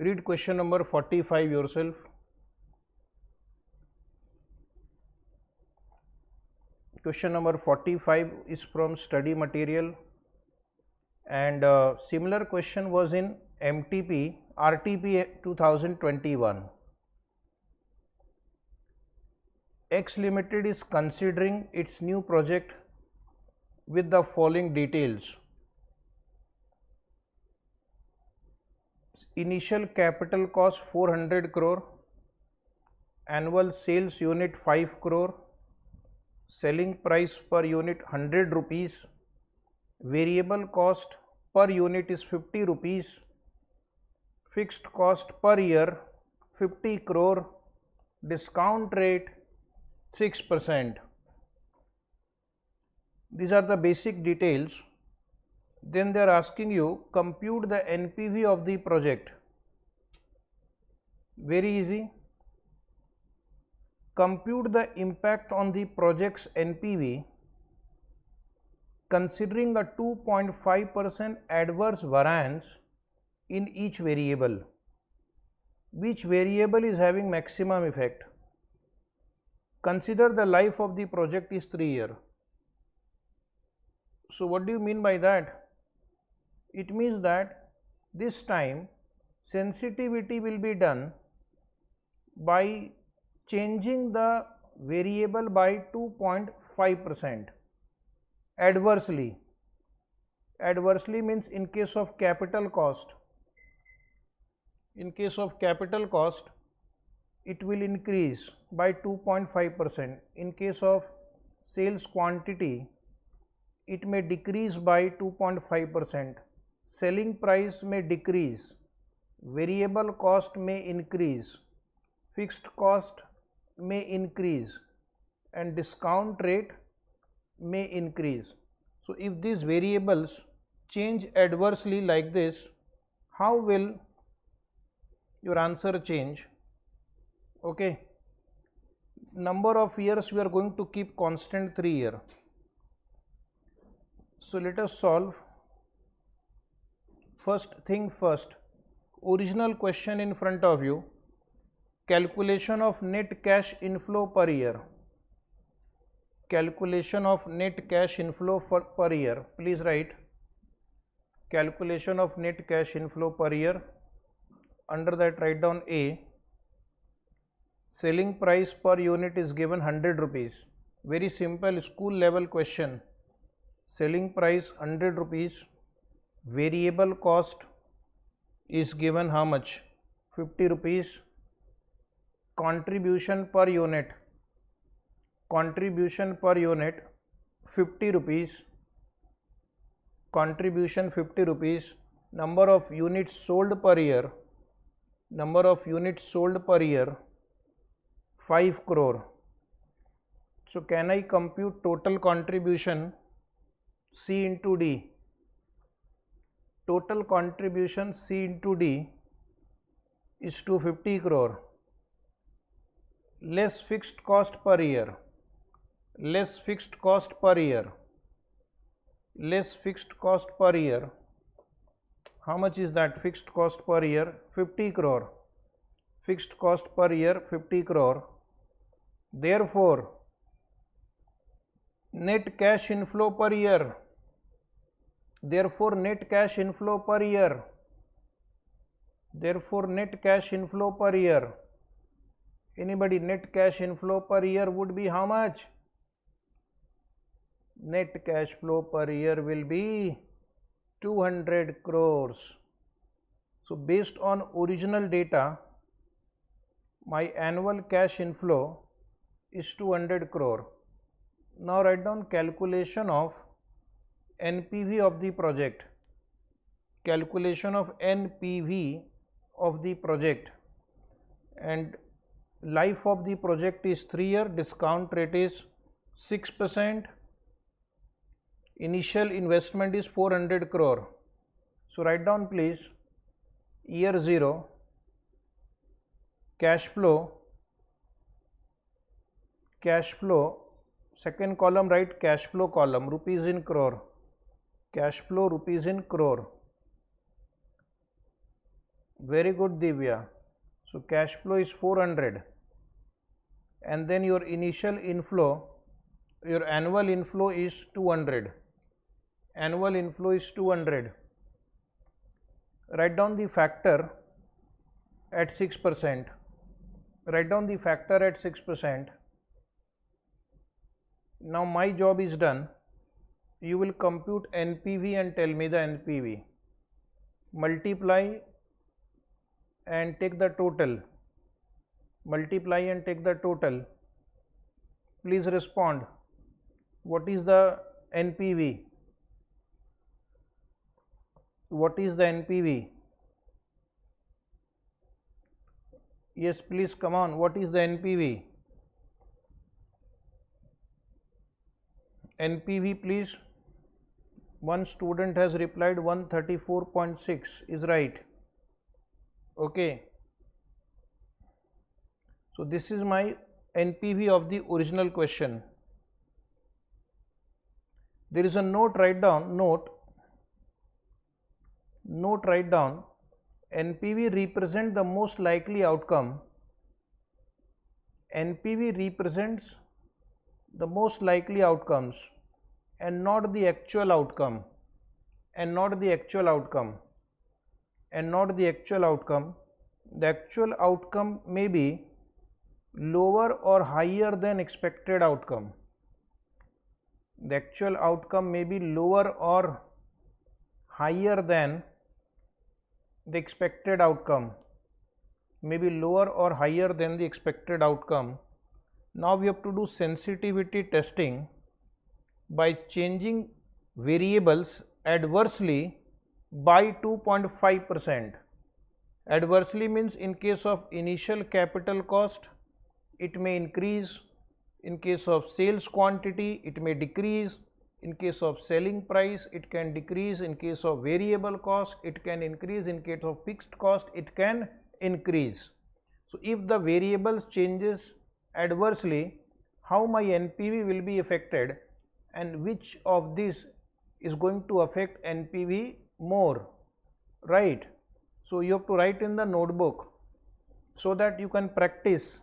Read question number 45 yourself. Question number 45 is from study material, and similar question was in MTP RTP 2021. X Limited is considering its new project with the following details. Initial capital cost 400 crore, annual sales unit 5 crore, selling price per unit 100 rupees, variable cost per unit is 50 rupees, fixed cost per year 50 crore, discount rate 6%. These are the basic details. Then they are asking you compute the NPV of the project. Very easy. Compute the impact on the project's NPV considering a 2.5% adverse variance in each variable. Which variable is having maximum effect? Consider the life of the project is 3 years. So what do you mean by that? It means that this time sensitivity will be done by changing the variable by 2.5% adversely. Adversely means in case of capital cost. In case of capital cost, it will increase by 2.5%. In case of sales quantity, it may decrease by 2.5%. Selling price may decrease, variable cost may increase, fixed cost may increase, and discount rate may increase. So if these variables change adversely like this, how will your answer change? Okay. Number of years we are going to keep constant 3 years. So let us solve. First thing first, original question in front of you, calculation of net cash inflow per year. Calculation of net cash inflow per year. Please write calculation of net cash inflow per year. Under that write down A. Selling price per unit is given 100 rupees. Very simple school level question. Selling price 100 rupees. Variable cost is given how much? 50 rupees. Contribution per unit. Contribution per unit 50 rupees. Contribution 50 rupees. Number of units sold per year. Number of units sold per year 5 crore. So can I compute total contribution C into D? Total contribution C into D is 250 crore. Less fixed cost per year. Less fixed cost per year. Less fixed cost per year. How much is that fixed cost per year? 50 crore. Fixed cost per year 50 crore. Therefore, net cash inflow per year. Therefore, net cash inflow per year. Therefore, net cash inflow per year. Anybody, net cash inflow per year would be how much? Net cash flow per year will be 200 crores. So based on original data, my annual cash inflow is 200 crore. Now write down calculation of NPV of the project. Calculation of NPV of the project, and life of the project is 3 years, discount rate is 6%, initial investment is 400 crore. So write down please year 0, cash flow, second column write cash flow column, rupees in crore, cash flow rupees in crore. Very good, Divya. So cash flow is 400, and then your initial inflow, your annual inflow is 200. Annual inflow is 200. Write down the factor at 6%. Write down the factor at 6%. Now my job is done. You will compute NPV and tell me the NPV. Multiply and take the total. Multiply and take the total. Please respond. What is the NPV? What is the NPV? Yes, please come on. What is the NPV? NPV, please. One student has replied 134.6 is right. Okay. So this is my NPV of the original question. There is a note, write down, note write down. NPV represents the most likely outcome. NPV represents the most likely outcomes and not the actual outcome, and not the actual outcome, and not the actual outcome. The actual outcome may be lower or higher than expected outcome. The actual outcome may be lower or higher than the expected outcome, may be lower or higher than the expected outcome. Now we have to do sensitivity testing by changing variables adversely by 2.5%. Adversely means in case of initial capital cost, it may increase. In case of sales quantity, it may decrease. In case of selling price, it can decrease. In case of variable cost, it can increase. In case of fixed cost, it can increase. So if the variables changes adversely, how my NPV will be affected, and which of these is going to affect NPV more, right? So you have to write in the notebook so that you can practice.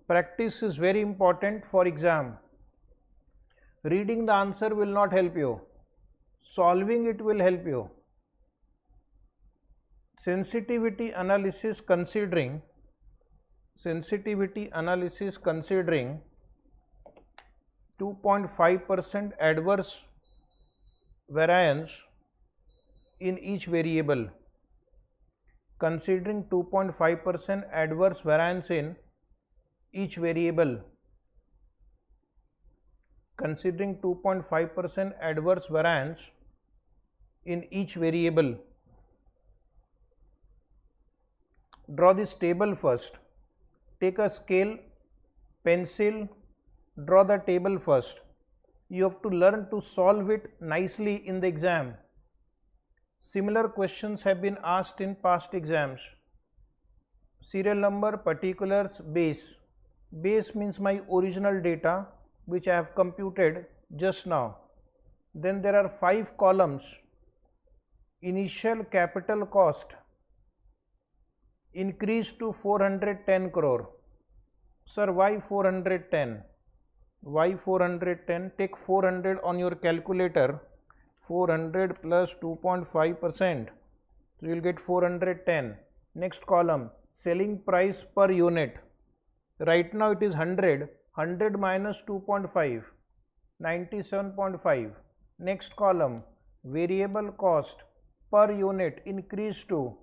Practice is very important for exam. Reading the answer will not help you. Solving it will help you. Sensitivity analysis considering 2.5% adverse variance in each variable. Considering 2.5% adverse variance in each variable. Considering 2.5% adverse variance in each variable. Draw this table first. Take a scale, pencil, draw the table first. You have to learn to solve it nicely in the exam. Similar questions have been asked in past exams. Serial number, particulars, base. Base means my original data which I have computed just now. Then there are 5 columns. Initial capital cost increased to 410 crore. Sir, why 410? Why 410? Take 400 on your calculator. 400 plus 2.5%. So you will get 410. Next column, selling price per unit. Right now it is 100. 100 minus 2.5, 97.5. Next column, variable cost per unit increased to,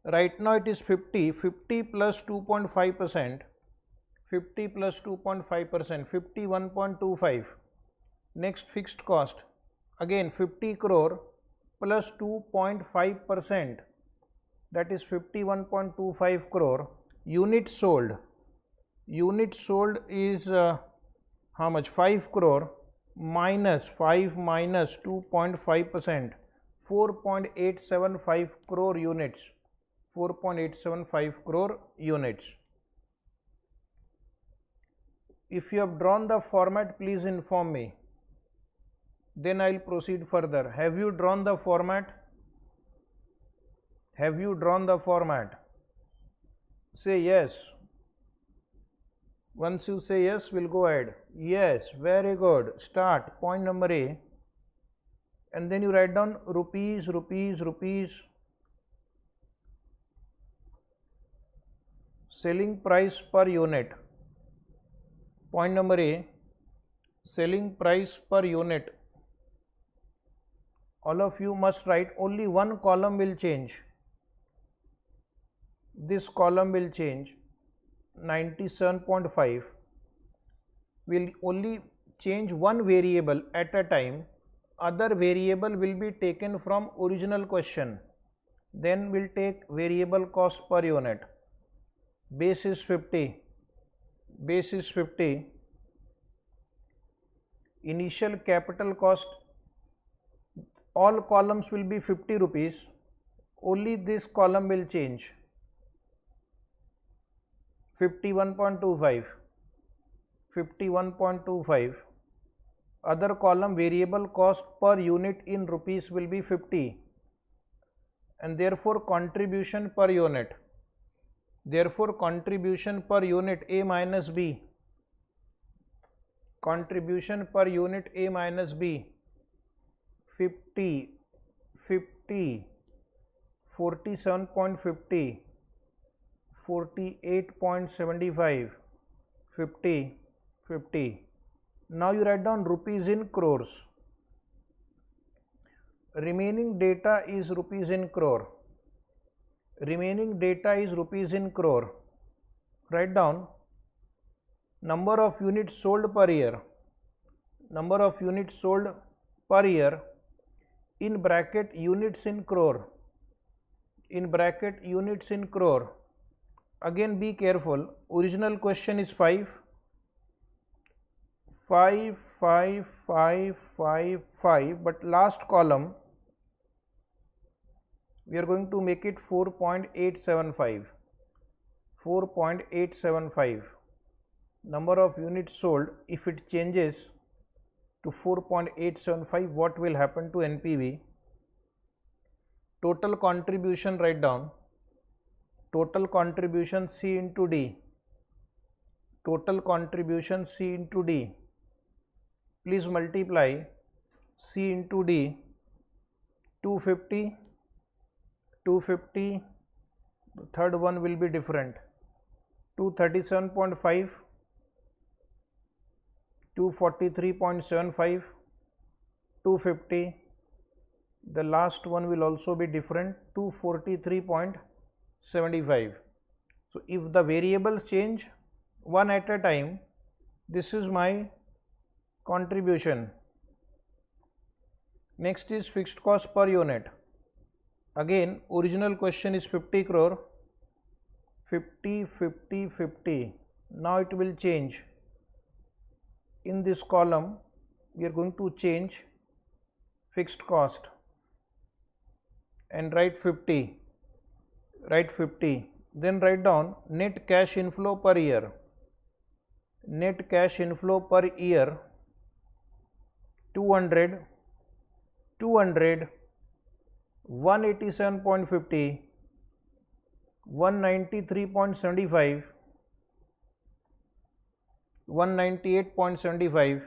right now it is 50, 50 plus 2.5%, 50 plus 2.5%, 51.25. Next fixed cost, again 50 crore plus 2.5%, that is 51.25 crore. Units sold. Unit sold is how much? 5 crore minus 5 minus 2.5%, 4.875 crore units. 4.875 crore units. If you have drawn the format, please inform me. Then I will proceed further. Have you drawn the format? Have you drawn the format? Say yes. Once you say yes, we'll go ahead. Yes, very good. Start. Point number A. And then you write down rupees, rupees, rupees. Selling price per unit. Point number A. Selling price per unit. All of you must write, only one column will change. This column will change. 97.5 will only change one variable at a time. Other variable will be taken from original question. Then we'll take variable cost per unit. Base is 50. Base is 50. Initial capital cost, all columns will be 50 rupees. Only this column will change. 51.25. 51.25. Other column variable cost per unit in rupees will be 50, and therefore contribution per unit. Therefore contribution per unit A minus B. Contribution per unit A minus B. 50, 50, 47.50, 48.75, 50, 50. Now you write down rupees in crores. Remaining data is rupees in crore. Remaining data is rupees in crore. Write down number of units sold per year. Number of units sold per year, in bracket units in crore. In bracket units in crore. Again be careful. Original question is 5. 5, 5, 5, 5, 5, but last column we are going to make it 4.875. 4.875. Number of units sold, if it changes to 4.875, what will happen to NPV? Total contribution, write down. Total contribution C into D. Total contribution C into D. Please multiply C into D. 250, 250, the third one will be different. 237.5, 243.75, 250. The last one will also be different, 243.75. So if the variables change one at a time, this is my contribution. Next is fixed cost per unit. Again, original question is 50 crore. 50, 50, 50. Now it will change. In this column, we are going to change fixed cost and write 50. Write 50. Then write down net cash inflow per year. Net cash inflow per year 200, 200, 187.50, 193.75, 198.75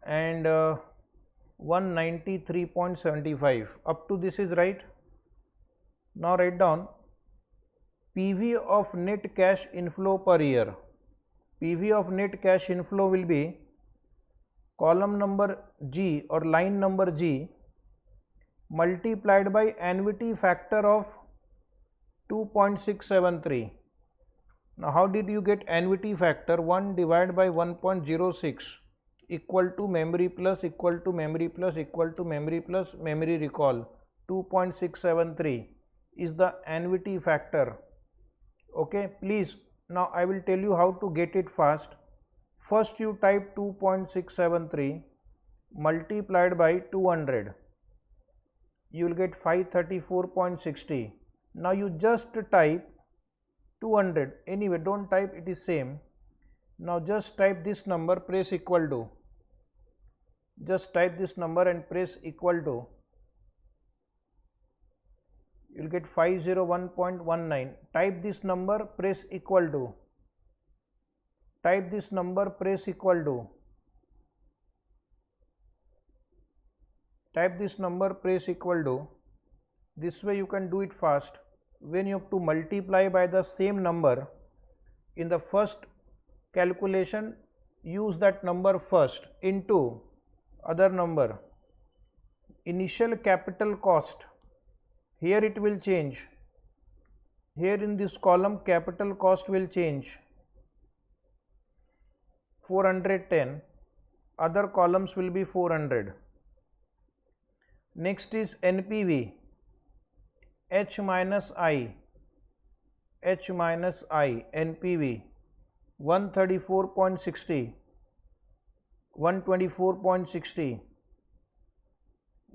and 193.75. Up to this is right. Now write down PV of net cash inflow per year. PV of net cash inflow will be column number G or line number G multiplied by annuity factor of 2.673. Now how did you get annuity factor? 1 divided by 1.06 equal to memory plus equal to memory plus equal to memory plus memory recall. 2.673 is the annuity factor. Okay, please, now I will tell you how to get it fast. First you type 2.673 multiplied by 200. You will get 534.60. Now you just type 200. Anyway, don't type, it is same. Now just type this number, press equal to. Just type this number and press equal to. you will get 501.19. Type this number, press equal to. Type this number, press equal to. Type this number, press equal to. This way you can do it fast. When you have to multiply by the same number, in the first calculation, use that number first into other number. Initial capital cost, here it will change. Here in this column, capital cost will change. 410, other columns will be 400. Next is NPV, H minus I, NPV, 134.60, 124.60,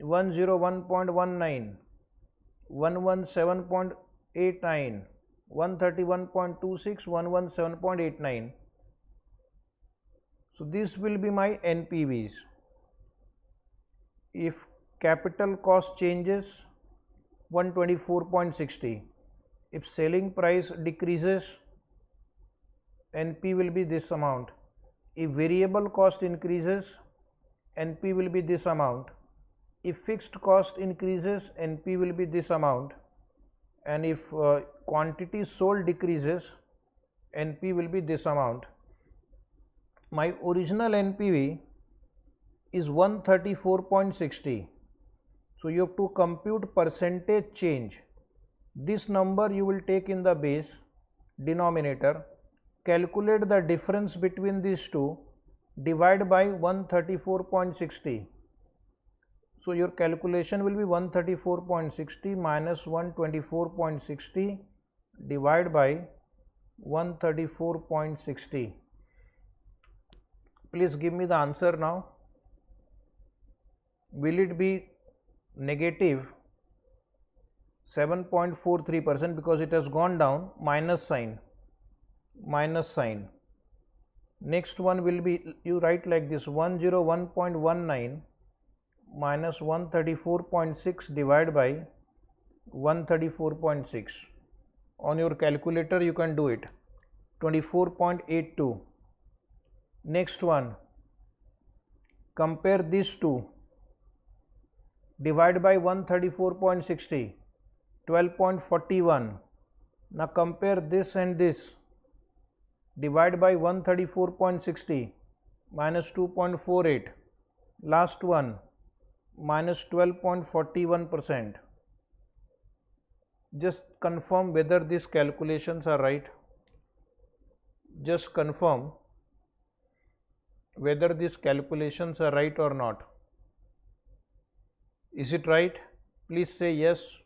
101.19, 117.89, 131.26, 117.89. So this will be my NPVs. If capital cost changes, 124.60. If selling price decreases, NP will be this amount. If variable cost increases, NP will be this amount. If fixed cost increases, NP will be this amount. And if quantity sold decreases, NP will be this amount. My original NPV is 134.60. So you have to compute percentage change. This number you will take in the base denominator, calculate the difference between these two, divide by 134.60. So your calculation will be 134.60 minus 124.60 divided by 134.60. Please give me the answer now. Will it be negative 7.43% because it has gone down, minus sign. Next one will be, you write like this, 101.19 minus 134.6 divided by 134.6. On your calculator you can do it, 24.82. Next one, compare these two, divide by 134.60, 12.41. Now compare this and this, divide by 134.60, minus 2.48. Last one, minus 12.41%. Just confirm whether these calculations are right. Just confirm whether these calculations are right or not. Is it right? Please say yes.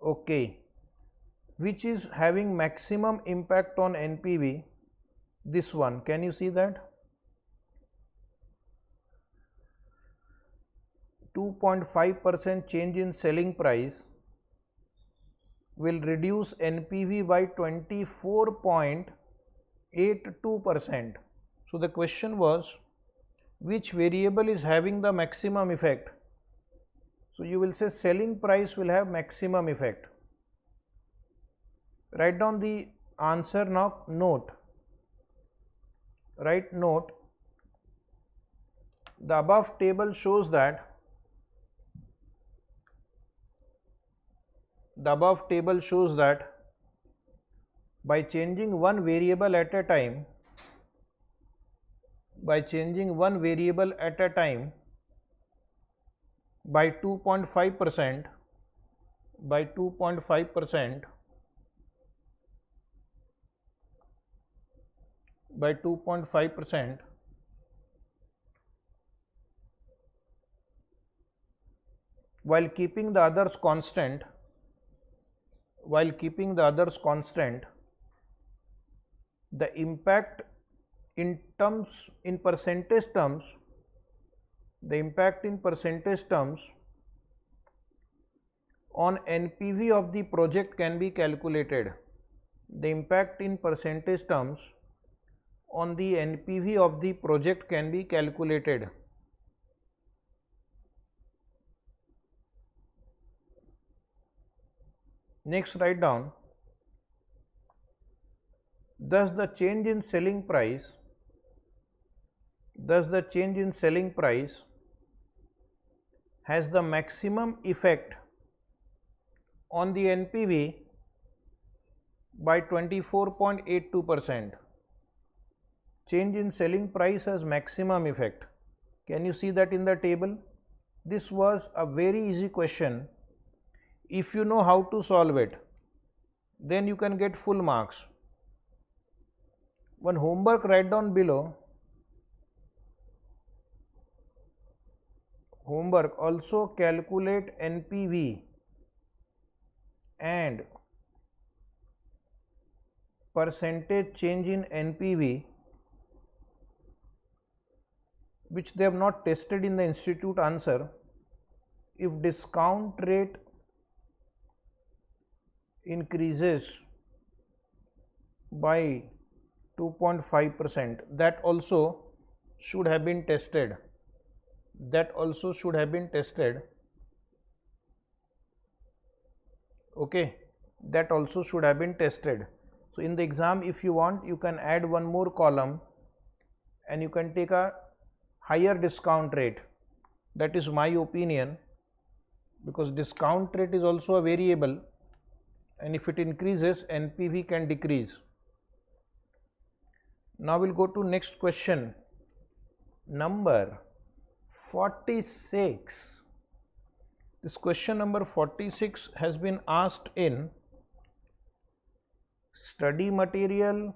Okay. Which is having maximum impact on NPV? This one. Can you see that? 2.5% change in selling price will reduce NPV by 24.82%. So the question was, which variable is having the maximum effect? So you will say selling price will have maximum effect. Write down the answer now. Note. Write note. The above table shows that by changing one variable at a time, by 2.5%, while keeping the others constant, the impact in percentage terms, on NPV of the project can be calculated. The impact in percentage terms on the NPV of the project can be calculated. Next, write down, thus the change in selling price has the maximum effect on the NPV by 24.82%. Change in selling price has maximum effect. Can you see that in the table? This was a very easy question. If you know how to solve it, then you can get full marks. One homework, write down below. Homework, also calculate NPV and percentage change in NPV, which they have not tested in the institute answer, if discount rate increases by 2.5%. That also should have been tested. Okay, that also should have been tested. So in the exam, if you want, you can add one more column and you can take a higher discount rate. That is my opinion, because discount rate is also a variable, and if it increases, NPV can decrease. Now we'll go to next question, number 46. This question number 46 has been asked in study material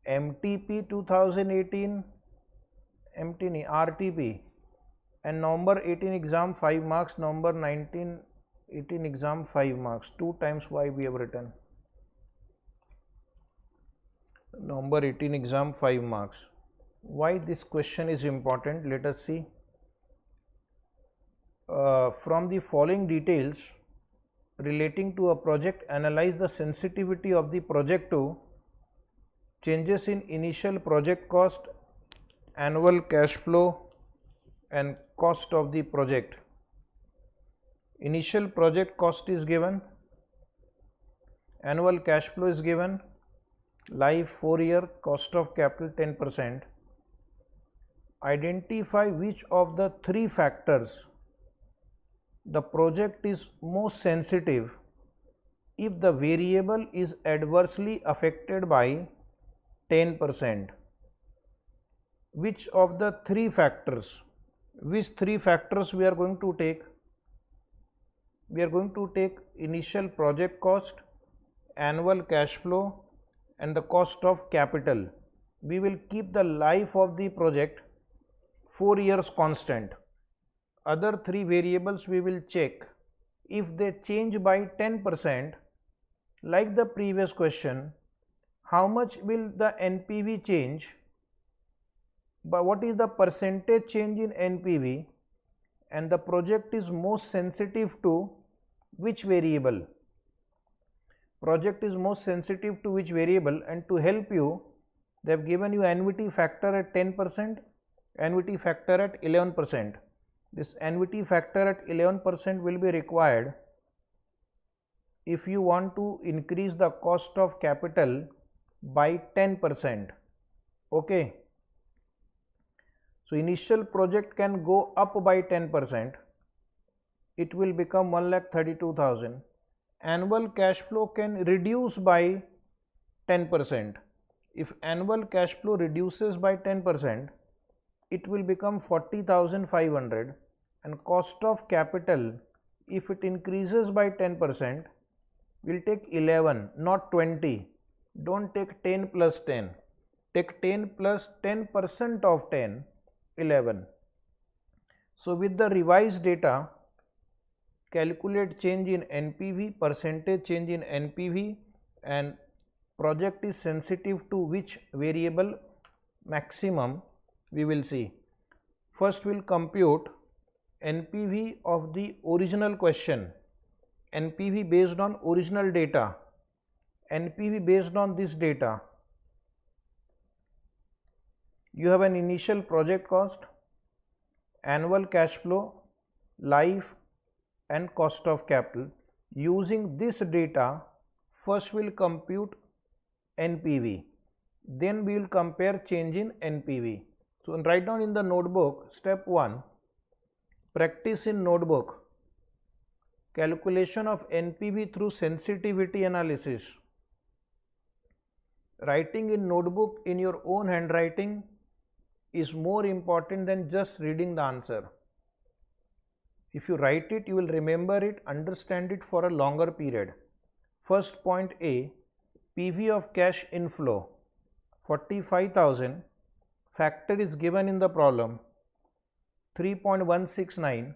MTP 2018, RTP, and November 18 exam 5 marks, November 18 exam 5 marks. 2 times why we have written. November 18 exam 5 marks. Why this question is important? Let us see. From the following details relating to a project, analyze the sensitivity of the project to changes in initial project cost, annual cash flow, and cost of the project. Initial project cost is given, annual cash flow is given, life 4-year, cost of capital 10%. Identify which of the 3 factors the project is most sensitive if the variable is adversely affected by 10%. Which of the 3 factors? Which 3 factors we are going to take? We are going to take initial project cost, annual cash flow, and the cost of capital. We will keep the life of the project 4 years constant. Other 3 variables we will check. If they change by 10%, like the previous question, how much will the NPV change? But what is the percentage change in NPV? And the project is most sensitive to which variable? Project is most sensitive to which variable? And to help you, they have given you annuity factor at 10%, annuity factor at 11%. This annuity factor at 11% will be required if you want to increase the cost of capital by 10%. Okay. So initial project can go up by 10%. It will become 1,32,000. Annual cash flow can reduce by 10%. If annual cash flow reduces by 10%, it will become 40,500, and cost of capital, if it increases by 10%, will take 11, not 20. Don't take 10 plus 10. Take 10 plus 10% of 10, 11. So with the revised data, calculate change in NPV, percentage change in NPV, and project is sensitive to which variable maximum. We will see. First we will compute NPV of the original question, NPV based on original data, NPV based on this data. You have an initial project cost, annual cash flow, life, and cost of capital. Using this data, first we'll compute NPV, then we will compare change in NPV. So write down in the notebook, step 1, practice in notebook, calculation of NPV through sensitivity analysis. Writing in notebook in your own handwriting is more important than just reading the answer. If you write it, you will remember it, understand it for a longer period. First point A, PV of cash inflow 45,000, factor is given in the problem 3.169,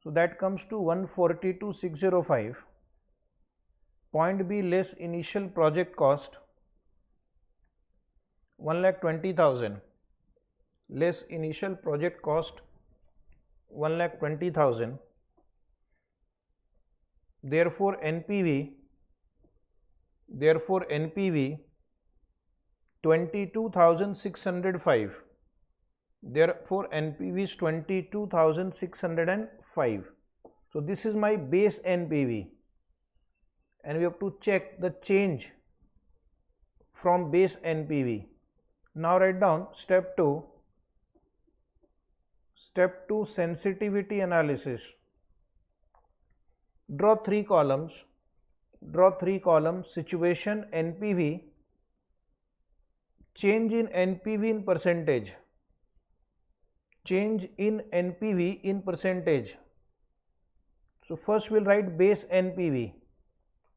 so that comes to 142,605. Point B, less initial project cost 1,20,000, less initial project cost 1,20,000. Therefore NPV 22,605. Therefore NPV is 22,605. So this is my base NPV, and we have to check the change from base NPV. Now write down step 2. Step 2, sensitivity analysis. Draw 3 columns. Situation, NPV, change in NPV in percentage. Change in NPV in percentage. So first we'll write base NPV,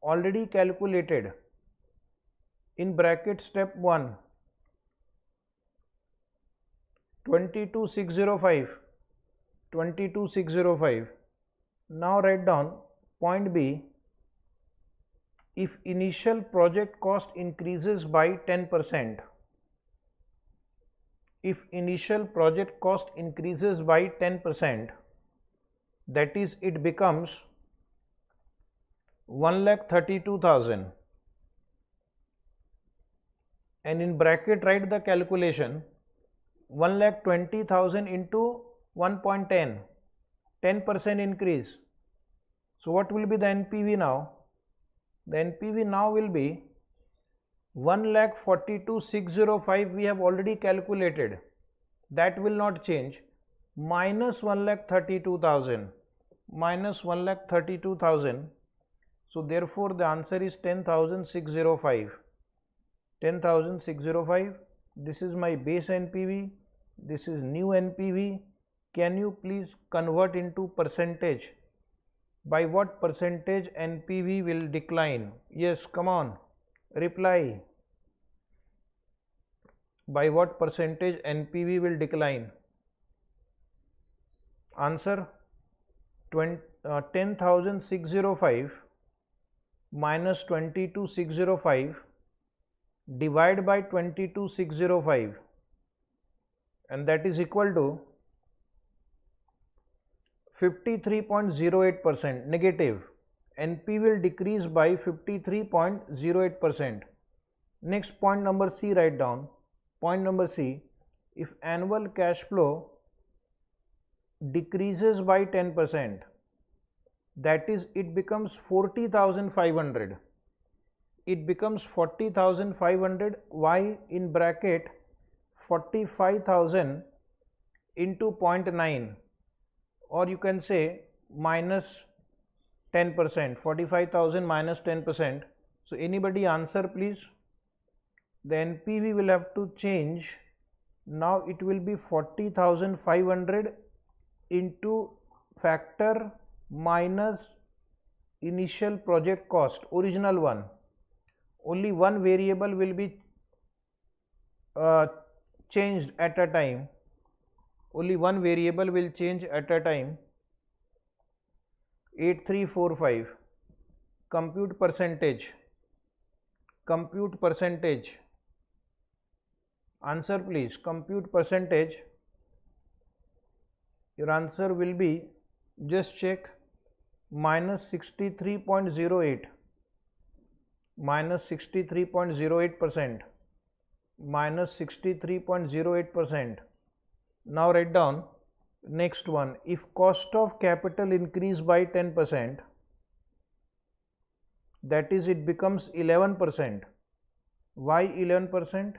already calculated. In bracket step 1, 22,605. Now write down point B, if initial project cost increases by 10%, if initial project cost increases by 10%, that is, it becomes 1,32,000, and in bracket write the calculation 1,20,000 into 1.10, 10% increase. So what will be the NPV now? The NPV now will be 1,42,605, we have already calculated, that will not change, minus 1,32,000, so therefore the answer is 10,605. 10,605, this is my base NPV, this is new NPV. Can you please convert into percentage? By what percentage NPV will decline? Yes, come on, reply. By what percentage NPV will decline? Answer 10,605 minus 22,605 divide by 22,605, and that is equal to 53.08%, negative. NP will decrease by 53.08%. Next, point number C, write down. Point number C, if annual cash flow decreases by 10%, that is, it becomes 40,500. It becomes 40,500. Why? In bracket 45,000 into 0.9, or you can say minus 10%, 45,000 minus 10%. So anybody answer please? The NPV will have to change. Now it will be 40,500 into factor minus initial project cost, original one. Only one variable will be changed at a time. Only one variable will change at a time. 8345. Compute percentage. Compute percentage. Answer please. Compute percentage. Your answer will be, just check, minus 63.08. Minus 63.08%. Minus 63.08%. Now write down next one. If cost of capital increase by 10%, that is it becomes 11%. Why 11%?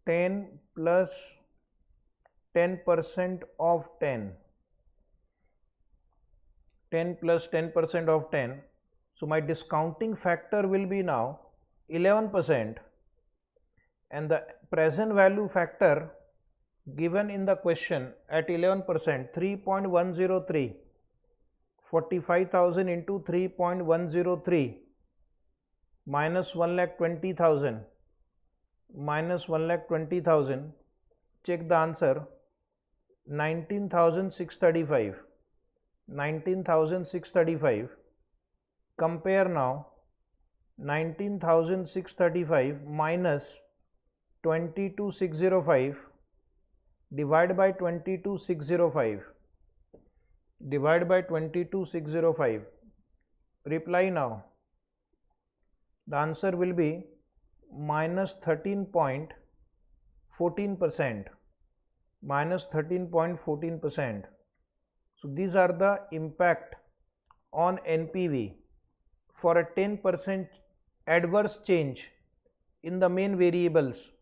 10 plus 10% of 10. 10 plus 10% of 10. So my discounting factor will be now 11%, and the present value factor given in the question at 11%, 3.103. 45,000 into 3.103 minus 1,20,000 minus 1,20,000. Check the answer. 19,635. 19,635. Compare now. 19,635 minus 22,605. Divide by 22,605. Divide by 22,605. Reply now. The answer will be minus 13.14%. Minus 13.14%. So these are the impact on NPV for a 10% adverse change in the main variables.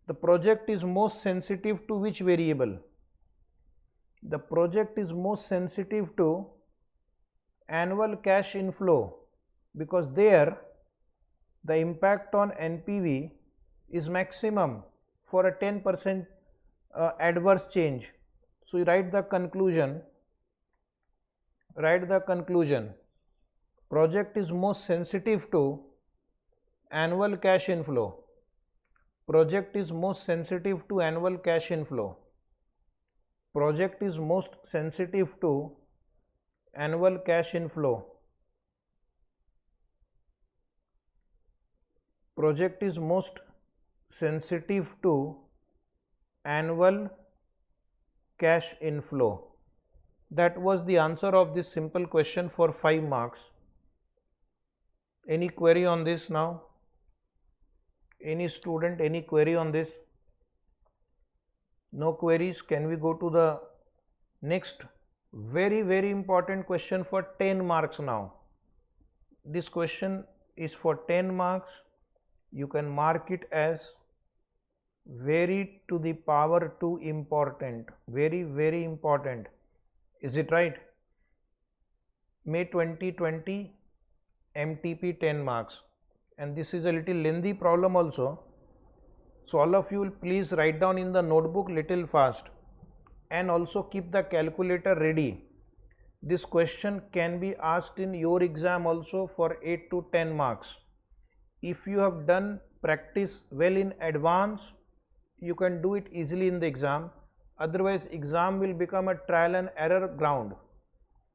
The project is most sensitive to which variable? The project is most sensitive to annual cash inflow, because there the impact on NPV is maximum for a 10% adverse change. So you write the conclusion. Write the conclusion. Project is most sensitive to annual cash inflow. Project is most sensitive to annual cash inflow. Project is most sensitive to annual cash inflow. Project is most sensitive to annual cash inflow. That was the answer of this simple question for 5 marks. Any query on this now? Any student, any query on this? No queries? Can we go to the next very important question for 10 marks now? This question is for 10 marks. You can mark it as very to the power 2 important. Very important. Is it right? May 2020 MTP 10 marks. And this is a little lengthy problem also. So all of you will please write down in the notebook little fast, and also keep the calculator ready. This question can be asked in your exam also for 8 to 10 marks. If you have done practice well in advance, you can do it easily in the exam. Otherwise, exam will become a trial and error ground.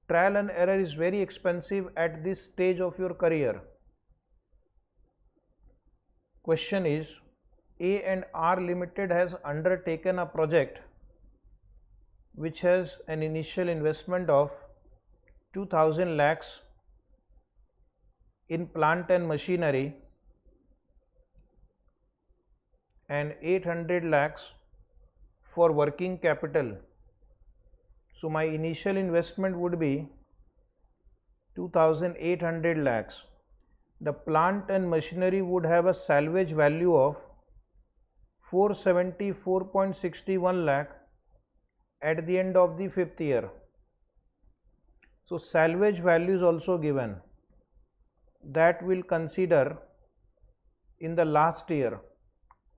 Trial and error is very expensive at this stage of your career. Question is, A&R Limited has undertaken a project which has an initial investment of 2000 lakhs in plant and machinery and 800 lakhs for working capital. So my initial investment would be 2800 lakhs. The plant and machinery would have a salvage value of 474.61 lakh at the end of the 5th year. So salvage value is also given. That will consider in the last year.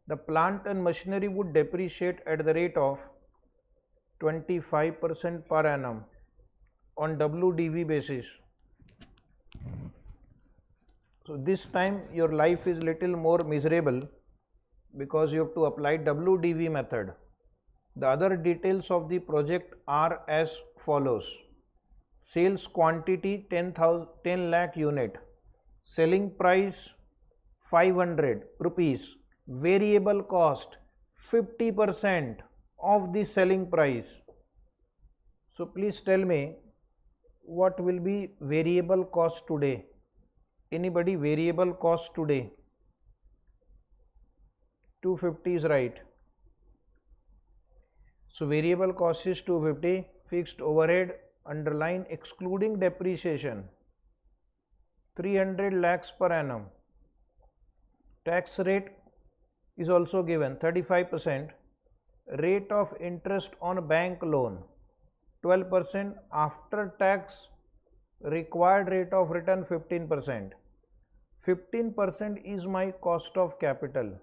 The plant and machinery would depreciate at the rate of 25% per annum on WDV basis. So this time your life is little more miserable because you have to apply WDV method. The other details of the project are as follows. Sales quantity 10 lakh unit. Selling price 500 rupees. Variable cost 50% of the selling price. So please tell me what will be variable cost today. Anybody? Variable cost today? 250 is right. So variable cost is 250. Fixed overhead underline excluding depreciation 300 lakhs per annum. Tax rate is also given 35%. Rate of interest on bank loan 12%. After tax required rate of return 15%. 15% is my cost of capital.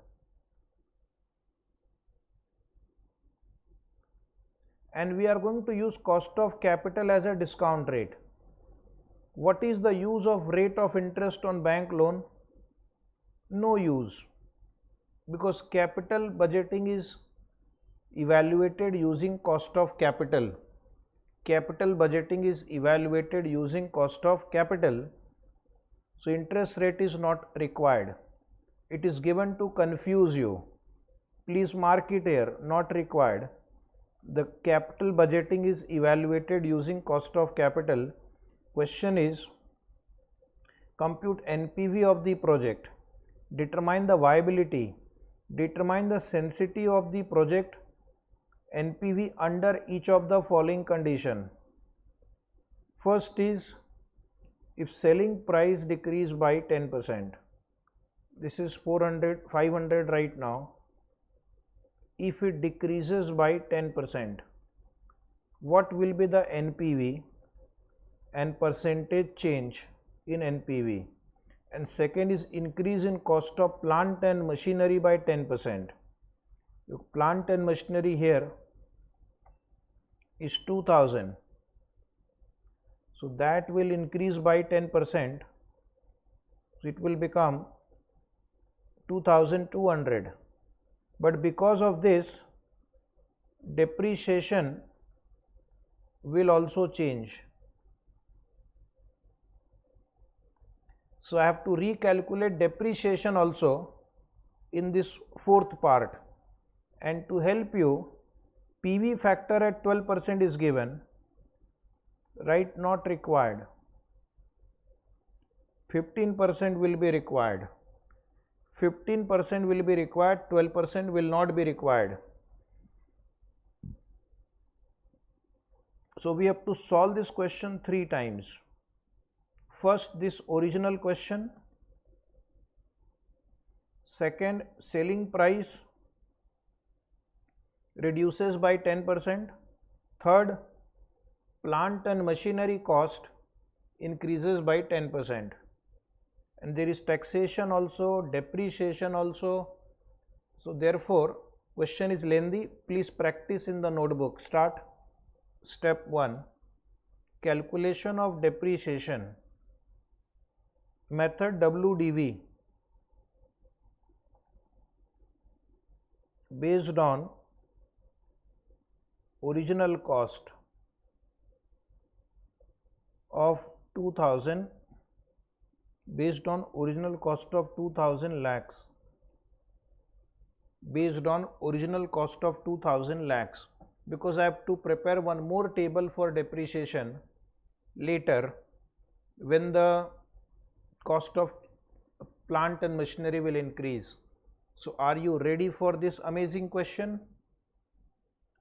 And we are going to use cost of capital as a discount rate. What is the use of rate of interest on bank loan? No use, because capital budgeting is evaluated using cost of capital. Capital budgeting is evaluated using cost of capital. So interest rate is not required. It is given to confuse you. Please mark it here, not required. The capital budgeting is evaluated using cost of capital. Question is, compute NPV of the project, determine the viability, determine the sensitivity of the project NPV under each of the following condition. First is, if selling price decrease by 10%, this is 500 right now. If it decreases by 10%, what will be the NPV and percentage change in NPV? And second is increase in cost of plant and machinery by 10%. Plant and machinery here is 2000. So that will increase by 10%. So it will become 2200. But because of this, depreciation will also change. So I have to recalculate depreciation also in this fourth part. And to help you, PV factor at 12% is given. Right, not required. 15% will be required. 15% will be required, 12% will not be required. So we have to solve this question 3 times. First, this original question. Second, selling price reduces by 10%. Third, plant and machinery cost increases by 10%. And there is taxation also, depreciation also. So therefore, question is lengthy. Please practice in the notebook. Start. Step 1. Calculation of depreciation. Method WDV. Based on original cost of 2000. Based on original cost of 2000 lakhs. Based on original cost of 2000 lakhs. Because I have to prepare one more table for depreciation later when the cost of plant and machinery will increase. So are you ready for this amazing question?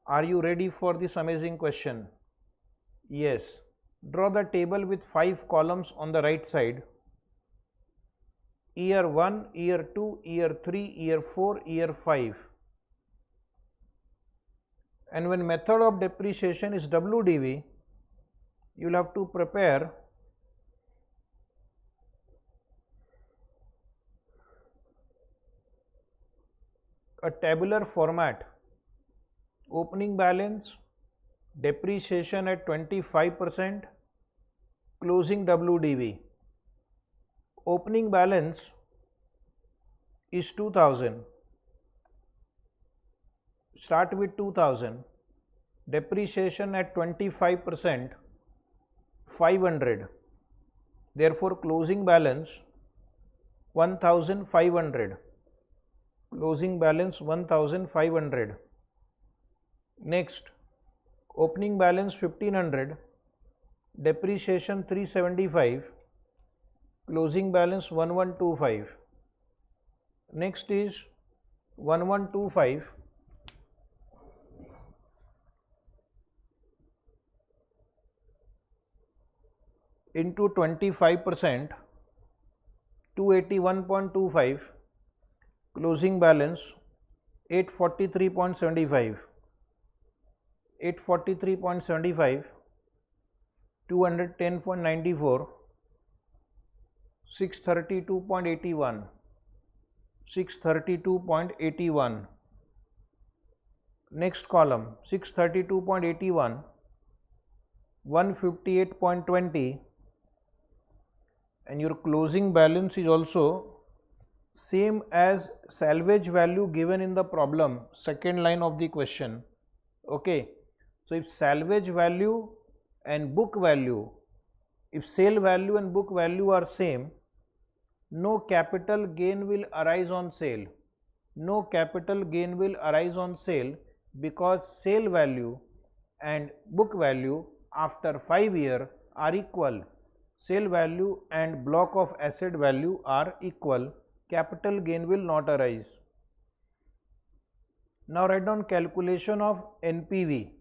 Are you ready for this amazing question? Yes. Draw the table with 5 columns on the right side. Year 1, year 2, year 3, year 4, year 5. And when method of depreciation is WDV, you will have to prepare a tabular format. Opening balance, depreciation at 25%, closing WDV. Opening balance is 2000. Start with 2000. Depreciation at 25%, 500. Therefore, closing balance 1500. Closing balance 1500. Next, opening balance 1500. Depreciation 375. Closing balance 1125. Next is 1125 into 25%. 281.25, closing balance 843.75, 843.75, 210.94, 632.81, 632.81. Next column 632.81, 158.20, and your closing balance is also same as salvage value given in the problem, second line of the question. Okay, so if salvage value and book value, if sale value and book value are same, no capital gain will arise on sale. No capital gain will arise on sale because sale value and book value after 5 years are equal. Sale value and block of asset value are equal. Capital gain will not arise. Now write down calculation of NPV.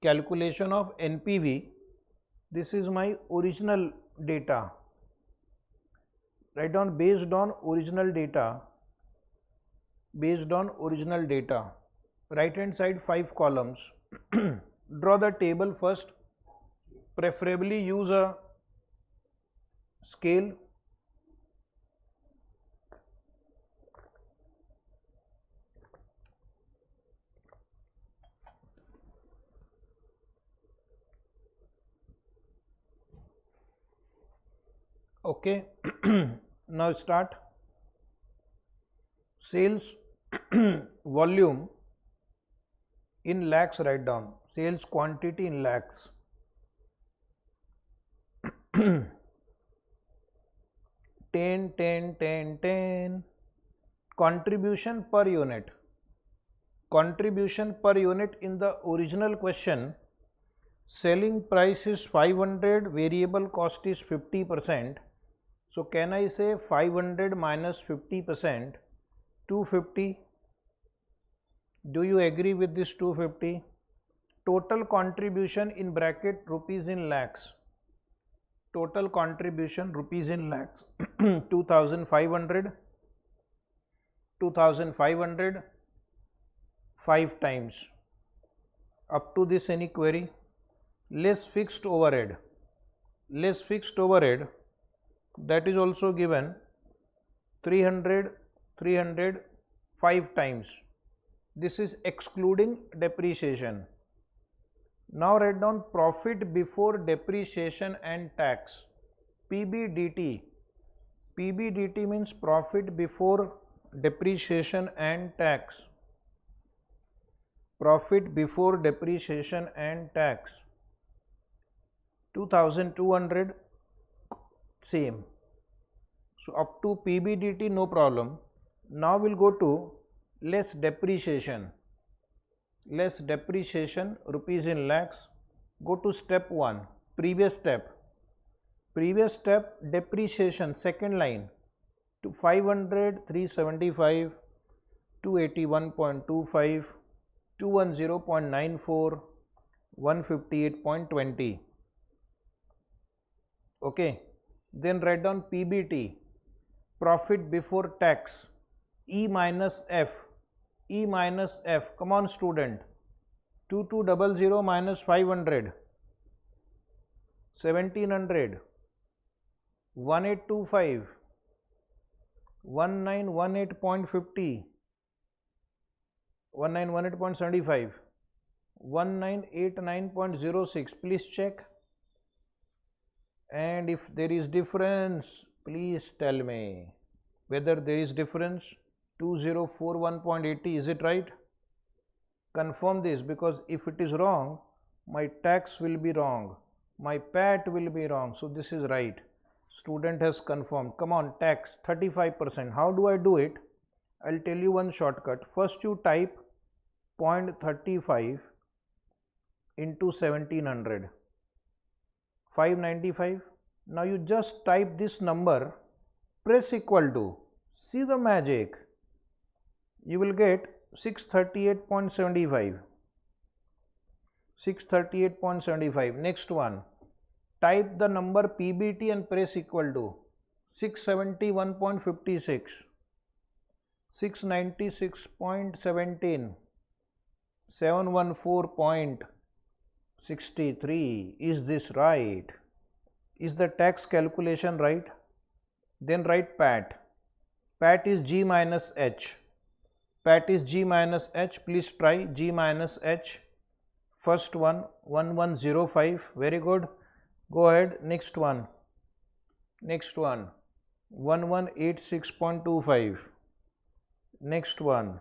Calculation of NPV. This is my original data. Write down based on original data. Based on original data. Right hand side 5 columns. Draw the table first. Preferably use a scale. Okay. Now start. Sales volume in lakhs, write down. Sales quantity in lakhs. 10, 10, 10, 10. Contribution per unit. Contribution per unit in the original question, selling price is 500, variable cost is 50%. So can I say 500 minus 50%, 250? Do you agree with this 250? Total contribution in bracket rupees in lakhs. Total contribution rupees in lakhs. 2500, 2500, 5 times. Up to this any query? Less fixed overhead. Less fixed overhead, that is also given 300, 300, 5 times. This is excluding depreciation. Now write down profit before depreciation and tax. PBDT. PBDT means profit before depreciation and tax. Profit before depreciation and tax. 2200, same. So up to PBDT no problem. Now we'll go to less depreciation. Less depreciation rupees in lakhs. Go to step 1, previous step. Previous step, depreciation, second line, to 500, 375, 281.25, 210.94, 158.20. Okay, then write down PBT, profit before tax, E minus F. E minus F, come on student, 2200 minus 500, 1700, 1825, 1918.50, 1918.75, 1989.06, please check, and if there is difference, please tell me whether there is difference. 2041.80, is it right? Confirm this, because if it is wrong, my tax will be wrong, my PAT will be wrong. So this is right. Student has confirmed. Come on, tax 35%. How do I do it? I'll tell you one shortcut. First you type 0.35 into 1700, 595. Now you just type this number, press equal to, see the magic. You will get 638.75. 638.75. Next one, type the number PBT and press equal to. 671.56, 696.17, 714.63. Is this right? Is the tax calculation right? Then write PAT. PAT is G minus H. PAT is G minus H. Please try G minus H. First one 1105. Very good. Go ahead. Next one. Next one 1186.25. Next one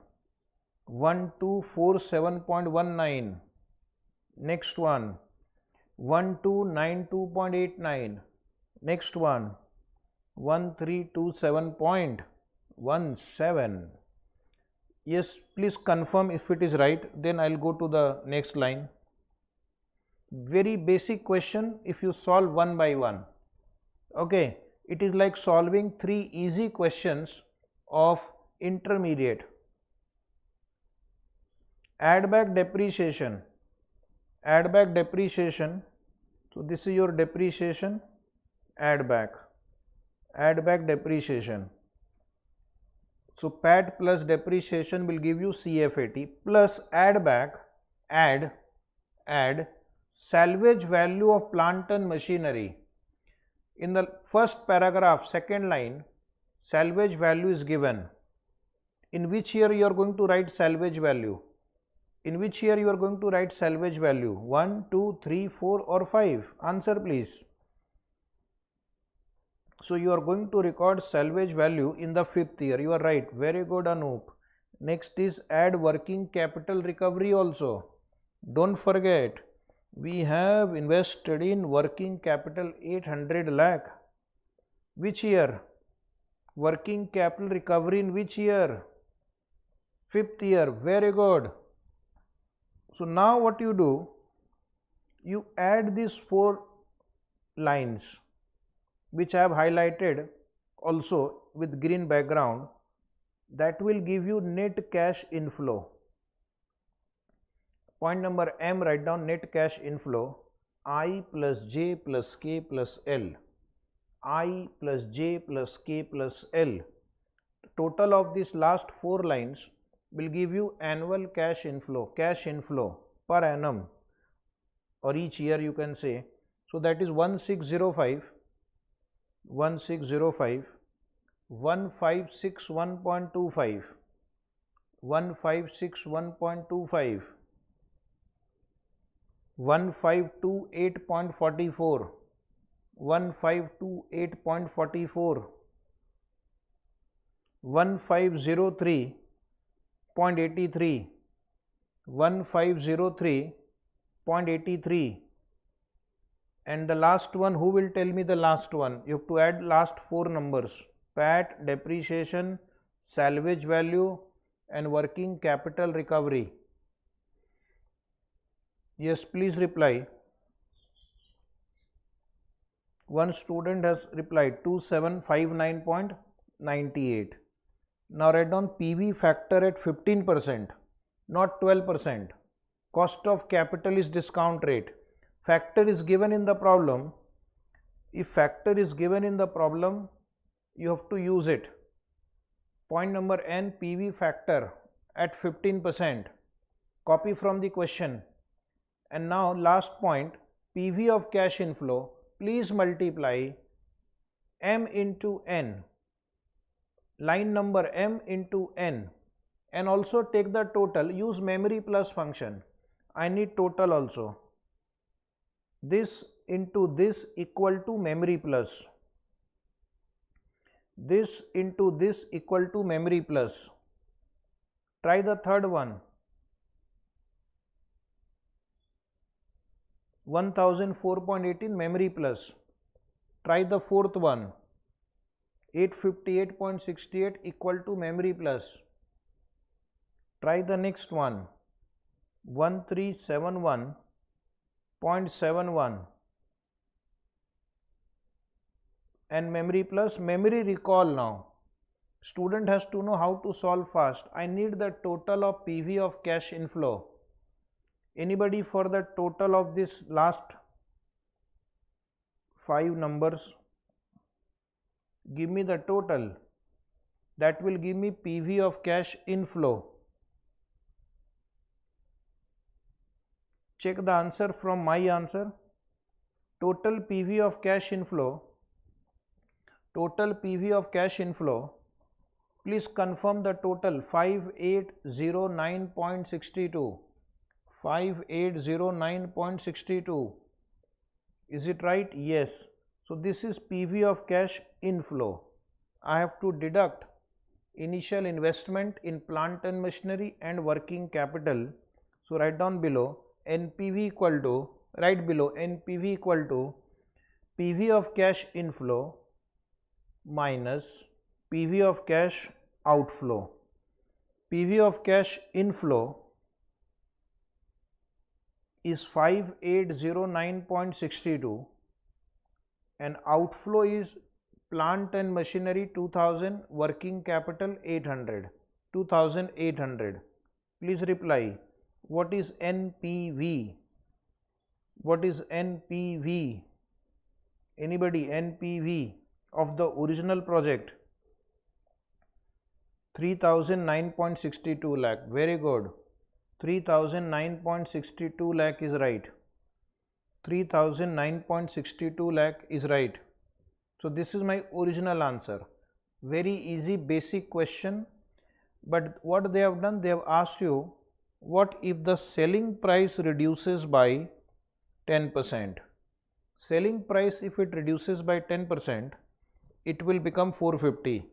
1247.19. Next one 1292.89. Next one 1327.17. Yes, please confirm if it is right, then I'll go to the next line. Very basic question if you solve one by one. Okay, it is like solving 3 easy questions of intermediate. Add back depreciation. Add back depreciation. So this is your depreciation. Add back. Add back depreciation. So PAT plus depreciation will give you CFAT plus add back, add salvage value of plant and machinery. In the first paragraph, second line, salvage value is given. In which year you are going to write salvage value? In which year you are going to write salvage value? 1, 2, 3, 4 or 5? Answer please. So you are going to record salvage value in the 5th year. You are right. Very good, Anup. Next is add working capital recovery also. Don't forget, we have invested in working capital 800 lakh. Which year? Working capital recovery in which year? 5th year. Very good. So now what you do? You add these 4 lines which I have highlighted also with green background. That will give you net cash inflow. Point number M, write down net cash inflow. I plus J plus K plus L. I plus J plus K plus L. Total of these last 4 lines will give you annual cash inflow per annum or each year you can say. So that is 1605, 1561.25, 1561.25, 1528.44, 1528.44, 1503.83, 1503.83. And the last one, who will tell me the last one? You have to add last 4 numbers. PAT, depreciation, salvage value and working capital recovery. Yes, please reply. One student has replied 2759.98. Now write down PV factor at 15%, not 12%. Cost of capital is discount rate. Factor is given in the problem. If factor is given in the problem, you have to use it. Point number N, PV factor at 15%. Copy from the question. And now last point, PV of cash inflow. Please multiply M into N. Line number M into N. And also take the total. Use memory plus function. I need total also. This into this equal to memory plus. This into this equal to memory plus. Try the third one. 1004.18 memory plus. Try the fourth one. 858.68 equal to memory plus. Try the next one. 1371.71 and memory plus. Memory recall now. Student has to know how to solve fast. I need the total of PV of cash inflow. Anybody for the total of this last 5 numbers? give me the total. That will give me PV of cash inflow. Check the answer from my answer. Total PV of cash inflow. Total PV of cash inflow. Please confirm the total 5809.62. 5809.62. Is it right? Yes. So this is PV of cash inflow. I have to deduct initial investment in plant and machinery and working capital. So write down below NPV equal to, right below NPV equal to PV of cash inflow minus PV of cash outflow. PV of cash inflow is 5809.62 and outflow is plant and machinery 2000, working capital 800, 2800. Please reply. What is NPV? What is NPV? Anybody? NPV of the original project? 3009.62 lakh. Very good. 3009.62 lakh is right. 3009.62 lakh is right. So this is my original answer. Very easy basic question. But what they have done, they have asked you, what if the selling price reduces by 10%? Selling price, if it reduces by 10%, it will become 450.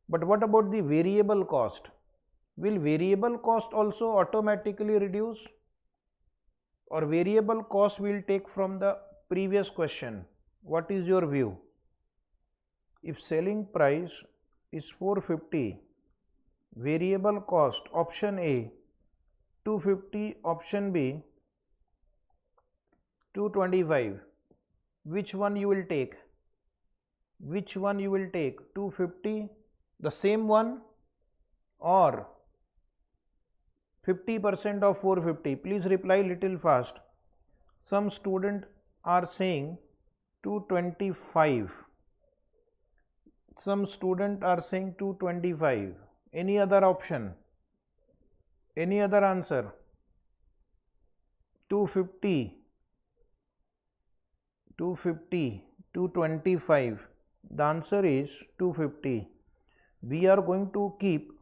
But what about the variable cost? Will variable cost also automatically reduce? Or variable cost will take from the previous question? What is your view? If selling price is 450, variable cost, option A 250, option B 225. Which one you will take? Which one you will take? 250, the same one, or 50% of 450? Please reply little fast. Some students are saying 225. Some students are saying 225. Any other option? Any other answer? 250, 250, 225. The answer is 250. We are going to keep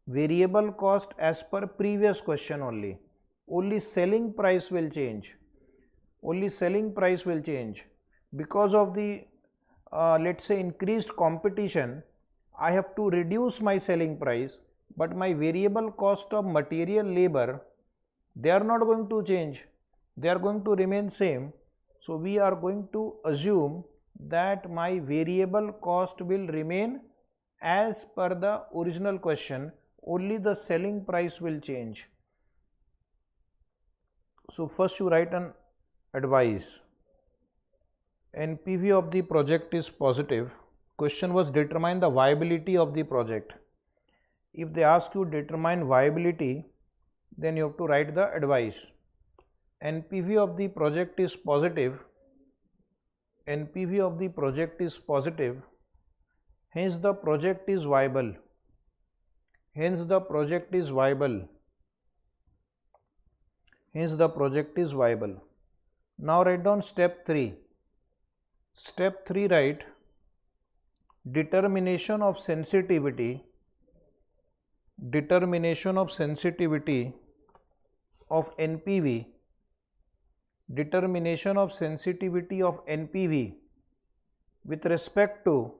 variable cost as per previous question only. Only selling price will change. Only selling price will change. Because of the let's say increased competition, I have to reduce my selling price, but my variable cost of material labor, they are not going to change. They are going to remain same. So we are going to assume that my variable cost will remain as per the original question. Only the selling price will change. So first you write an advice. NPV of the project is positive. Question was determine the viability of the project. If they ask you determine viability, then you have to write the advice. NPV of the project is positive. NPV of the project is positive. Hence the project is viable. Hence the project is viable. Hence the project is viable. Now write down step 3. Step 3, write determination of sensitivity. Determination of sensitivity of NPV. Determination of sensitivity of NPV with respect to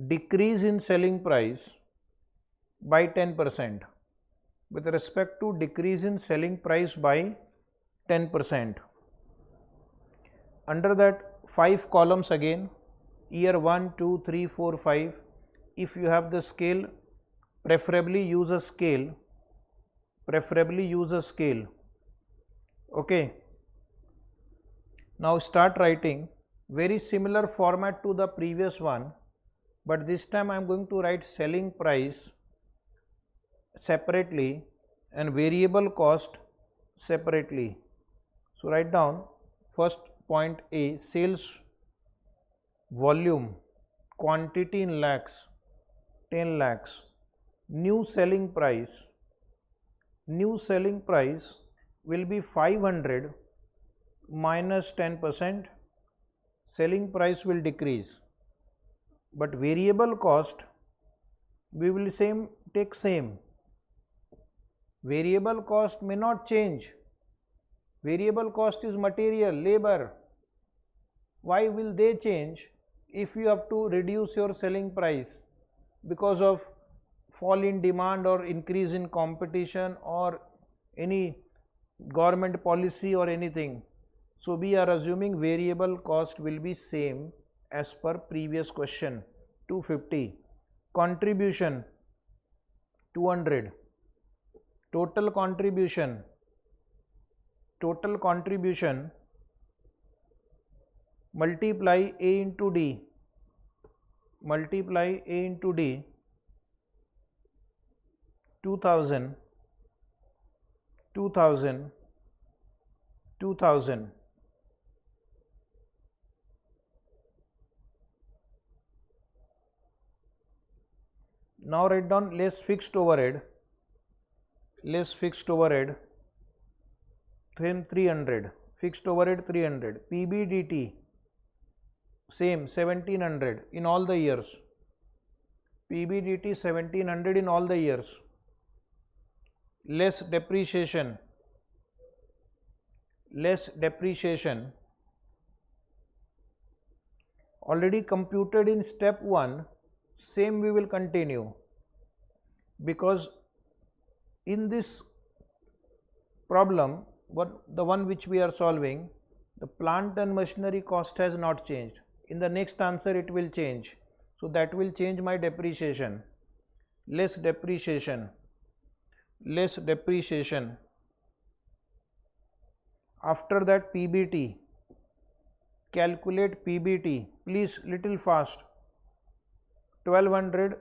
decrease in selling price by 10%. With respect to decrease in selling price by 10%. Under that 5 columns again, year 1, 2, 3, 4, 5. If you have the scale, preferably use a scale. Preferably use a scale. Okay. Now start writing. Very similar format to the previous one, but this time I am going to write selling price separately and variable cost separately. So write down first point A, sales volume quantity in lakhs, 10 lakhs. New selling price will be 500 minus 10%. Selling price will decrease, but variable cost we will take same. Variable cost may not change. Variable cost is material, labor. Why will they change if you have to reduce your selling price because of fall in demand or increase in competition or any government policy or anything? So we are assuming variable cost will be same as per previous question. 250. Contribution 200. Total contribution multiply A into D, 2000, 2000. Now write down less fixed overhead, then 300, fixed overhead 300, PBDT same 1700 in all the years, PBDT 1700 in all the years, less depreciation already computed in step 1, same we will continue, because in this problem, the one which we are solving, the plant and machinery cost has not changed. In the next answer it will change, so that will change my depreciation. Less depreciation. After that PBT, calculate PBT, please little fast. 1200,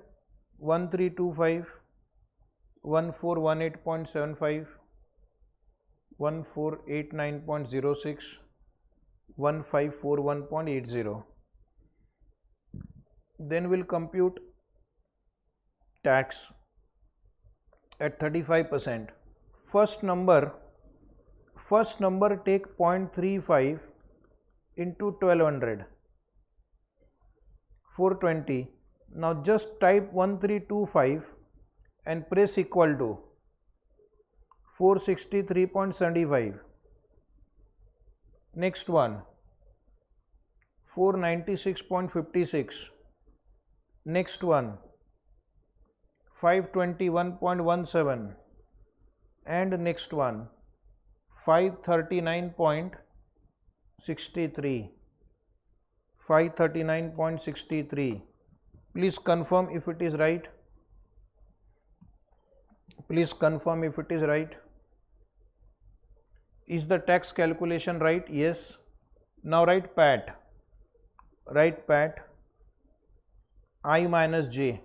1325, 1418.75, 1489.06, 1541.80. Then we'll compute tax at 35%. First number take 0.35 into 1200, 420. Now just type 1325 and press equal to 463.75. Next one 496.56. Next one 521.17, and next one 539.63. 539.63. Please confirm if it is right. Is the tax calculation right? Yes. Now write PAT. I minus J.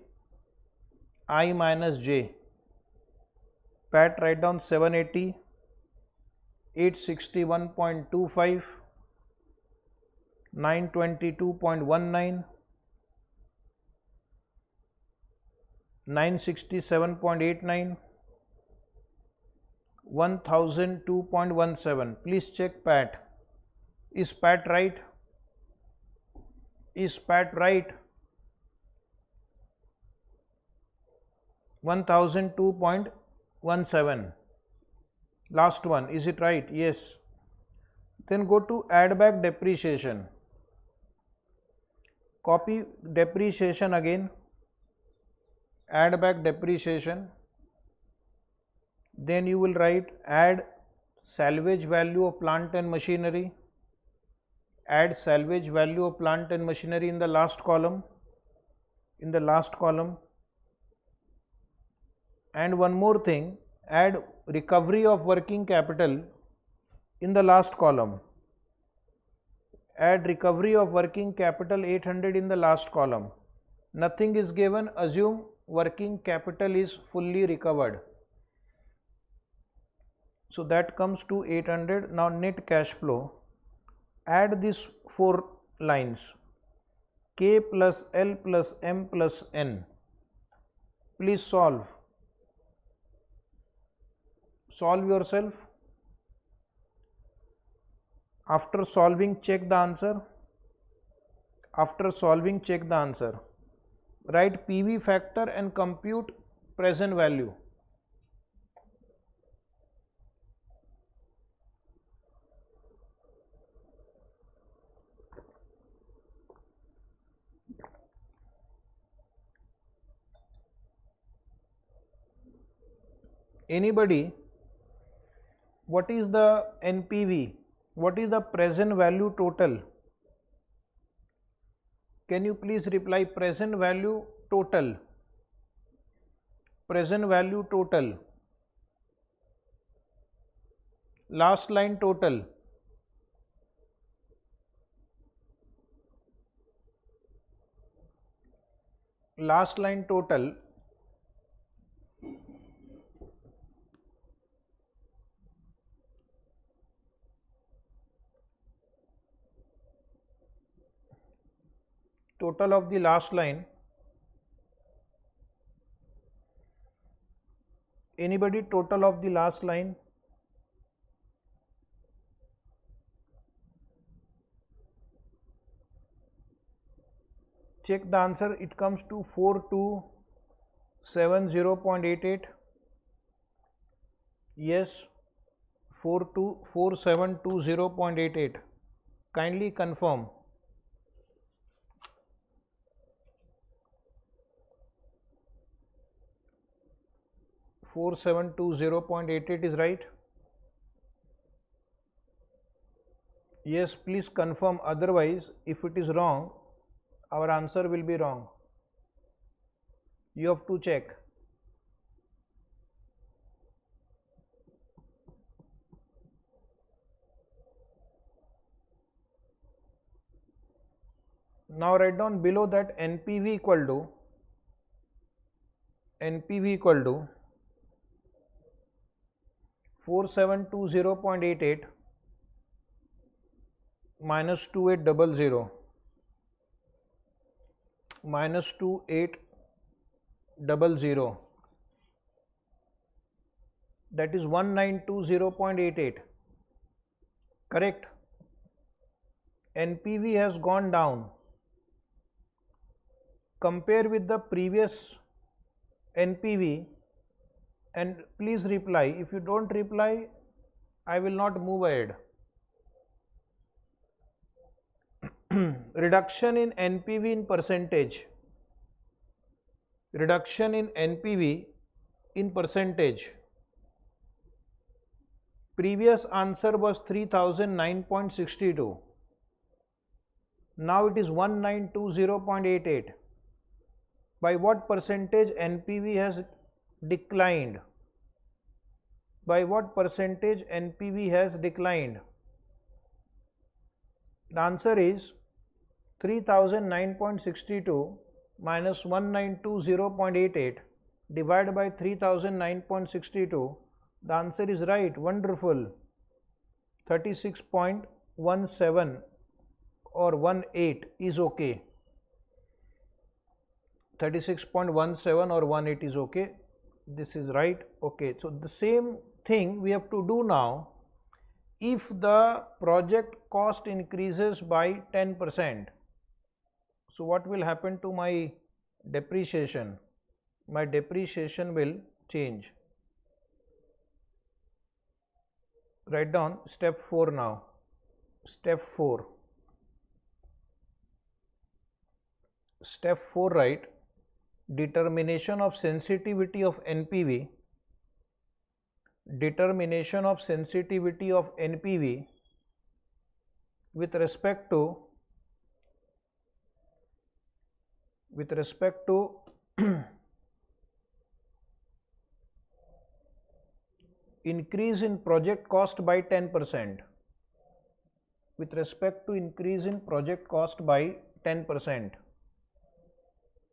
PAT write down 780, 861.25, 922.19, 967.89, 1002.17. Please check PAT. Is PAT right? 1002.17. Last one, is it right? Yes. Then go to add back depreciation. Copy depreciation again. Add back depreciation. Then you will write add salvage value of plant and machinery. Add salvage value of plant and machinery in the last column. And one more thing, add recovery of working capital in the last column. Add recovery of working capital 800 in the last column. Nothing is given, assume working capital is fully recovered. So that comes to 800. Now net cash flow. Add these 4 lines. k plus l plus m plus n. Please solve. Solve yourself. After solving, check the answer. After solving, check the answer. Write PV factor and compute present value. Anybody? What is the NPV? What is the present value total? Can you please reply present value total? Present value total. Last line total. Last line total. Total of the last line. Anybody total of the last line? Check the answer. It comes to 4270.88. Yes, 4720.88. Kindly confirm. 4720.88 is right. Yes, please confirm. Otherwise, if it is wrong, our answer will be wrong. You have to check. Now write down below that NPV equal to 4720.88 minus 2800 minus 2800, that is 1920.88. Correct? NPV has gone down. Compare with the previous NPV and please reply. If you don't reply, I will not move ahead. Reduction in NPV in percentage. Reduction in NPV in percentage. Previous answer was 3009.62. Now it is 1920.88. By what percentage NPV has declined? By what percentage NPV has declined? The answer is 3009.62 minus 1920.88 divided by 3009.62. The answer is right. Wonderful. 36.17 or 18 is okay. 36.17 or 18 is okay. This is right. Okay. So the same thing we have to do now. If the project cost increases by 10%, so what will happen to my depreciation? My depreciation will change. Write down step 4 now. Step 4. Step 4, write determination of sensitivity of NPV. Determination of sensitivity of NPV with respect to increase in project cost by 10%. With respect to increase in project cost by 10%.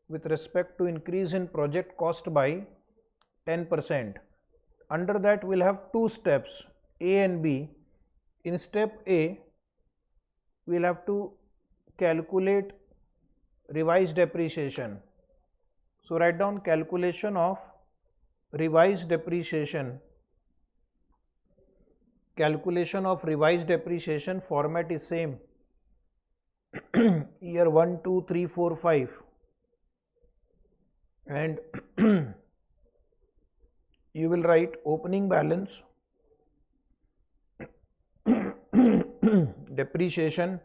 With respect to increase in project cost by 10%. Under that we will have two steps, A and B. In step A, we will have to calculate revised depreciation. So write down calculation of revised depreciation. Calculation of revised depreciation format is same. Year 1, 2, 3, 4, 5. And you will write opening balance, depreciation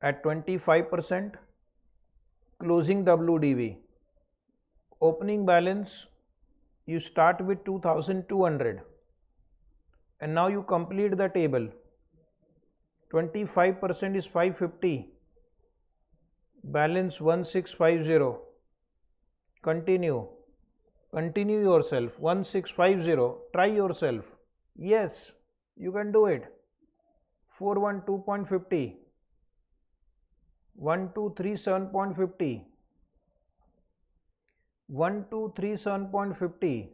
at 25%, closing WDV. Opening balance, you start with 2200 and now you complete the table. 25% is 550, balance 1650. Continue yourself. 1650, try yourself. Yes, you can do it. 412.50, 1237.50, 1237.50,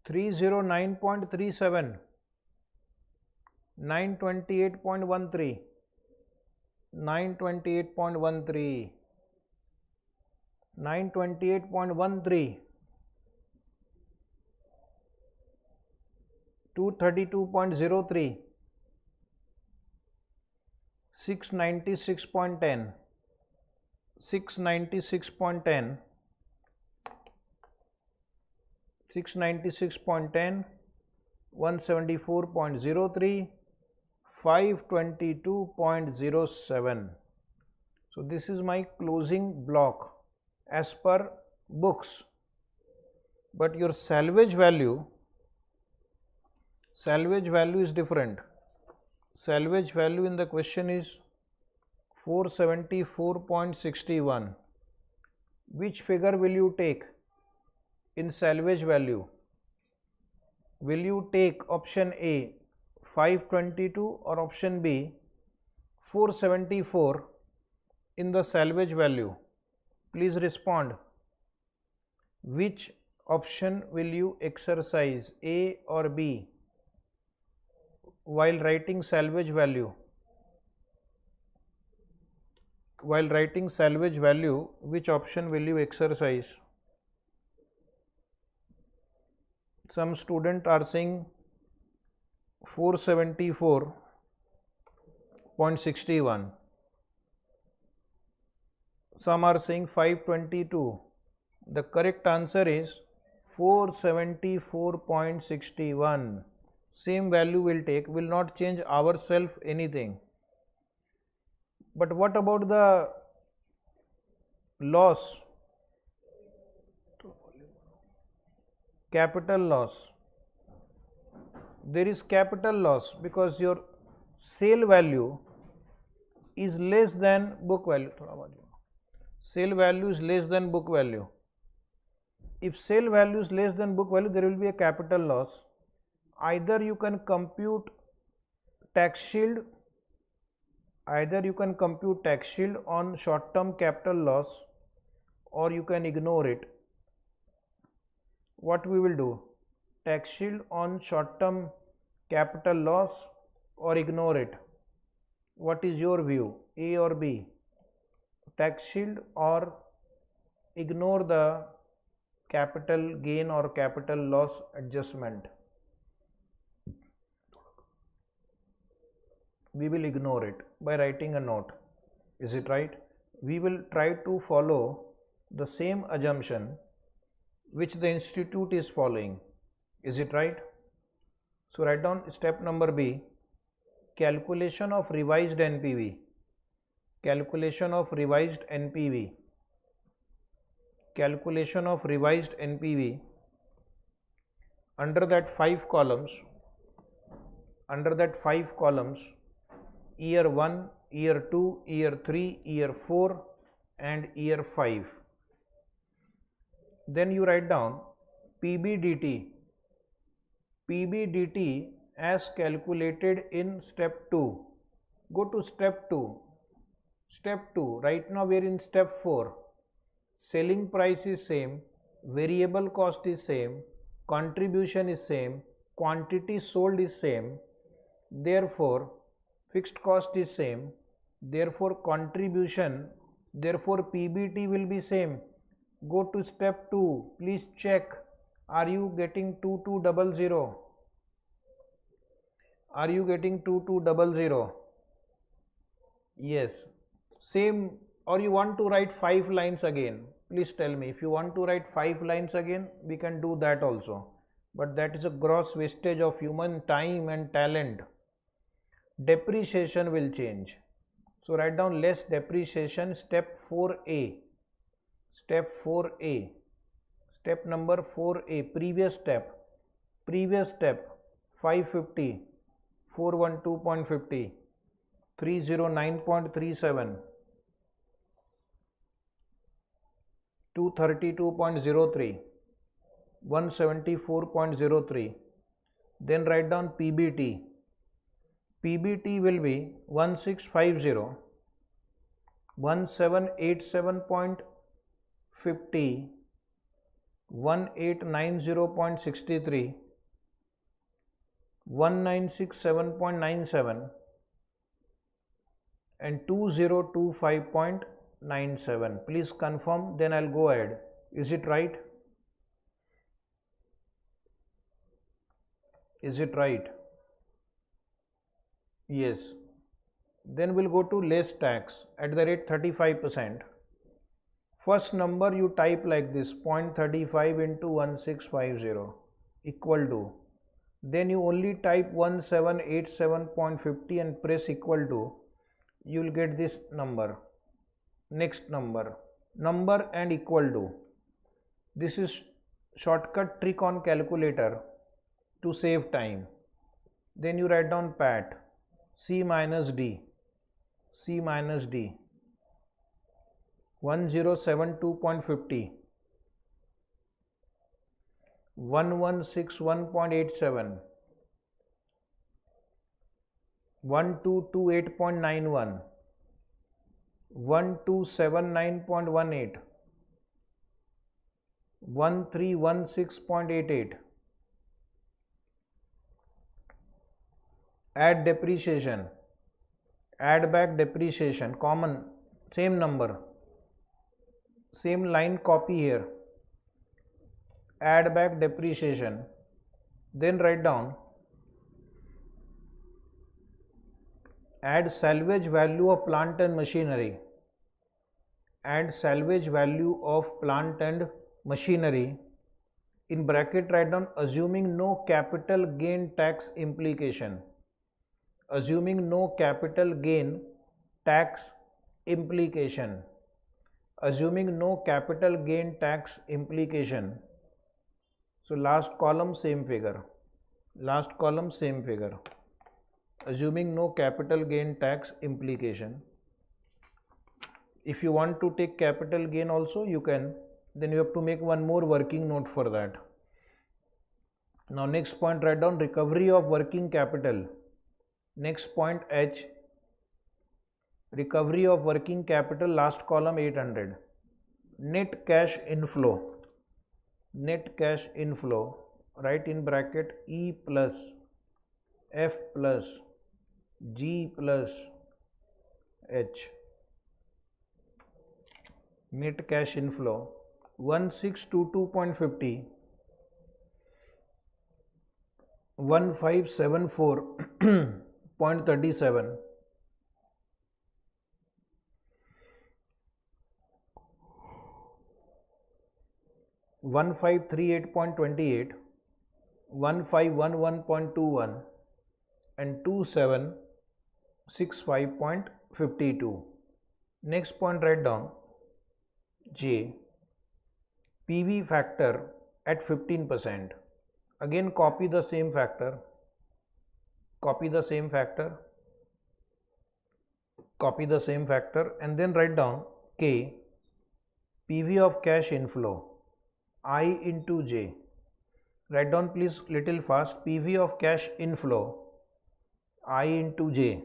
309.37, 928.13, 928.13, 928.13, 232.03, 696.10, 696.10, 696.10, 174.03, 522.07. So this is my closing block as per books. But your salvage value is different. Salvage value in the question is 474.61. Which figure will you take in salvage value? Will you take option A 522 or option B 474 in the salvage value? Please respond. Which option will you exercise, A or B, while writing salvage value? While writing salvage value, which option will you exercise? Some students are saying 474.61. Some are saying 522. The correct answer is 474.61. Same value will take, will not change ourselves anything. But what about the loss? Capital loss. There is capital loss because your sale value is less than book value. Sale value is less than book value. If sale value is less than book value, there will be a capital loss. Either you can compute tax shield, on short-term capital loss, or you can ignore it. What we will do? Tax shield on short-term capital loss or ignore it? What is your view, A or B? Tax shield or ignore the capital gain or capital loss adjustment? We will ignore it by writing a note. Is it right? We will try to follow the same assumption which the institute is following. Is it right? So write down step number B, calculation of revised NPV. Calculation of revised NPV. Calculation of revised NPV. Under that 5 columns, year 1, year 2, year 3, year 4 and year 5. Then you write down PBDT. PBDT as calculated in step 2. Go to step 2. Step 2. Right now we are in step 4. Selling price is same, variable cost is same, contribution is same, quantity sold is same. Therefore, fixed cost is same, therefore contribution, therefore PBT will be same. Go to step 2, please check, are you getting 2200? Are you getting 2200? Yes, same. Or you want to write 5 lines again? Please tell me. If you want to write 5 lines again, we can do that also. But that is a gross wastage of human time and talent. Depreciation will change. So write down less depreciation, step 4A. Step 4A. Step number 4A. Previous step. 550. 412.50. 309.37. 232.03. 174.03. Then write down PBT. PBT will be 1650, 1787.50, 1890.63, 1967.97 and 2025.97. Please confirm, then I'll go ahead. Is it right? Is it right? Yes. Then we'll go to less tax at the rate 35%. First number you type like this, 0.35 into 1650 equal to. Then you only type 1787.50 and press equal to. You will get this number. Next number and equal to. This is shortcut trick on calculator to save time. Then you write down PAT. C minus D, 1072.50, 1161.87, 1228.91, 1279.18, 1316.88. Add depreciation, add back depreciation, common, same number, same line copy here, add back depreciation, then write down, add salvage value of plant and machinery, add salvage value of plant and machinery, in bracket write down assuming no capital gain tax implication. Assuming no capital gain tax implication. Assuming no capital gain tax implication. So last column same figure. Last column same figure. Assuming no capital gain tax implication. If you want to take capital gain also you can. Then you have to make one more working note for that. Now next point write down recovery of working capital. Next point H, recovery of working capital, last column 800. Net cash inflow, write in bracket E plus F plus G plus H. Net cash inflow 1622.50, 1574.37, 1538.28, 1511.21 and 2765.52. Next point write down J, PV factor at 15%. Again copy the same factor, and then write down K, PV of cash inflow, I into J. Write down please little fast, PV of cash inflow, I into J.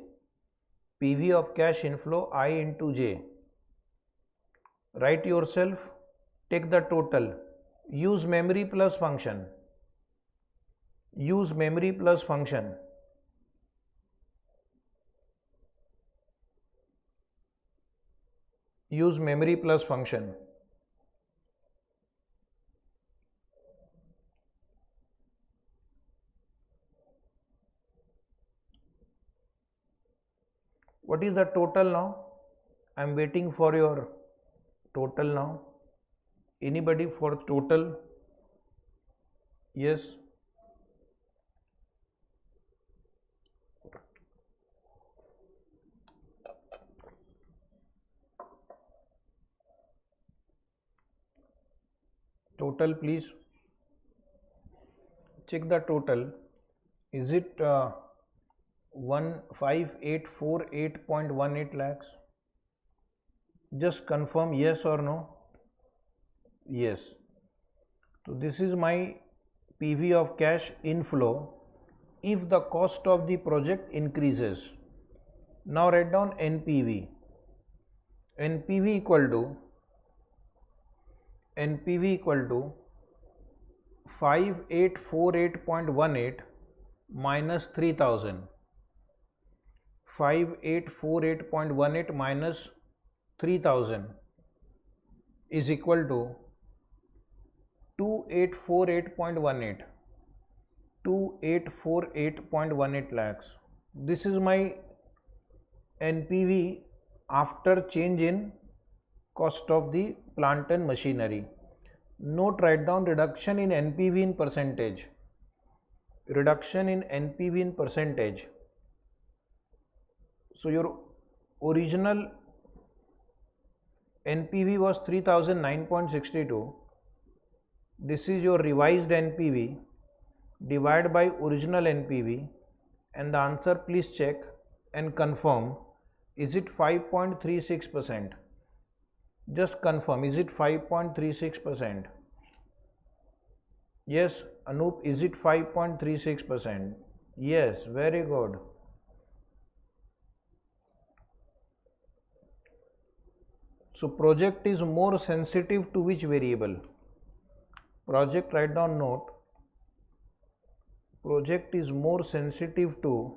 PV of cash inflow, I into J. Write yourself, take the total, use memory plus function. use memory plus function. What is the total now? I am waiting for your total now. Anybody for total? Yes. Total, please. Check the total. Is it 15,848.18 lakhs? Just confirm yes or no. Yes. So this is my PV of cash inflow if the cost of the project increases. Now write down NPV. NPV equal to 5848.18 minus 3000. 5848.18 minus 3000 is equal to 2848.18. 2848.18 lakhs. This is my NPV after change in cost of the plant and machinery. Note, write down reduction in NPV in percentage. Reduction in NPV in percentage. So your original NPV was 3009.62. This is your revised NPV divided by original NPV, and the answer please check and confirm. Is it 5.36%? Just confirm. Is it 5.36%? Yes, Anup, is it 5.36%? Yes, very good. So project is more sensitive to which variable? Project, write down note. Project is more sensitive to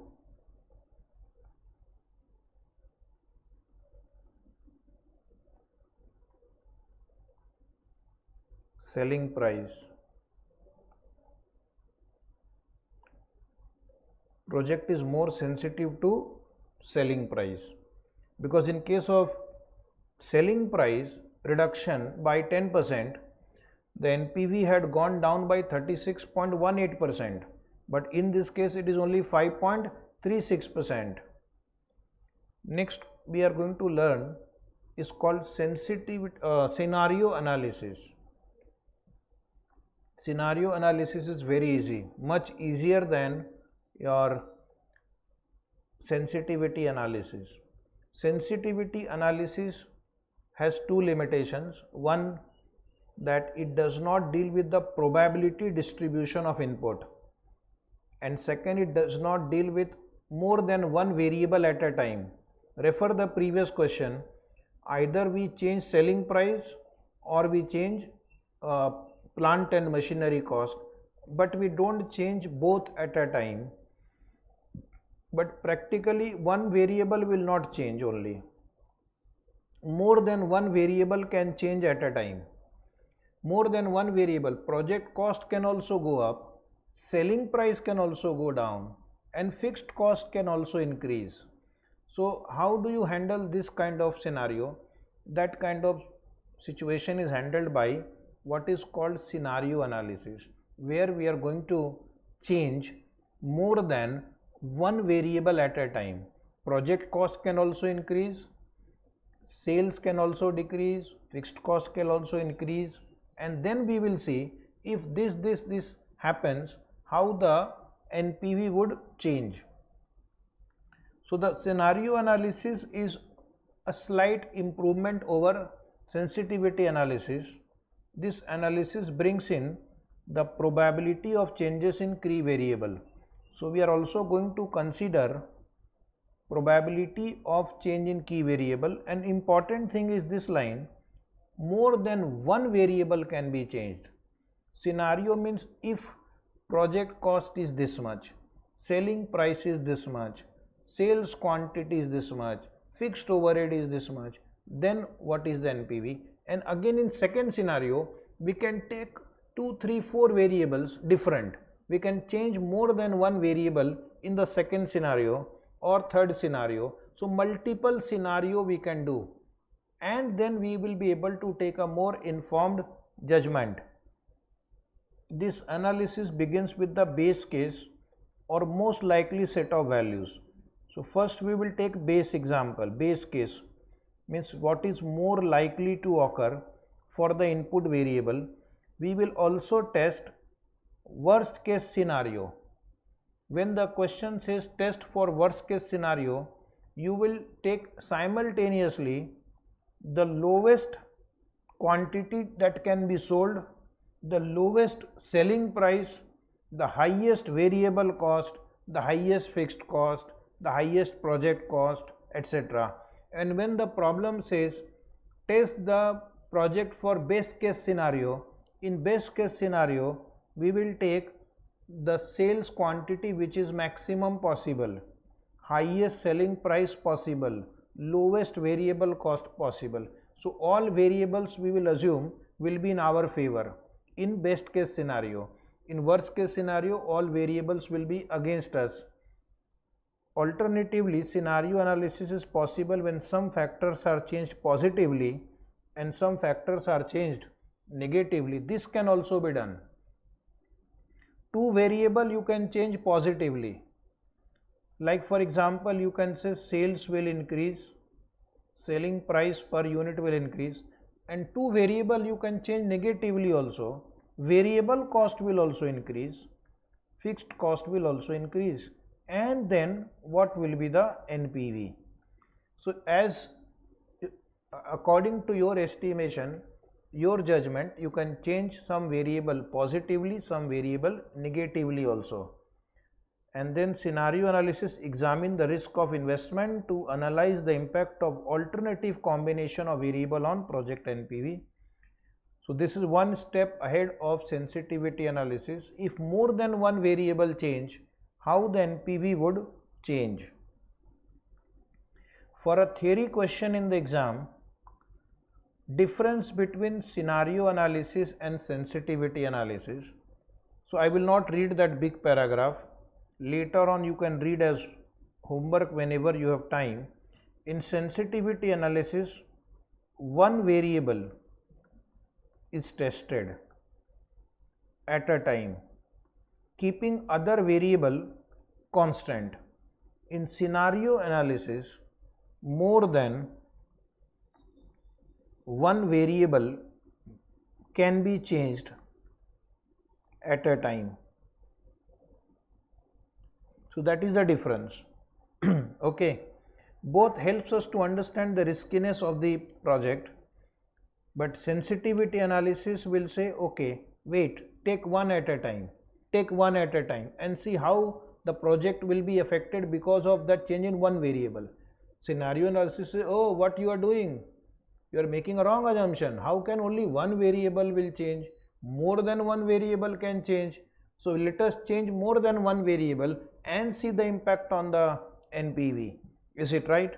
selling price. Project is more sensitive to selling price, because in case of selling price reduction by 10%, the NPV had gone down by 36.18%, but in this case it is only 5.36%. Next we are going to learn is called scenario analysis. Scenario analysis is very easy, much easier than your sensitivity analysis. Sensitivity analysis has two limitations. One, that it does not deal with the probability distribution of input, and second, it does not deal with more than one variable at a time. Refer the previous question. Either we change selling price or we change plant and machinery cost, but we don't change both at a time. But practically one variable will not change only. More than one variable can change at a time. More than one variable. Project cost can also go up, selling price can also go down, and fixed cost can also increase. So how do you handle this kind of scenario? That kind of situation is handled by what is called scenario analysis, where we are going to change more than one variable at a time. Project cost can also increase, sales can also decrease, fixed cost can also increase, and then we will see if this happens, how the NPV would change. So the scenario analysis is a slight improvement over sensitivity analysis. This analysis brings in the probability of changes in key variable. So we are also going to consider probability of change in key variable. An important thing is this line, more than one variable can be changed. Scenario means if project cost is this much, selling price is this much, sales quantity is this much, fixed overhead is this much, then what is the NPV. And again in second scenario, we can take 2, 3, 4 variables different. We can change more than one variable in the second scenario or third scenario. So multiple scenario we can do, and then we will be able to take a more informed judgment. This analysis begins with the base case or most likely set of values. So first we will take base example. Base case means what is more likely to occur for the input variable. We will also test worst case scenario. When the question says test for worst case scenario, you will take simultaneously the lowest quantity that can be sold, the lowest selling price, the highest variable cost, the highest fixed cost, the highest project cost, etc. And when the problem says test the project for best case scenario, in best case scenario we will take the sales quantity which is maximum possible, highest selling price possible, lowest variable cost possible. So all variables we will assume will be in our favor in best case scenario. In worst case scenario, all variables will be against us. Alternatively, scenario analysis is possible when some factors are changed positively and some factors are changed negatively. This can also be done. Two variable you can change positively. Like for example, you can say sales will increase, selling price per unit will increase, and two variable you can change negatively also. Variable cost will also increase, fixed cost will also increase, and then what will be the NPV. So as according to your estimation, your judgment, you can change some variable positively, some variable negatively also. And then scenario analysis, examine the risk of investment to analyze the impact of alternative combination of variable on project NPV. So this is one step ahead of sensitivity analysis. If more than one variable change, how the NPV would change. For a theory question in the exam, difference between scenario analysis and sensitivity analysis. So I will not read that big paragraph. Later on you can read as homework whenever you have time. In sensitivity analysis, one variable is tested at a time, keeping other variable constant. In scenario analysis, more than one variable can be changed at a time. So that is the difference. Okay, both helps us to understand the riskiness of the project, but sensitivity analysis will say, okay, wait, take one at a time, and see how the project will be affected because of that change in one variable. Scenario analysis says, oh, what you are doing? You are making a wrong assumption. How can only one variable will change? More than one variable can change. So let us change more than one variable and see the impact on the NPV. Is it right?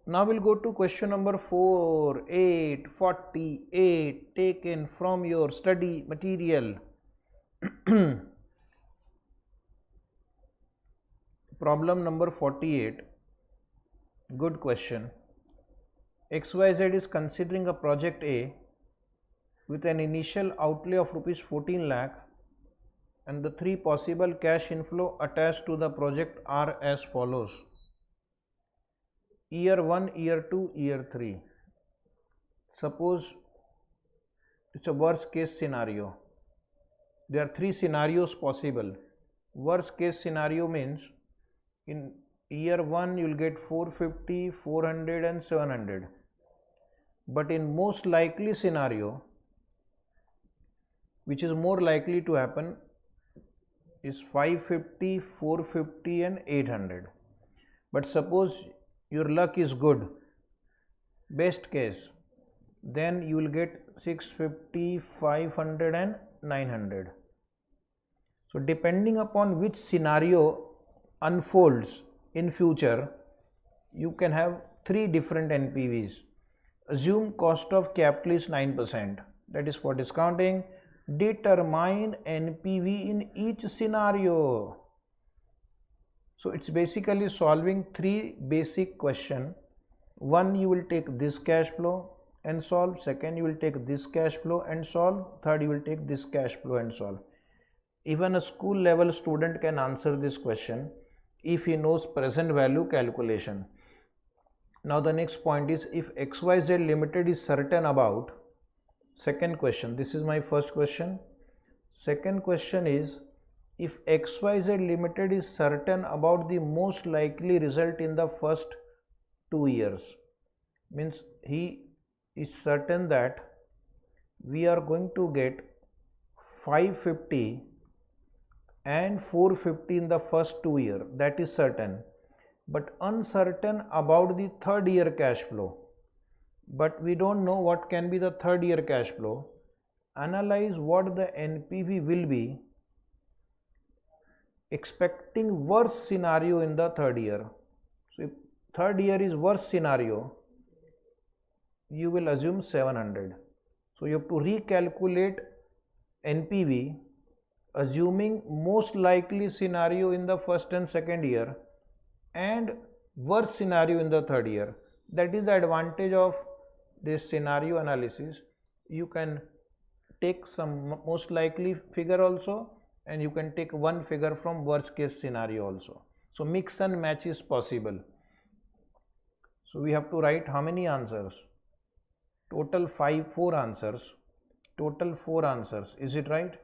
Now we'll go to question number 4, 848, taken from your study material. Problem number 48. Good question. XYZ is considering a project A with an initial outlay of rupees 14 lakh and the three possible cash inflow attached to the project are as follows. Year 1, year 2, year 3. Suppose it's a worst case scenario. There are three scenarios possible. Worst case scenario means in year 1 you will get 450, 400 and 700. But in most likely scenario, which is more likely to happen, is 550, 450 and 800. But suppose your luck is good, best case, then you will get 650, 500 and 900. So depending upon which scenario unfolds in future, you can have three different NPVs. Assume cost of capital is 9%, that is for discounting. Determine NPV in each scenario. So it's basically solving three basic questions. One, you will take this cash flow and solve. Second, you will take this cash flow and solve. Third, you will take this cash flow and solve. Even a school level student can answer this question if he knows present value calculation. Now the next point is, if XYZ Limited is certain about, second question, this is my first question. Second question is, if XYZ Limited is certain about the most likely result in the first 2 years, means he is certain that we are going to get 550 and 450 in the first 2 years, that is certain, but uncertain about the third year cash flow. But we don't know what can be the third year cash flow. Analyze what the NPV will be, expecting worst scenario in the third year. So if third year is worst scenario, you will assume 700. So you have to recalculate NPV assuming most likely scenario in the first and second year and worst scenario in the third year. That is the advantage of this scenario analysis. You can take some most likely figure also, and you can take one figure from worst case scenario also. So mix and match is possible. So we have to write how many answers? Total 4 answers. Total 4 answers. Is it right?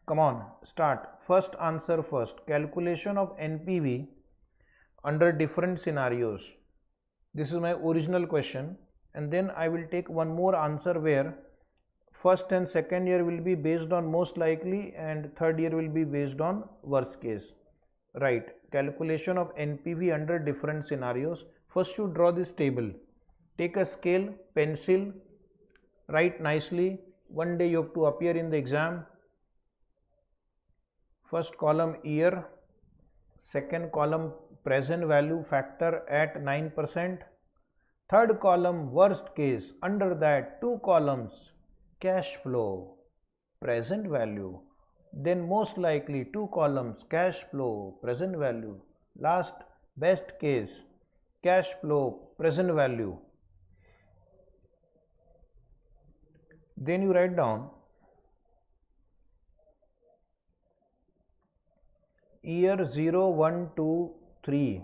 Come on, start. First answer first. Calculation of NPV under different scenarios. This is my original question, and then I will take one more answer where first and second year will be based on most likely and third year will be based on worst case. Right. Calculation of NPV under different scenarios. First you draw this table. Take a scale, pencil, write nicely. One day you have to appear in the exam. First column year, second column present value factor at 9%, third column worst case, under that 2 columns cash flow, present value, then most likely 2 columns cash flow, present value, last best case cash flow, present value. Then you write down year 0, 1, 2, 3.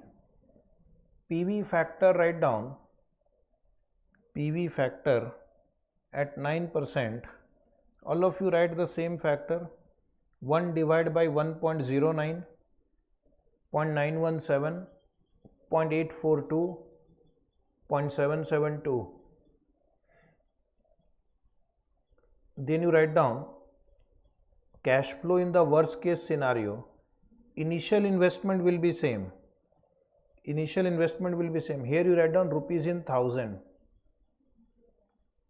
PV factor, write down PV factor at 9%. All of you write the same factor. 1 divided by 1.09, 0.917, 0.842, 0.772. Then you write down cash flow in the worst case scenario. Initial investment will be same. Initial investment will be same. Here you write down rupees in 1000.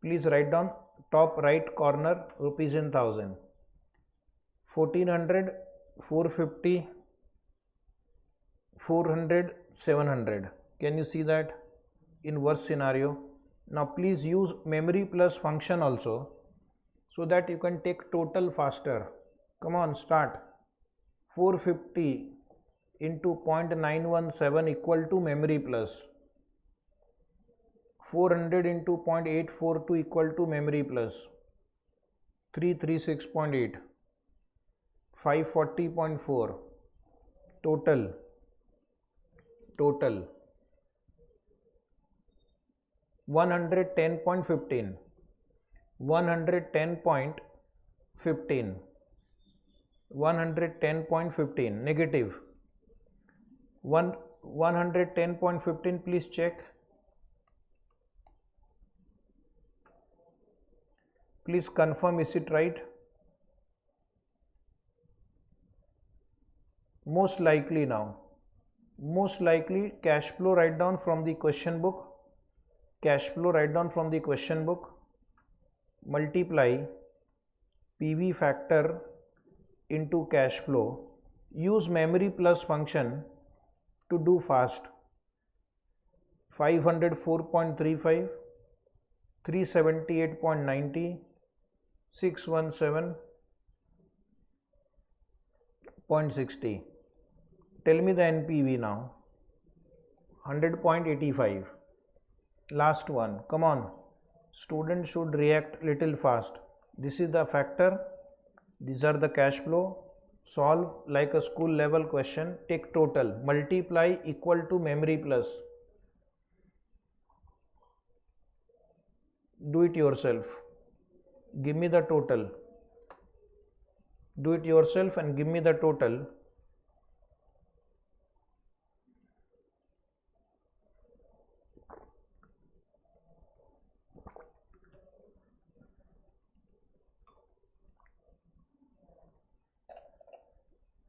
Please write down top right corner rupees in 1000. 1400, 450, 400, 700. Can you see that in worst scenario? Now please use memory plus function also, so that you can take total faster. Come on, start. 450 into 0.917 equal to memory plus. 400 into 0.842 equal to memory plus. 336.8. 540.4. Total 110.15. 110.15. 110.15 negative. 110.15, please check. Please confirm, is it right? Most likely now. Most likely cash flow, write down from the question book. Cash flow, write down from the question book. Multiply PV factor into cash flow. Use memory plus function to do fast. 504.35, 378.90, 617.60. Tell me the NPV now. 100.85. Last one. Come on. Students should react little fast. This is the factor. These are the cash flow. Solve like a school level question. Take total. Multiply equal to memory plus. Do it yourself. Give me the total. Do it yourself and give me the total.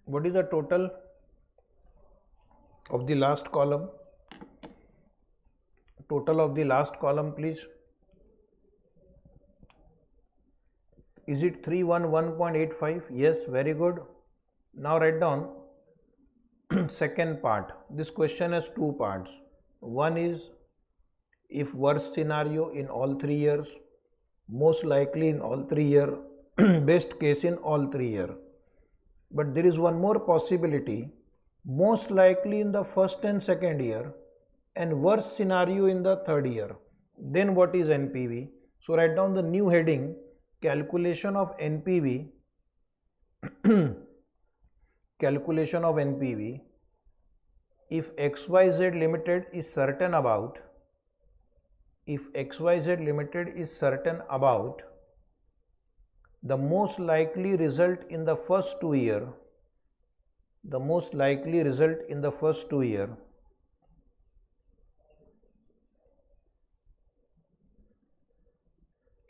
What is the total of the last column? Total of the last column, please. Is it 311.85? Yes, very good. Now write down second part. This question has two parts. One is if worst scenario in all 3 years, most likely in all 3 years, best case in all 3 years. But there is one more possibility, most likely in the first and second year and worst scenario in the third year. Then what is NPV? So write down the new heading, calculation of NPV. Calculation of NPV. If XYZ Limited is certain about, the most likely result in the first 2 years,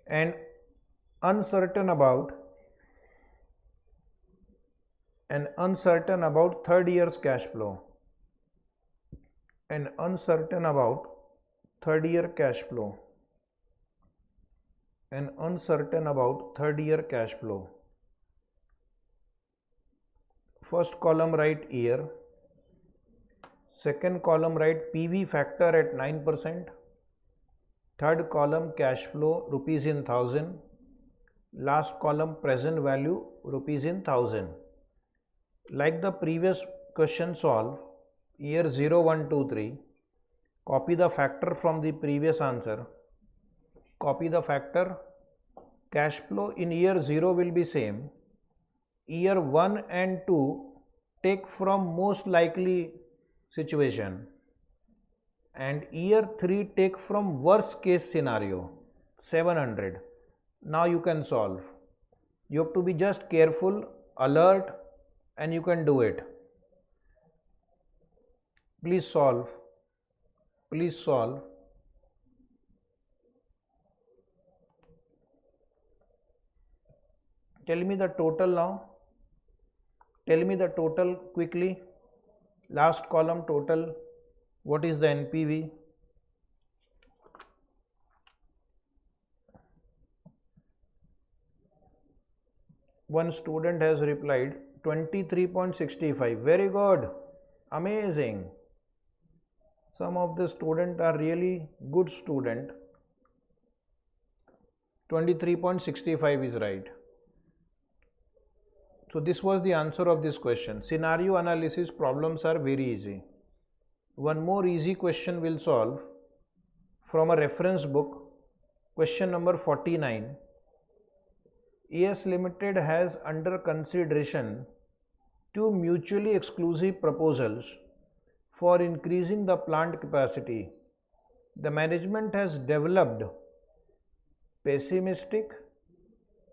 and uncertain about third year's cash flow, First column write year, second column write PV factor at 9%, third column cash flow rupees in 1000, last column present value rupees in 1000. Like the previous question solve, year 0, 1, 2, 3, copy the factor from the previous answer, copy the factor, cash flow in year 0 will be same, year 1 and 2 take from most likely situation, and year 3 take from worst case scenario, 700. Now you can solve. You have to be just careful, alert, and you can do it. Please solve. Tell me the total now. Tell me the total quickly. Last column total. What is the NPV? One student has replied 23.65. Very good. Amazing. Some of the students are really good student. 23.65 is right. So this was the answer of this question. Scenario analysis problems are very easy. One more easy question will solve from a reference book. Question number 49. AS Limited has under consideration two mutually exclusive proposals for increasing the plant capacity. The management has developed pessimistic,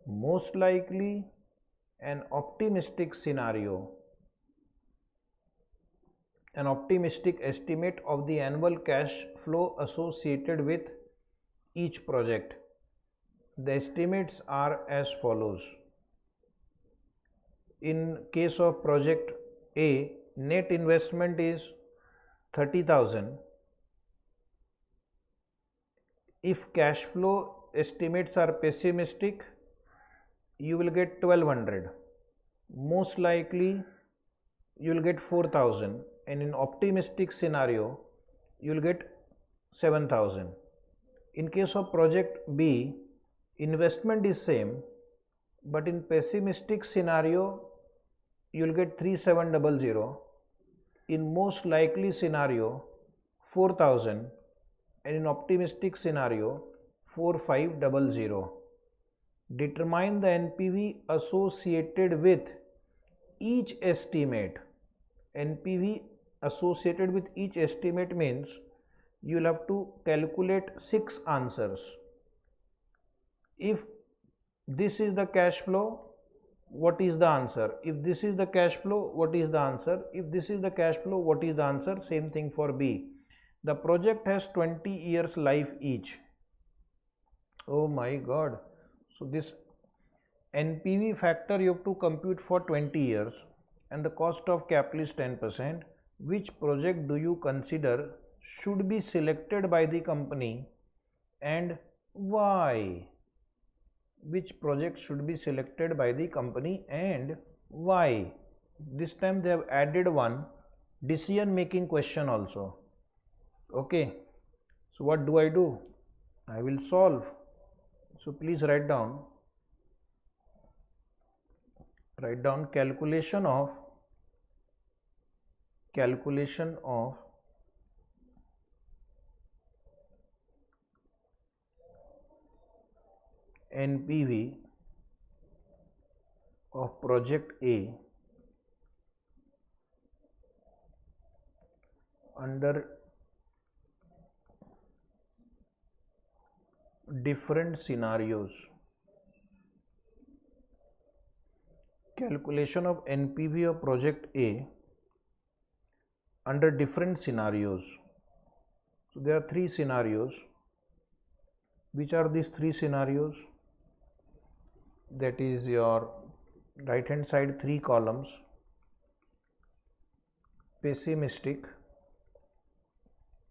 most likely, and optimistic scenario, an optimistic estimate of the annual cash flow associated with each project. The estimates are as follows. In case of project A, net investment is 30,000. If cash flow estimates are pessimistic, you will get 1200. Most likely you will get 4000, and in optimistic scenario you will get 7,000. In case of project B, investment is same, but in pessimistic scenario, you will get 3700. In most likely scenario, 4,000, and in optimistic scenario, 4500. Determine the NPV associated with each estimate. NPV associated with each estimate means you will have to calculate 6 answers. If this is the cash flow, what is the answer? If this is the cash flow, what is the answer? If this is the cash flow, what is the answer? Same thing for B. The project has 20 years life each. Oh my God. So this NPV factor you have to compute for 20 years and the cost of capital is 10%. Which project do you consider should be selected by the company and why? Which project should be selected by the company and why? This time they have added one decision making question also. Okay, so what do? I will solve. So please write down calculation of NPV of project A under different scenarios. Calculation of NPV of project A under different scenarios. So there are 3 scenarios. Which are these 3 scenarios? That is your right hand side 3 columns: pessimistic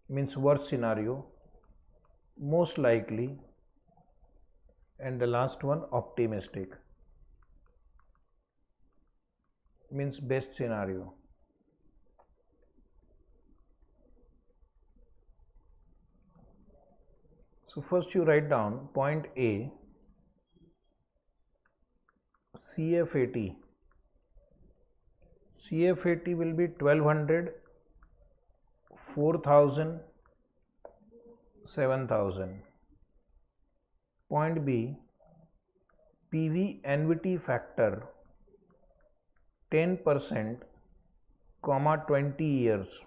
means worst scenario, most likely, and the last one optimistic means best scenario. So first you write down point A, CFAT. CFAT will be 1200, 4000, 7000. Point B, PV annuity factor 10%, 20 years.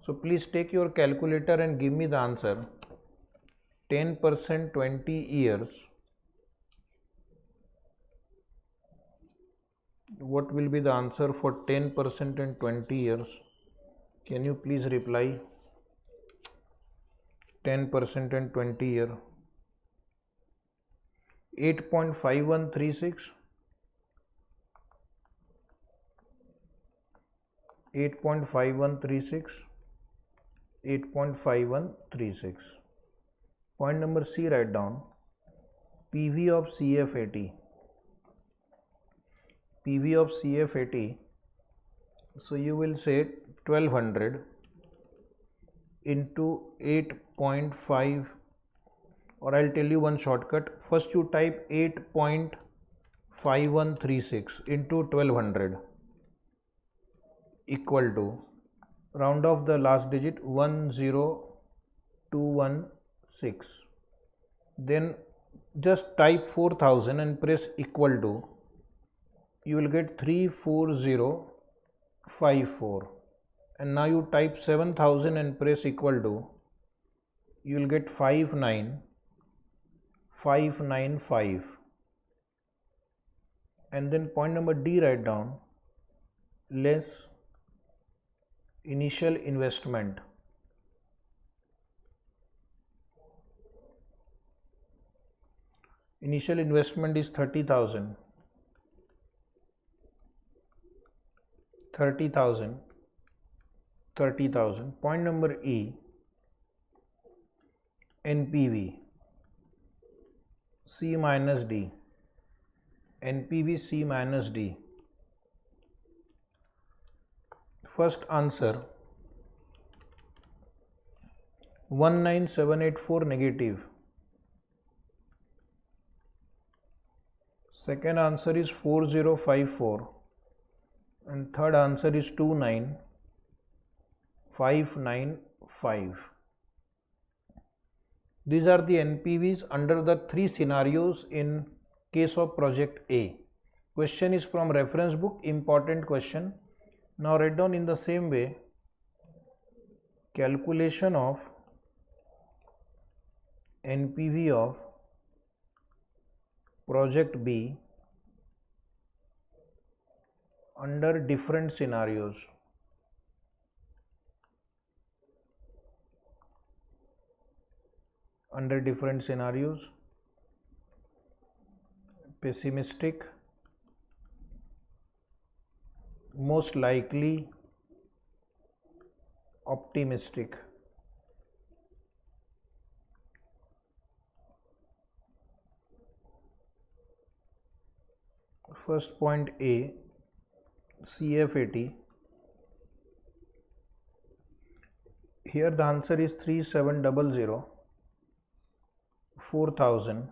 So please take your calculator and give me the answer. 10%, 20 years. What will be the answer for 10% and 20 years? Can you please reply? 10% and 20 year. 8.5136. 8.5136. 8.5136. Point number C, write down PV of CFAT. PV of CFAT. So you will say 1200 into 8.5, or I'll tell you one shortcut. First you type 8.5136 into 1200 equal to, round off the last digit, 10216. Then just type 4000 and press equal to. You will get 34054. And now you type 7000 and press equal to. You will get 59595. And then point number D, write down less initial investment. Initial investment is 30,000. 30,000. Point number E, NPV C minus D. NPV C minus D. First answer 19784 negative. Second answer is 4054 and third answer is 29595. These are the NPVs under the three scenarios in case of project A. Question is from reference book, important question. Now write down in the same way, calculation of NPV of project B under different scenarios. Under different scenarios, pessimistic, most likely, optimistic. First point A, CF80. Here the answer is 3700, 4000,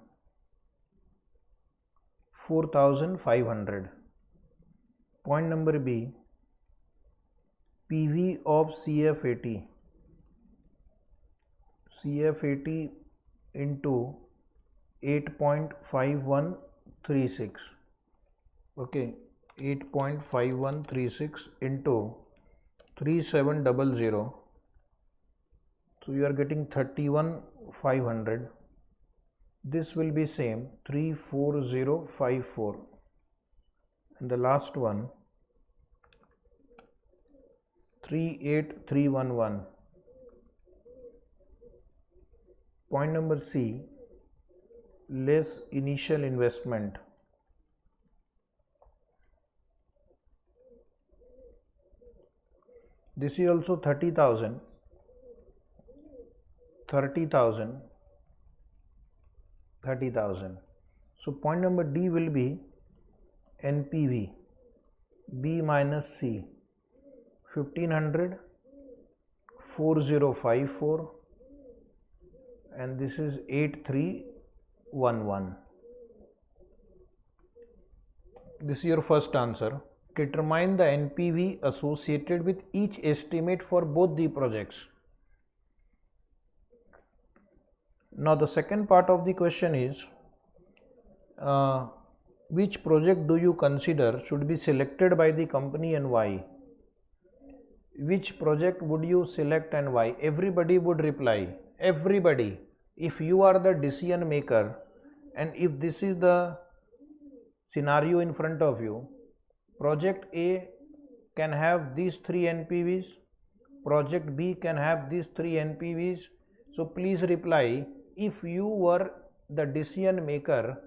4500. Point number B, PV of CF80. CF80 into 8.5136. Okay, 8.5136 into 3700. So you are getting 31500. This will be same, 34054. And the last one, 38311. Point number C, less initial investment. This is also 30,000, 30,000, 30,000. So point number D will be NPV, B minus C, 1500, 4054, and this is 8311. This is your first answer. Determine the NPV associated with each estimate for both the projects. Now the second part of the question is, which project do you consider should be selected by the company and why? Which project would you select and why? Everybody would reply. Everybody. If you are the decision maker and if this is the scenario in front of you, project A can have these three NPVs, project B can have these three NPVs. So please reply, if you were the decision maker,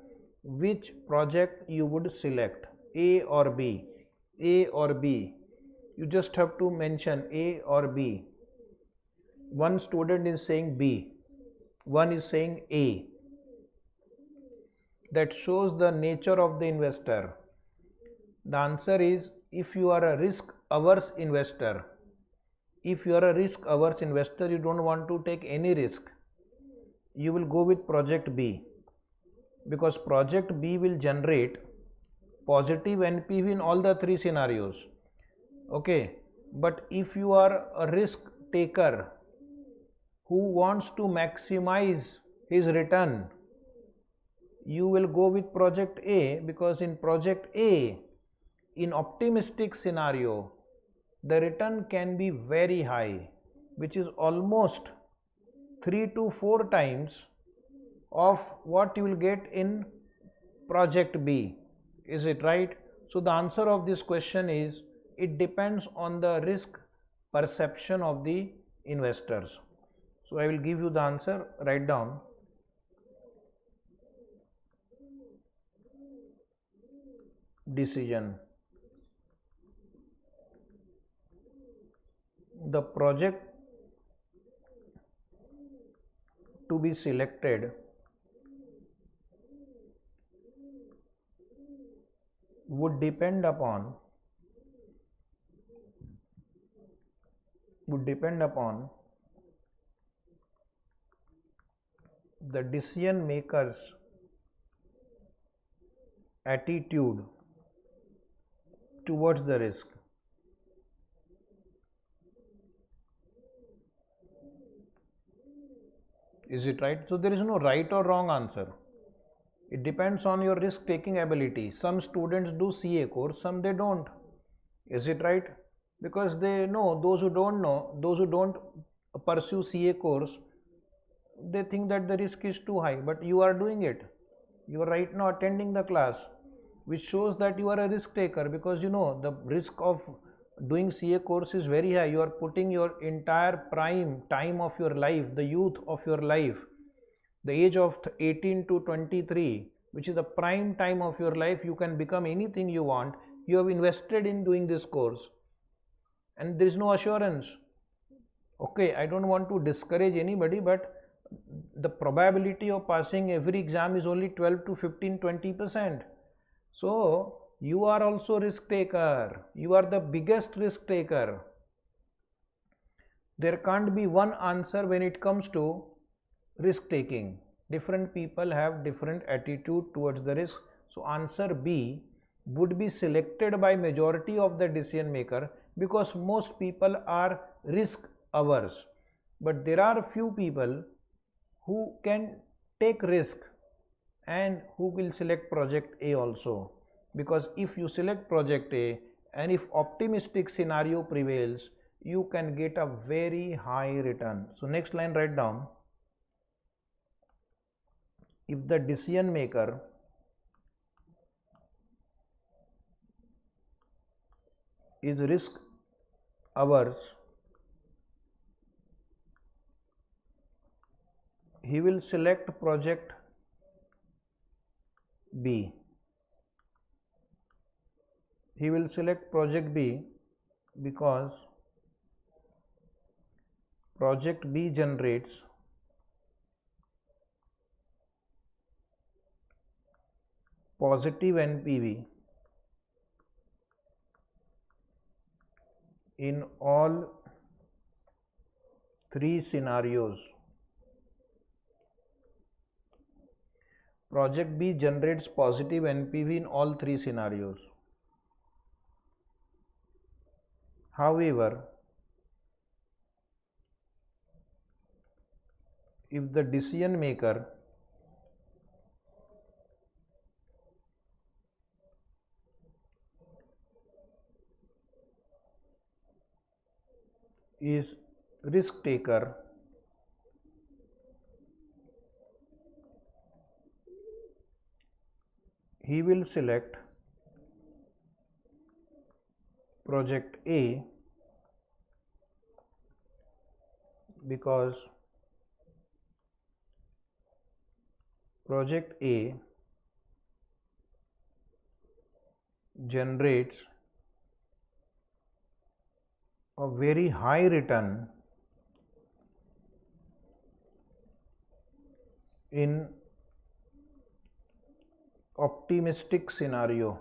which project you would select, A or B, A or B. You just have to mention A or B. One student is saying B, one is saying A. That shows the nature of the investor. The answer is, if you are a risk averse investor, if you are a risk averse investor, you don't want to take any risk, you will go with project B, because project B will generate positive NPV in all the three scenarios. Okay, but if you are a risk taker who wants to maximize his return, you will go with project A, because in project A, in optimistic scenario, the return can be very high, which is almost 3 to 4 times of what you will get in project B. Is it right? So the answer of this question is, it depends on the risk perception of the investors. So I will give you the answer. Write down. Decision. The project to be selected would depend upon the decision maker's attitude towards the risk. Is it right? So there is no right or wrong answer. It depends on your risk taking ability. Some students do CA course, some they don't. Is it right? Because they know, those who don't pursue CA course, they think that the risk is too high, but you are doing it. You are right now attending the class, which shows that you are a risk taker, because you know the risk of doing CA course is very high. You are putting your entire prime time of your life, the youth of your life, the age of 18 to 23, which is the prime time of your life. You can become anything you want. You have invested in doing this course, and there is no assurance. Okay, I don't want to discourage anybody, but the probability of passing every exam is only 12 to 15, 20%. So you are also risk taker. You are the biggest risk taker. There can't be one answer when it comes to risk taking. Different people have different attitude towards the risk. So answer B would be selected by majority of the decision maker, because most people are risk averse. But there are few people who can take risk and who will select project A also, because if you select project A and if optimistic scenario prevails, you can get a very high return. So next line, write down, if the decision maker is risk averse, he will select project B. He will select project B because project B generates positive NPV in all three scenarios. Project B generates positive NPV in all three scenarios. However, if the decision maker is risk taker, he will select project A because project A generates a very high return in optimistic scenario.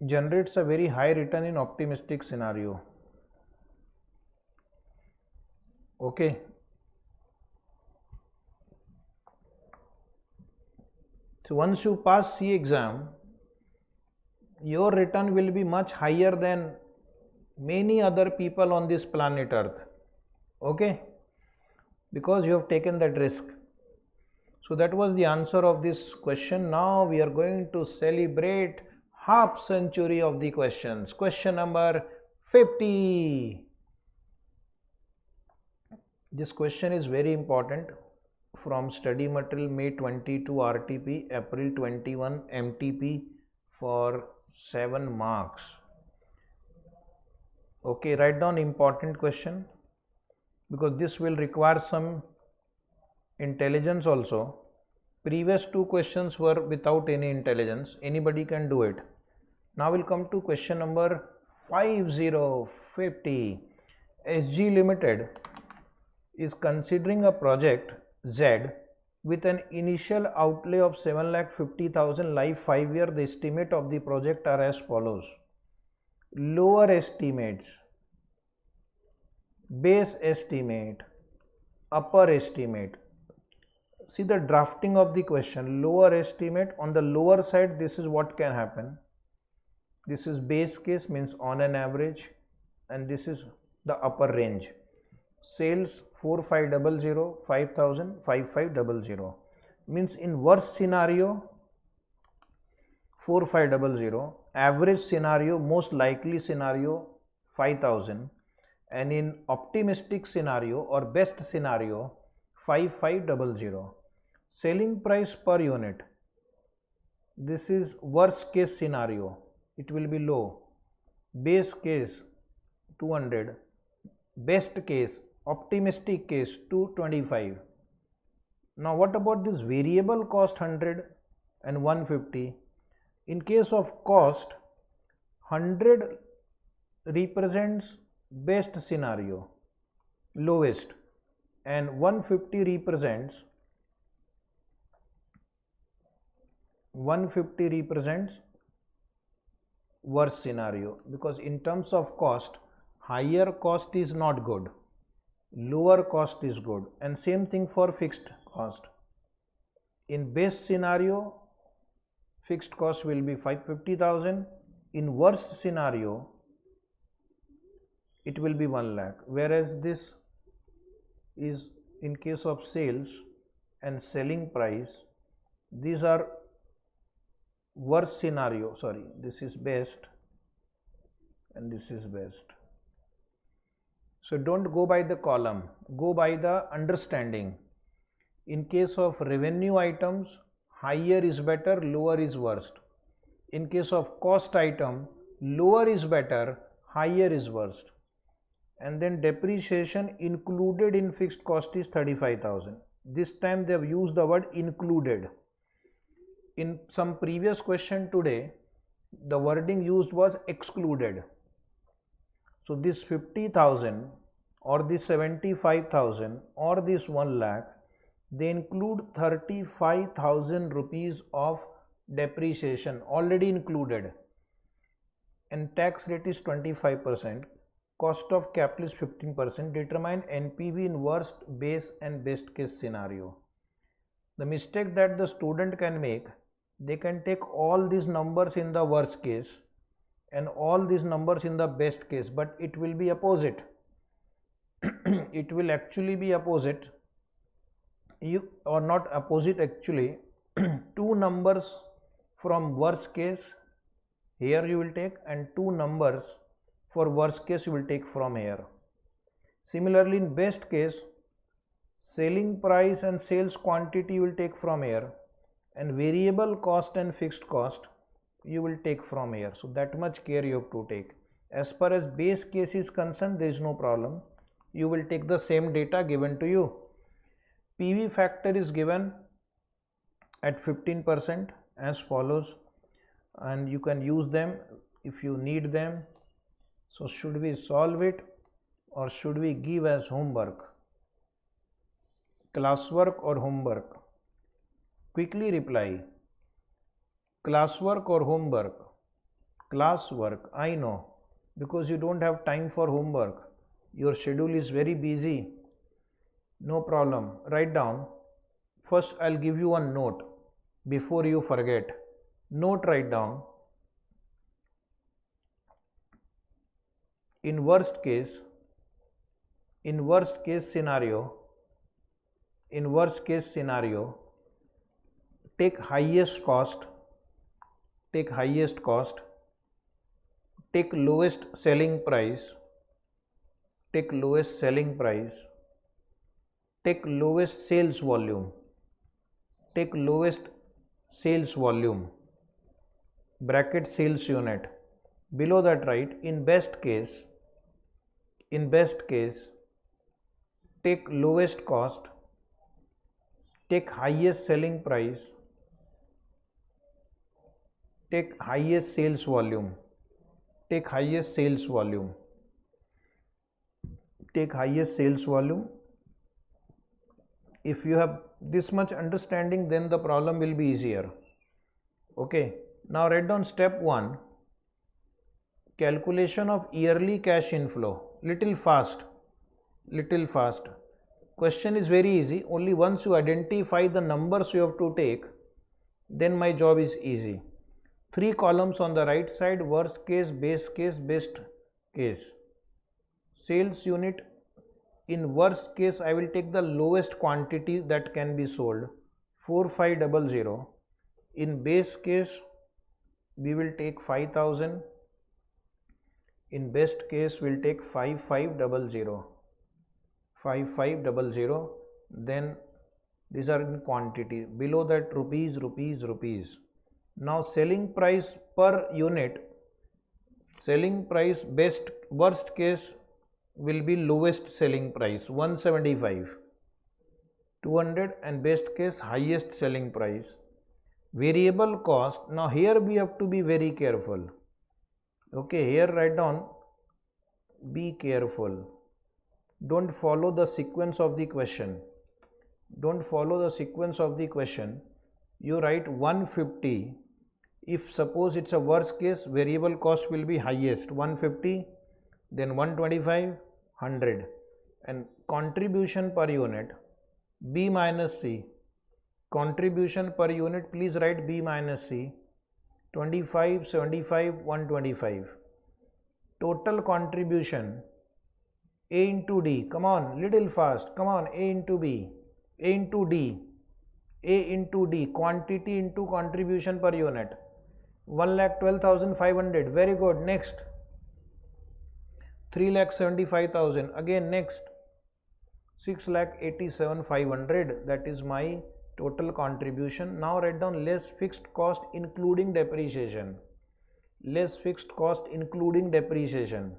Generates a very high return in optimistic scenario. Okay. So once you pass C exam, your return will be much higher than many other people on this planet Earth. Okay, because you have taken that risk. So that was the answer of this question. Now we are going to celebrate half century of the questions. Question number 50. This question is very important, from study material May 22 RTP, April 21 MTP for 7 marks. Okay, write down important question, because this will require some intelligence also. Previous two questions were without any intelligence. Anybody can do it. Now we'll come to question number 50. SG Limited is considering a project Z with an initial outlay of 7,50,000 live 5 year. The estimate of the project are as follows. Lower estimates base estimate, upper estimate. See the drafting of the question, lower estimate. On the lower side, this is what can happen. This is base case, means on an average, and this is the upper range. Sales 4500, 5000, 5500, means in worst scenario 4500, average scenario, most likely scenario 5000, and in optimistic scenario or best scenario 5500. Selling price per unit, this is worst case scenario, it will be low. Base case 200, best case, optimistic case 225. Now what about this variable cost 100 and 150? In case of cost, 100 represents best scenario, lowest, and 150 represents worst scenario, because in terms of cost, higher cost is not good, lower cost is good, and same thing for fixed cost. In best scenario, fixed cost will be 550,000. In worst scenario, it will be 1 lakh, whereas this is in case of sales and selling price. These are worst scenario, sorry, this is best and this is best. So don't go by the column, go by the understanding. In case of revenue items, higher is better, lower is worst. In case of cost item, lower is better, higher is worst. And then depreciation included in fixed cost is 35,000. This time they have used the word included. In some previous question today, the wording used was excluded. So this 50,000 or this 75,000 or this 1 lakh, they include 35,000 rupees of depreciation already included, and tax rate is 25%, cost of capital is 15%. Determine NPV in worst, base and best case scenario. The mistake that the student can make, they can take all these numbers in the worst case and all these numbers in the best case, but it will be opposite. It will actually be opposite. You or not opposite actually. Two numbers from worst case here you will take, and two numbers for worst case you will take from here. Similarly, in best case, selling price and sales quantity you will take from here, and variable cost and fixed cost you will take from here. So that much care you have to take. As far as base case is concerned, there is no problem. You will take the same data given to you. PV factor is given at 15% as follows, and you can use them if you need them. So should we solve it or should we give as homework? Classwork or homework? Quickly reply. Classwork or homework? Classwork, I know, because you don't have time for homework. Your schedule is very busy. No problem. Write down. First, I'll give you one note before you forget. Note, write down. In worst case scenario, take highest cost, take lowest selling price, take lowest sales volume, bracket sales unit. Below that write, in best case, take lowest cost, take highest selling price, take highest sales volume. If you have this much understanding, then the problem will be easier. Okay, now write down step 1, calculation of yearly cash inflow. Little fast. little fast. Question is very easy. Only once you identify the numbers you have to take, then my job is easy. 3 columns on the right side, worst case, best case. Sales unit, in worst case I will take the lowest quantity that can be sold, 4500. In base case we will take 5000. In best case we will take 5500. Then these are in quantity. Below that rupees. Now selling price per unit, selling price worst case will be lowest selling price 175, 200, and best case highest selling price. Variable cost, now here we have to be very careful. Okay, here write down, be careful. Don't follow the sequence of the question. Don't follow the sequence of the question. You write 150. If suppose it's a worst case, variable cost will be highest 150, then 125, 100, and contribution per unit B minus C. Contribution per unit, please write B minus C, 25, 75, 125. Total contribution A into D, come on, little fast, come on, A into B, A into D, A into D, quantity into contribution per unit, 1,12,500, very good. Next, 3,75,000, again next, 6,87,500, that is my total contribution. Now write down less fixed cost including depreciation. Less fixed cost including depreciation,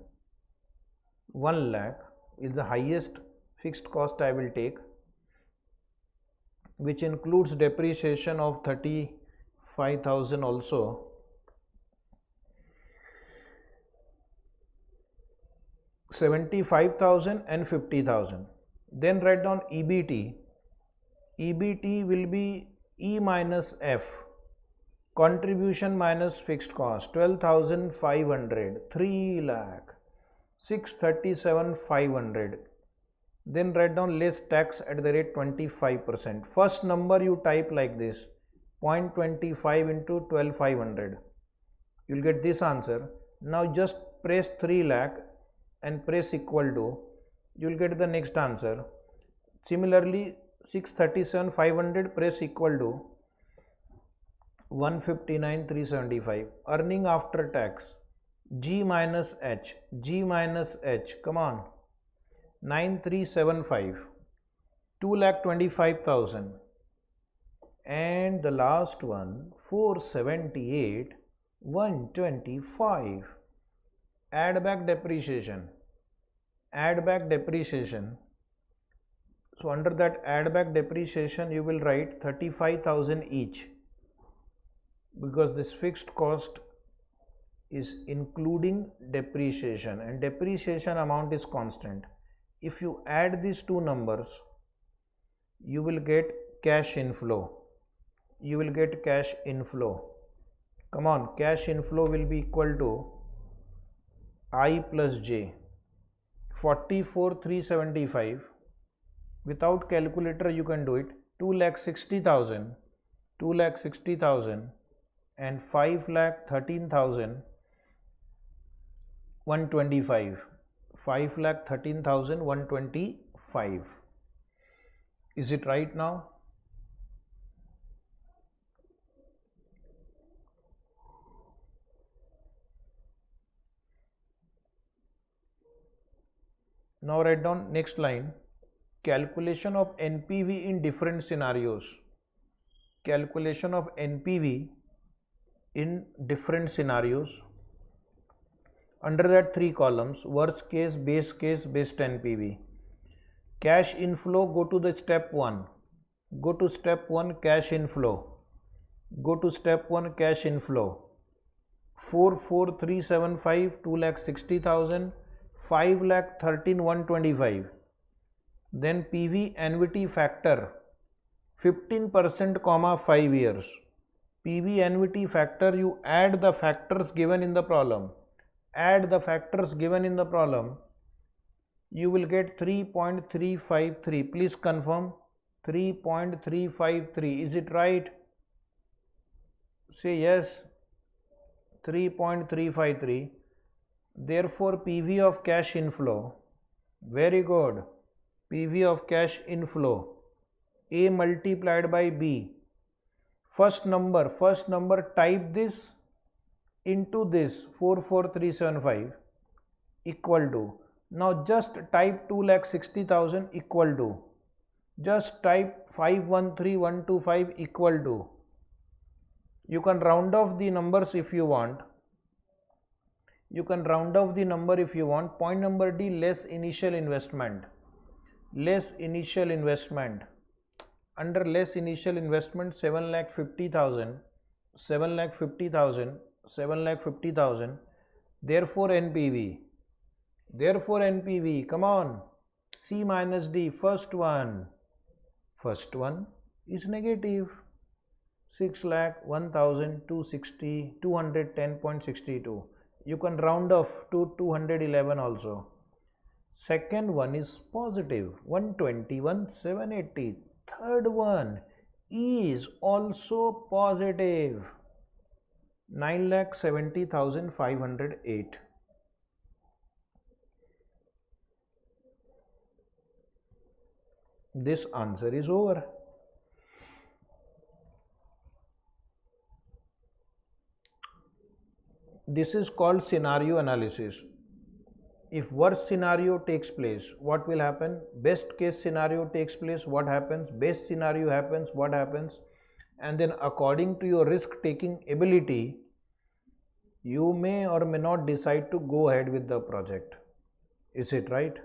1 lakh is the highest fixed cost I will take, which includes depreciation of 35,000 also. $75,000 and $50,000. Then write down EBT. EBT will be E minus F, contribution minus fixed cost, 12,500, 3 lakh, 637,500. Then write down less tax at the rate 25%. First number you type like this, 0.25 into 12,500. You will get this answer. Now just press 3 lakh and press equal to, you will get the next answer. Similarly, 637,500, press equal to 159,375. Earning after tax, G minus H, come on, 9,375, 2,25,000, and the last one, 478,125. Add back depreciation. So under that add back depreciation you will write 35,000 each, because this fixed cost is including depreciation and depreciation amount is constant. If you add these two numbers, you will get cash inflow. Come on, cash inflow will be equal to I plus J, 44,375. Without calculator you can do it. 2,60,000 and 5,13,125. 5,13,125. Is it right now? Now write down next line, calculation of NPV in different scenarios. Calculation of NPV in different scenarios. Under that 3 columns, worst case, best NPV. Cash inflow, go to the step 1. Go to step 1, cash inflow. 4,4375, 2,60,000, 5,13,125. Then PV annuity factor 15%, 5 years. PV annuity factor, you add the factors given in the problem. you will get 3.353. Please confirm. 3.353. Is it right? Say yes. 3.353. Therefore, PV of cash inflow. Very good. PV of cash inflow. A multiplied by B. First number, type this into this 44375 equal to. Now just type 2,60,000 equal to. Just type 513,125 equal to. You can round off the numbers if you want. Point number D, less initial investment. Less initial investment. Under less initial investment, 7,50,000. 7,50,000. 7,50,000. Therefore NPV. Come on. C minus D. First one is negative. 6,01,260. 210.62. You can round off to 211 also. Second one is positive. 121,780. Third one is also positive. 9,70,508. This answer is over. This is called scenario analysis. If worst scenario takes place, what will happen? Best case scenario takes place, what happens? Best scenario happens, what happens? And then according to your risk taking ability, you may or may not decide to go ahead with the project. Is it right?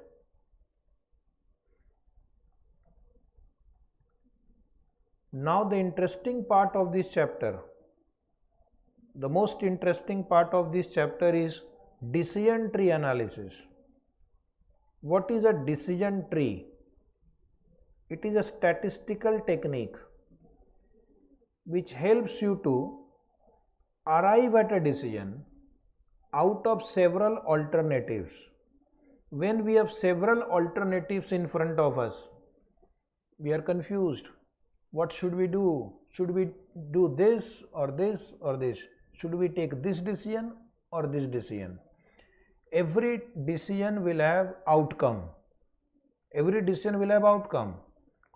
Now the interesting part of this chapter, the most interesting part of this chapter is decision tree analysis. What is a decision tree? It is a statistical technique which helps you to arrive at a decision out of several alternatives. When we have several alternatives in front of us, we are confused. What should we do? Should we do this or this or this? Should we take this decision or this decision? Every decision will have outcome.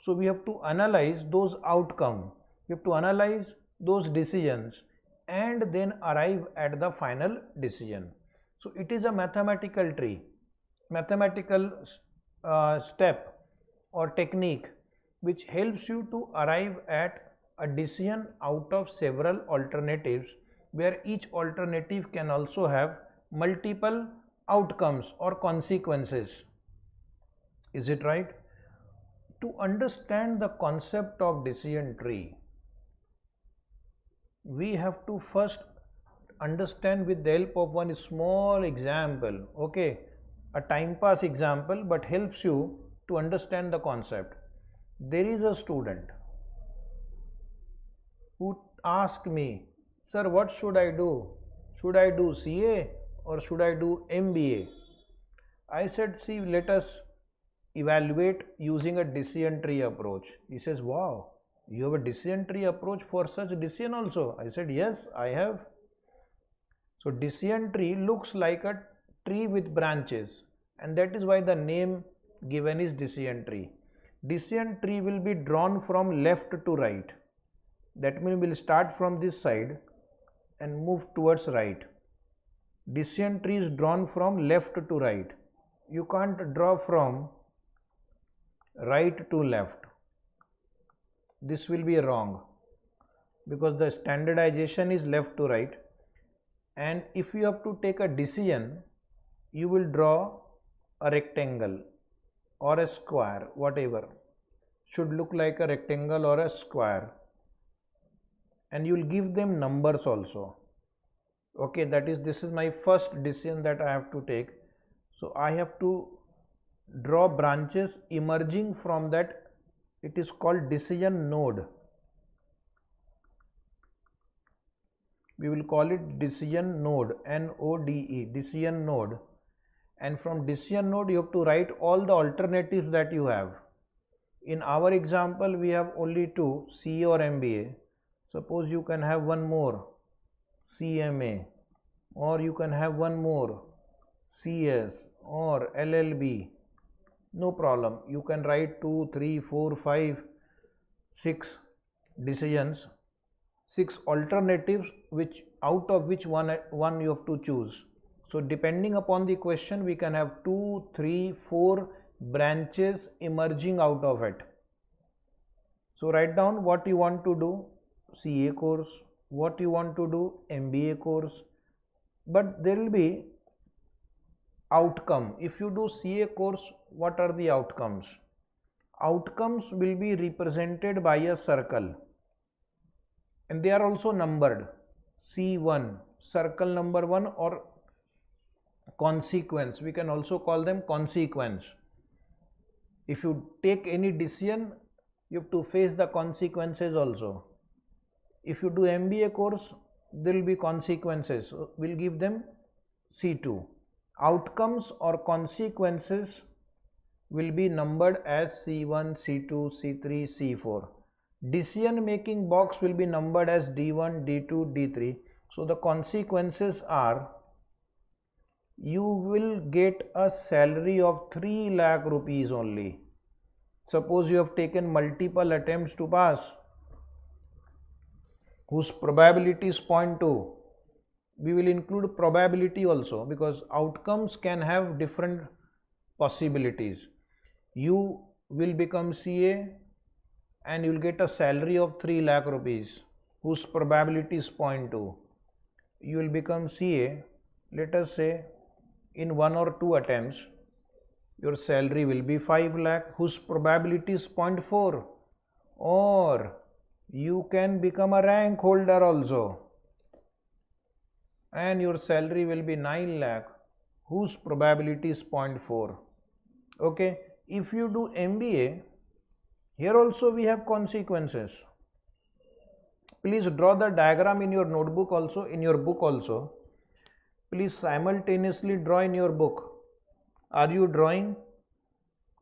So we have to analyze those outcomes. We have to analyze those decisions and then arrive at the final decision. So it is a mathematical tree, step or technique which helps you to arrive at a decision out of several alternatives, where each alternative can also have multiple outcomes or consequences. Is it right? To understand the concept of decision tree, we have to first understand with the help of one small example, okay, a time pass example, but helps you to understand the concept. There is a student who asked me, sir, what should I do? Should I do CA or should I do MBA? I said, see, let us evaluate using a decision tree approach. He says, wow, you have a decision tree approach for such decision also? I said, yes, I have. So decision tree looks like a tree with branches, and that is why the name given is decision tree. Decision tree will be drawn from left to right. That means we will start from this side and move towards right. Decision tree is drawn from left to right. You can't draw from right to left. This will be wrong because the standardization is left to right. And if you have to take a decision, you will draw a rectangle or a square, whatever. Should look like a rectangle or a square. And you will give them numbers also. Okay, this is my first decision that I have to take. So I have to draw branches emerging from that. It is called decision node. We will call it decision node, N-O-D-E, decision node. and from decision node you have to write all the alternatives that you have. In our example we have only two, CA or MBA. Suppose you can have one more, CMA, or you can have one more, CS or LLB. No problem, you can write 2, 3, 4, 5, 6 decisions, 6 alternatives, which out of which one you have to choose. So depending upon the question we can have 2, 3, 4 branches emerging out of it. So write down what you want to do, CA course, what you want to do, MBA course, but there will be outcome. If you do CA course, what are the outcomes? Outcomes will be represented by a circle and they are also numbered. C1, circle number 1, or consequence, we can also call them consequence. If you take any decision, you have to face the consequences also. If you do MBA course, there will be consequences, so we'll give them C2. Outcomes or consequences will be numbered as C1, C2, C3, C4. Decision making box will be numbered as D1, D2, D3. So the consequences are, you will get a salary of 3 lakh rupees only. Suppose you have taken multiple attempts to pass, whose probability is 0.2. We will include probability also because outcomes can have different possibilities. You will become CA and you will get a salary of 3 lakh rupees whose probability is 0.2. You will become CA, let us say in 1 or 2 attempts, your salary will be 5 lakh whose probability is 0.4. Or you can become a rank holder also and your salary will be 9 lakh whose probability is 0.4. Okay, if you do MBA, here also we have consequences. Please draw the diagram in your notebook also, in your book also. Please simultaneously draw in your book. Are you drawing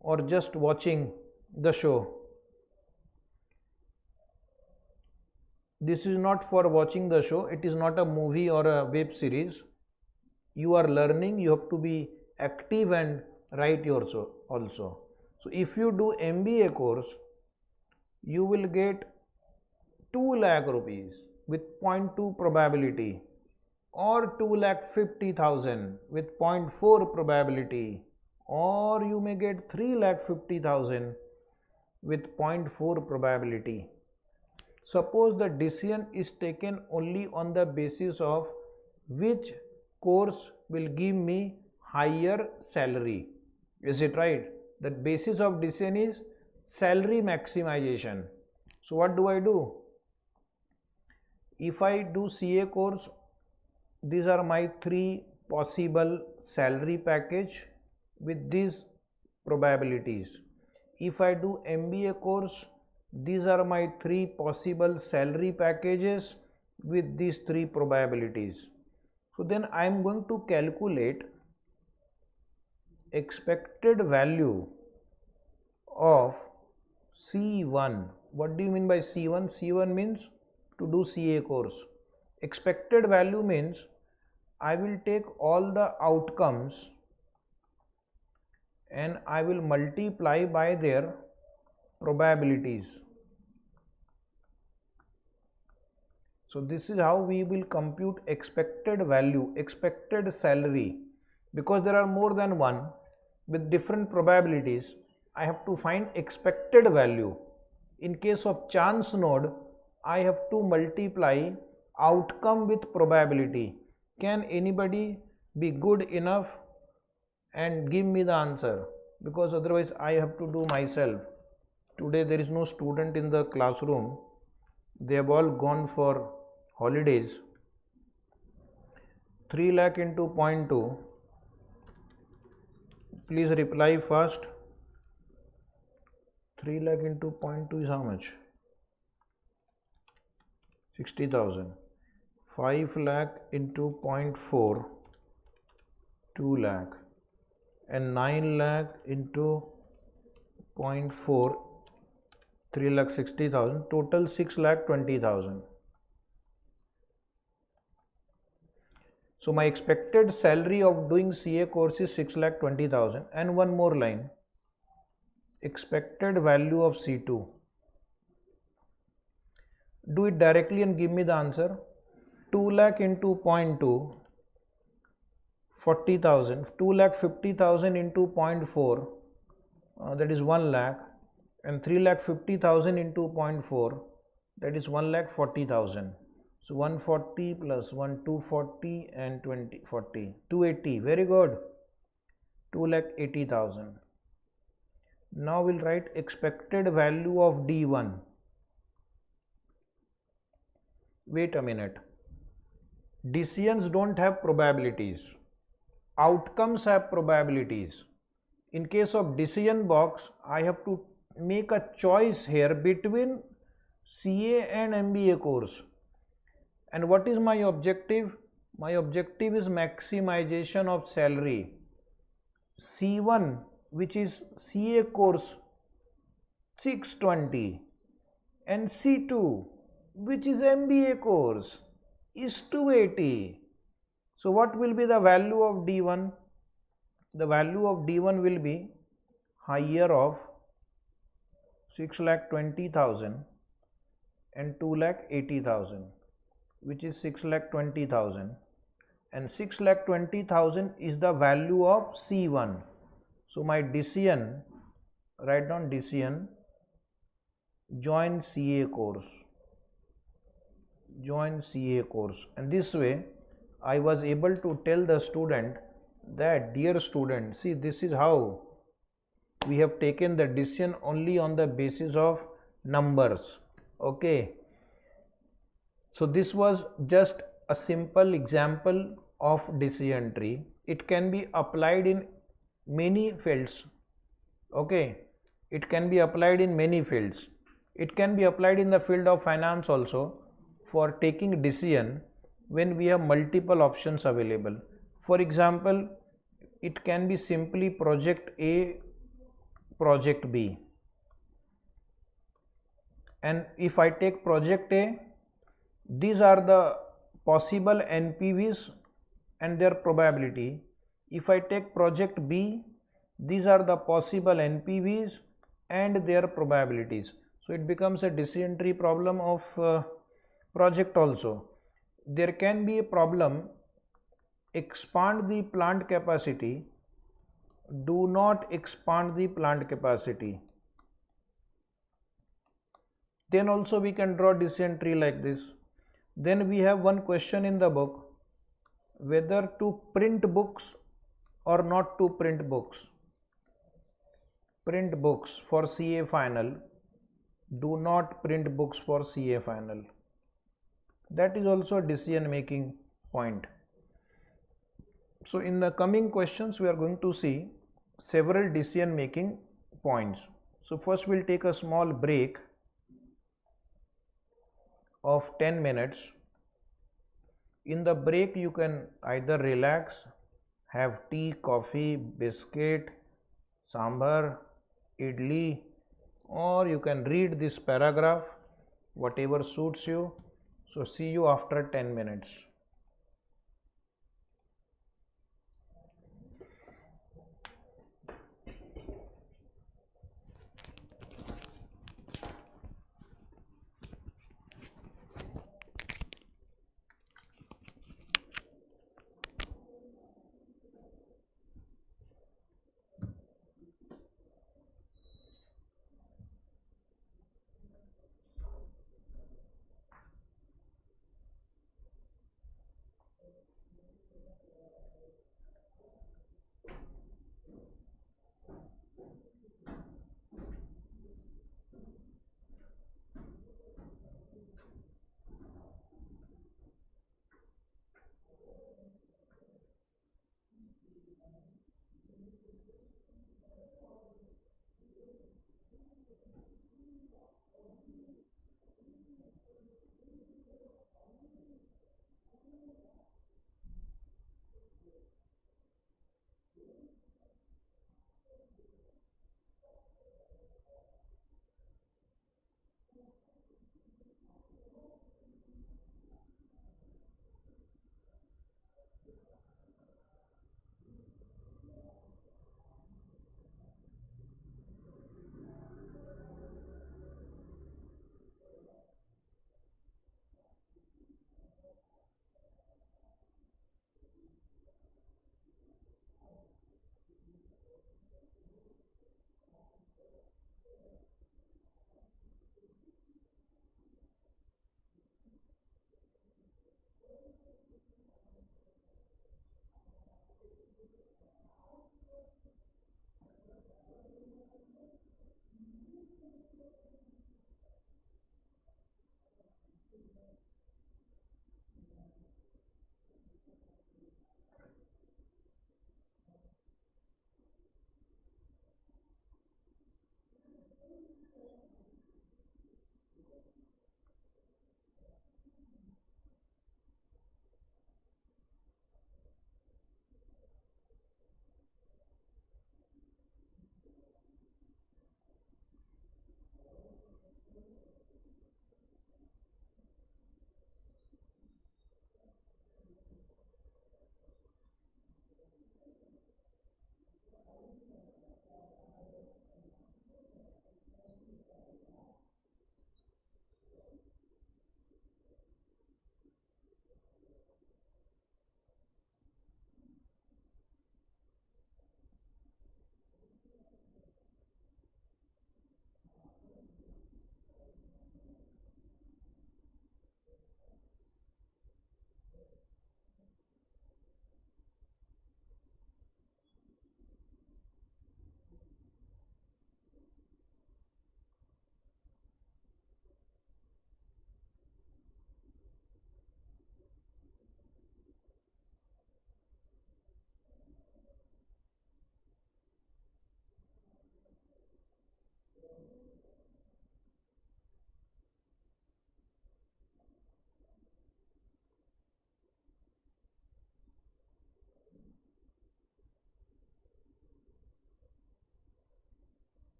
or just watching the show? This is not for watching the show. It is not a movie or a web series. You are learning. You have to be active and write also. So if you do MBA course, you will get 2 lakh rupees with 0.2 probability, or 2,50,000 with 0.4 probability, or you may get 3,50,000 with 0.4 probability. Suppose the decision is taken only on the basis of which course will give me higher salary. Is it right? The basis of decision is salary maximization. So what do I do? If I do CA course, these are my 3 possible salary package with these probabilities. If I do MBA course, these are my 3 possible salary packages with these 3 probabilities. So then I am going to calculate expected value of C1. What do you mean by C1? C1 means to do CA course. Expected value means I will take all the outcomes and I will multiply by their probabilities. So this is how we will compute expected value, expected salary. Because there are more than one with different probabilities, I have to find expected value. In case of chance node, I have to multiply outcome with probability. Can anybody be good enough and give me the answer? Because otherwise I have to do myself. Today there is no student in the classroom. They have all gone for holidays. 3 lakh into 0.2. Please reply first. 3 lakh into 0.2 is how much? 60,000. 5 lakh into 0.4, 2 lakh. and 9 lakh into 0.4, 3,60,000, total 6,20,000. So my expected salary of doing CA course is 6,20,000, and one more line, expected value of C2. Do it directly and give me the answer. 2 lakh into 0.2, 40,000, 2,50,000 into 0.4, that is 1 lakh, and 3,50,000 into 0.4, that is 1,40,000. So 140 plus 1, 240 and 20, 40, 280, very good, 2,80,000. Now we'll write expected value of D1. Wait a minute, decisions don't have probabilities, outcomes have probabilities. In case of decision box, I have to make a choice here between CA and MBA course. And what is my objective? My objective is maximization of salary. C1, which is CA course, 620, and C2, which is MBA course, is 280. So what will be the value of D1? The value of D1 will be higher of 6,20,000 and 2,80,000, which is 6,20,000, and 6,20,000 is the value of C1. So my decision, write down decision, join CA course, join CA course. And this way I was able to tell the student that, dear student, see, this is how we have taken the decision only on the basis of numbers. Okay, so this was just a simple example of decision tree. It can be applied in many fields. Okay, it can be applied in many fields. It can be applied in the field of finance also, for taking decision when we have multiple options available. For example, it can be simply project A, project B, and if I take project A, these are the possible NPVs and their probability. If I take project B, these are the possible NPVs and their probabilities. So it becomes a decision tree problem of project also. There can be a problem, expand the plant capacity, do not expand the plant capacity. Then also we can draw decision tree like this. Then we have one question in the book, whether to print books or not to print books. Print books for CA final, do not print books for CA final. That is also a decision making point. So in the coming questions we are going to see several decision making points. So first we'll take a small break of 10 minutes. In the break you can either relax, have tea, coffee, biscuit, sambar, idli, or you can read this paragraph, whatever suits you. So see you after 10 minutes.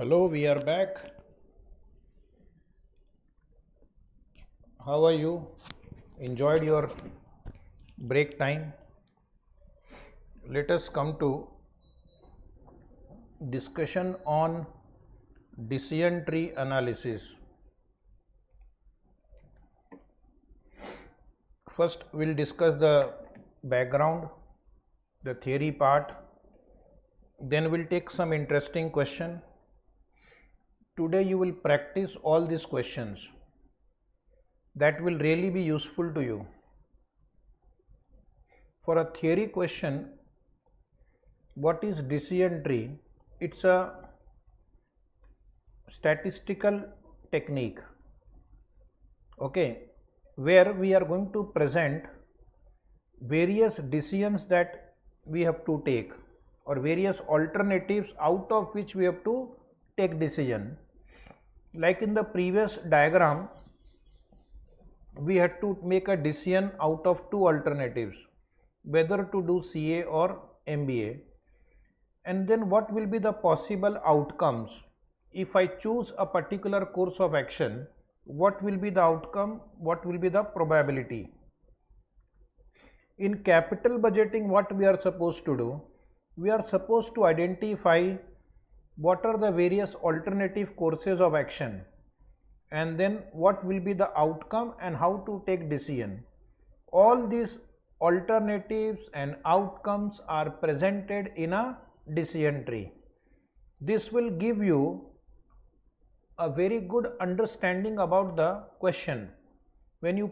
Hello, we are back. How are you? Enjoyed your break time? Let us come to discussion on decision tree analysis. First, we'll discuss the background, the theory part. Then we'll take some interesting question. Today you will practice all these questions. That will really be useful to you. For a theory question, what is decision tree? It's a statistical technique, okay, where we are going to present various decisions that we have to take, or various alternatives out of which we have to take decision. Like in the previous diagram, we had to make a decision out of two alternatives, whether to do CA or MBA, and then what will be the possible outcomes. If I choose a particular course of action, what will be the outcome, what will be the probability. In capital budgeting, what we are supposed to do, we are supposed to identify what are the various alternative courses of action, and then what will be the outcome and how to take decision. All these alternatives and outcomes are presented in a decision tree. This will give you a very good understanding about the question. When you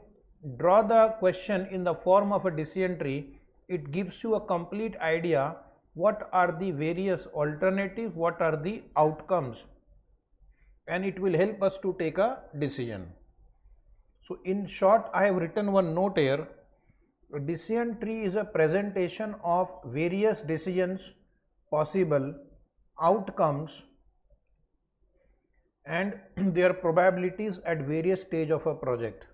draw the question in the form of a decision tree, it gives you a complete idea what are the various alternatives, what are the outcomes, and it will help us to take a decision. So in short, I have written one note here. A decision tree is a presentation of various decisions, possible outcomes, and their probabilities at various stage of a project.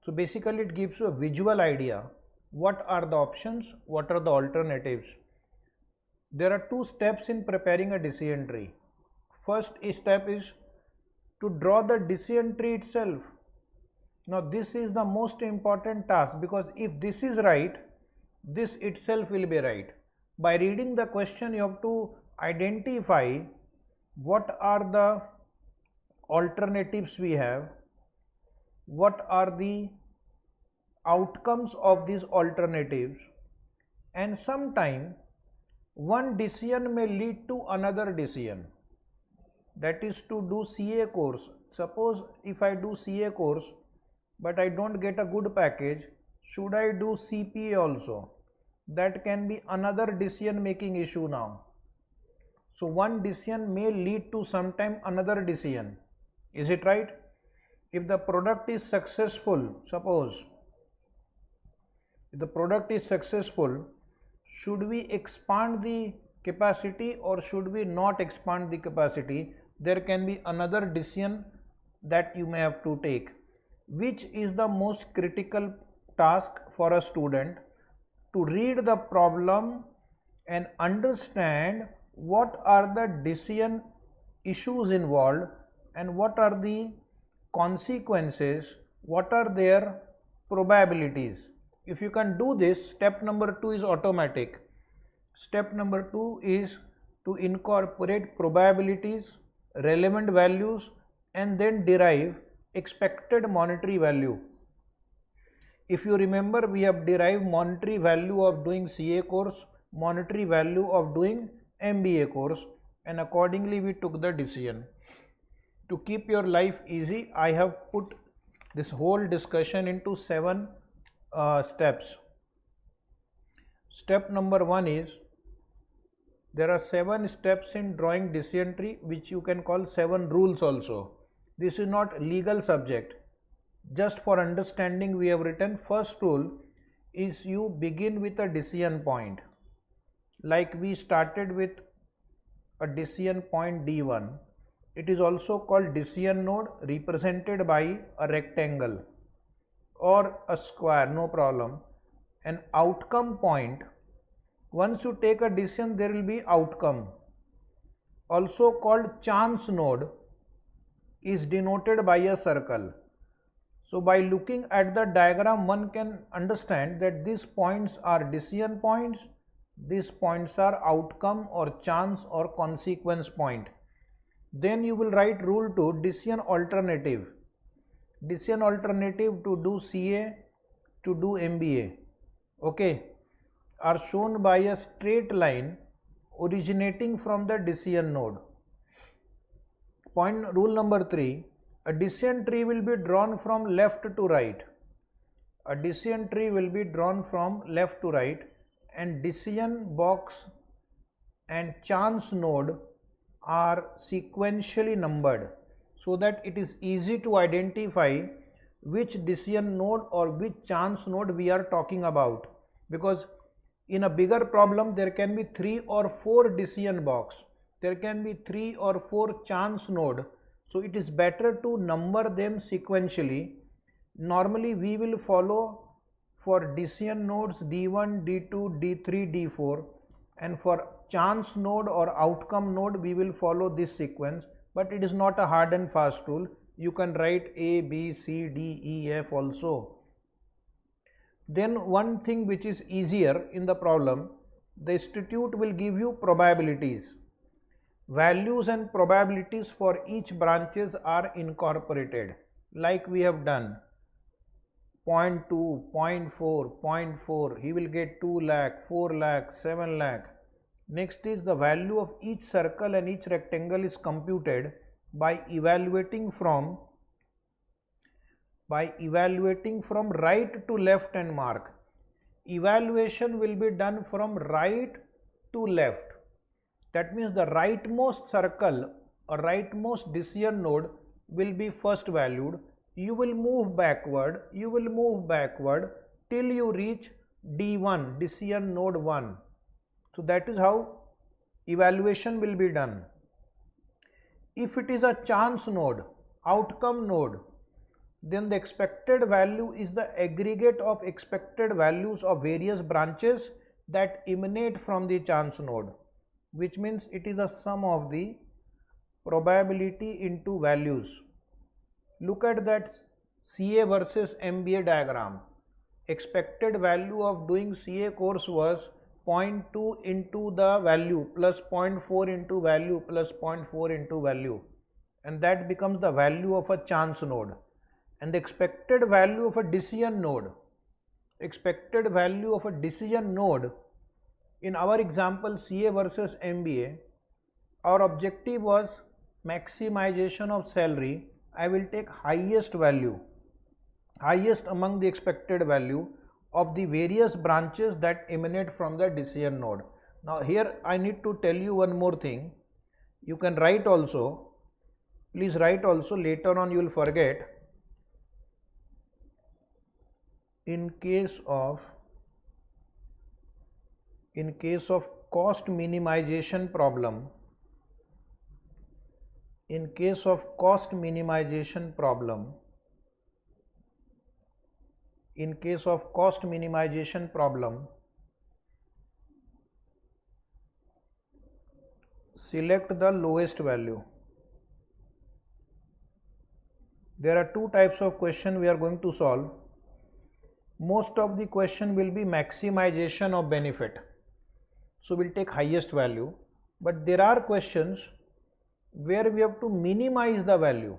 So basically it gives you a visual idea. What are the options? What are the alternatives? There are two steps in preparing a decision tree. First step is to draw the decision tree itself. Now this is the most important task, because if this is right, this itself will be right. By reading the question, you have to identify what are the alternatives we have, what are the outcomes of these alternatives, and sometime one decision may lead to another decision. That is to do CA course. Suppose if I do CA course but I don't get a good package, should I do CPA also? That can be another decision making issue now. So one decision may lead to sometime another decision. Is it right? If the product is successful, suppose if the product is successful, should we expand the capacity or should we not expand the capacity? There can be another decision that you may have to take. Which is the most critical task for a student? To read the problem and understand what are the decision issues involved and what are the consequences, what are their probabilities. If you can do this, step number 2 is automatic. Step number 2 is to incorporate probabilities, relevant values, and then derive expected monetary value. If you remember, we have derived monetary value of doing CA course, monetary value of doing MBA course, and accordingly we took the decision. To keep your life easy, I have put this whole discussion into 7 steps. Step number 1 is, there are 7 steps in drawing decision tree, which you can call 7 rules also. This is not legal subject. Just for understanding, we have written first rule is you begin with a decision point. Like we started with a decision point D1. It is also called decision node, represented by a rectangle or a square, no problem. An outcome point, once you take a decision, there will be outcome. also called chance node, is denoted by a circle. So by looking at the diagram, one can understand that these points are decision points, these points are outcome or chance or consequence point. Then you will write rule 2, decision alternative. Decision alternative to do CA, to do MBA, okay, are shown by a straight line originating from the decision node. Point rule number 3, a decision tree will be drawn from left to right. A decision tree will be drawn from left to right, and decision box and chance node are sequentially numbered so that it is easy to identify which decision node or which chance node we are talking about, because in a bigger problem there can be 3 or 4 decision box, there can be 3 or 4 chance node, so it is better to number them sequentially. Normally we will follow for decision nodes D1, D2, D3, D4, and for chance node or outcome node we will follow this sequence, but it is not a hard and fast rule. You can write A, B, C, D, E, F also. Then one thing which is easier in the problem, the institute will give you probabilities. Values and probabilities for each branches are incorporated like we have done. 0.2, 0.4, 0.4, he will get 2 lakh, 4 lakh, 7 lakh. Next is the value of each circle and each rectangle is computed by evaluating from right to left and mark. Evaluation will be done from right to left. That means the rightmost circle or rightmost decision node will be first valued. You will move backward till you reach D1, decision node 1. So that is how evaluation will be done. If it is a chance node, outcome node, then the expected value is the aggregate of expected values of various branches that emanate from the chance node, which means it is the sum of the probability into values. Look at that CA versus MBA diagram. Expected value of doing CA course was 0.2 into the value plus 0.4 into value plus 0.4 into value, and that becomes the value of a chance node. And the expected value of a decision node, in our example CA versus MBA, our objective was maximization of salary. I will take highest value, highest among the expected value of the various branches that emanate from the decision node. Now here I need to tell you one more thing. You can write also, please write also, later on you will forget. In case of cost minimization problem, select the lowest value. There are two types of question we are going to solve. Most of the question will be maximization of benefit, so we'll take highest value, but there are questions where we have to minimize the value,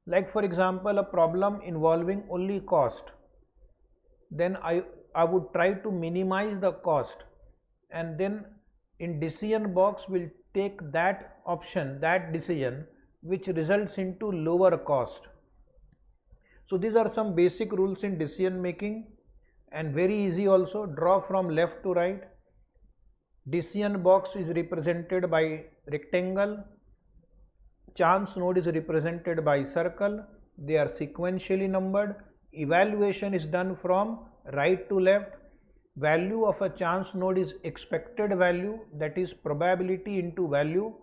like for example a problem involving only cost, then I would try to minimize the cost, and then in decision box will take that option, that decision which results into lower cost. So these are some basic rules in decision making, and very easy also. Draw from left to right. Decision box is represented by rectangle, chance node is represented by circle, they are sequentially numbered. Evaluation is done from right to left. Value of a chance node is expected value, that is probability into value.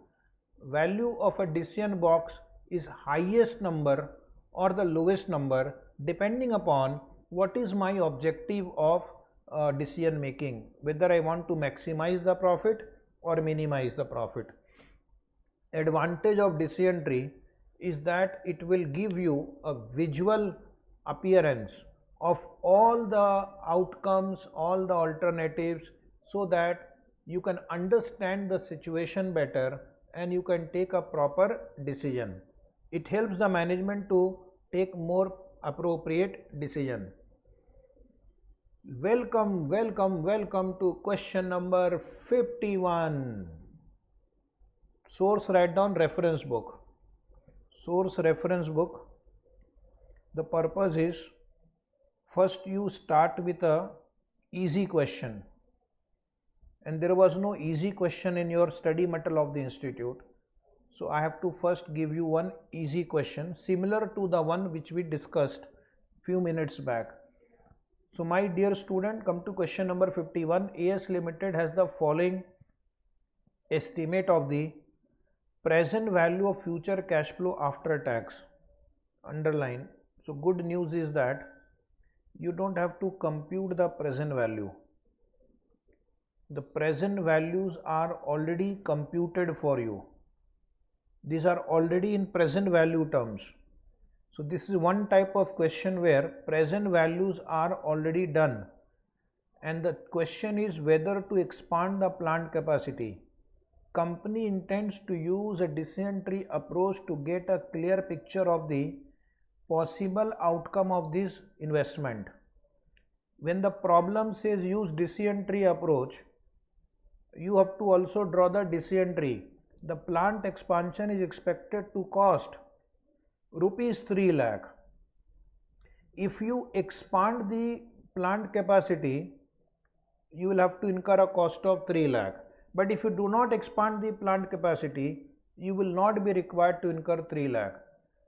Value of a decision box is highest number or the lowest number, depending upon what is my objective of decision making, whether I want to maximize the profit or minimize the profit. Advantage of decision tree is that it will give you a visual appearance of all the outcomes, all the alternatives, so that you can understand the situation better and you can take a proper decision. It helps the management to take more appropriate decision. Welcome to question number 51. Source write down reference book. Source reference book. The purpose is, first you start with a easy question, and there was no easy question in your study material of the institute. So I have to first give you one easy question similar to the one which we discussed few minutes back. So my dear student, come to question number 51. AS Limited has the following estimate of the present value of future cash flow after tax. Underline. So good news is that you don't have to compute the present value. The present values are already computed for you. These are already in present value terms. So this is one type of question where present values are already done, and the question is whether to expand the plant capacity. Company intends to use a decision tree approach to get a clear picture of the possible outcome of this investment. When the problem says use decision tree approach, you have to also draw the decision tree. The plant expansion is expected to cost rupees 3 lakh. If you expand the plant capacity, you will have to incur a cost of 3 lakh. But if you do not expand the plant capacity, you will not be required to incur 3 lakh.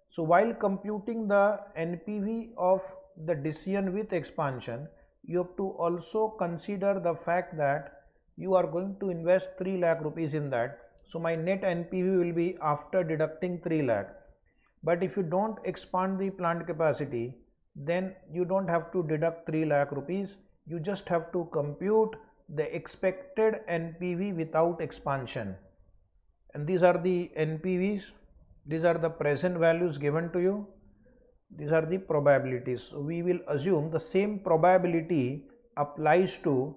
So while computing the NPV of the decision with expansion, you have to also consider the fact that you are going to invest 3 lakh rupees in that. So my net NPV will be after deducting 3 lakh. But if you don't expand the plant capacity, then you don't have to deduct 3 lakh rupees. You just have to compute the expected NPV without expansion. And these are the NPVs. These are the present values given to you. These are the probabilities. So we will assume the same probability applies to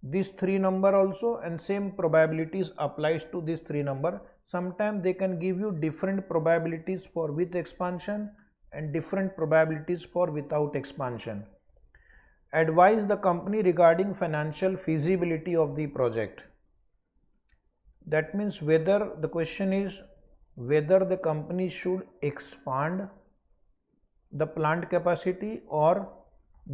this 3 number also, and same probabilities applies to this 3 number. Sometimes they can give you different probabilities for with expansion and different probabilities for without expansion. Advise the company regarding financial feasibility of the project. That means whether the question is whether the company should expand the plant capacity or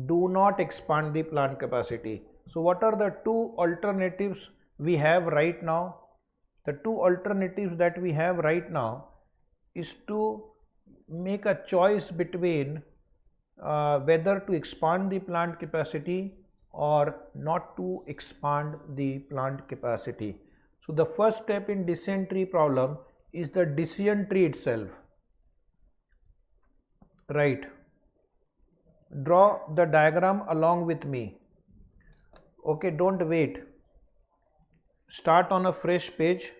do not expand the plant capacity. So what are the two alternatives we have right now? The two alternatives that we have right now is to make a choice between whether to expand the plant capacity or not to expand the plant capacity. So the first step in decision tree problem is the decision tree itself. Right. Draw the diagram along with me. Okay, don't wait. Start on a fresh page.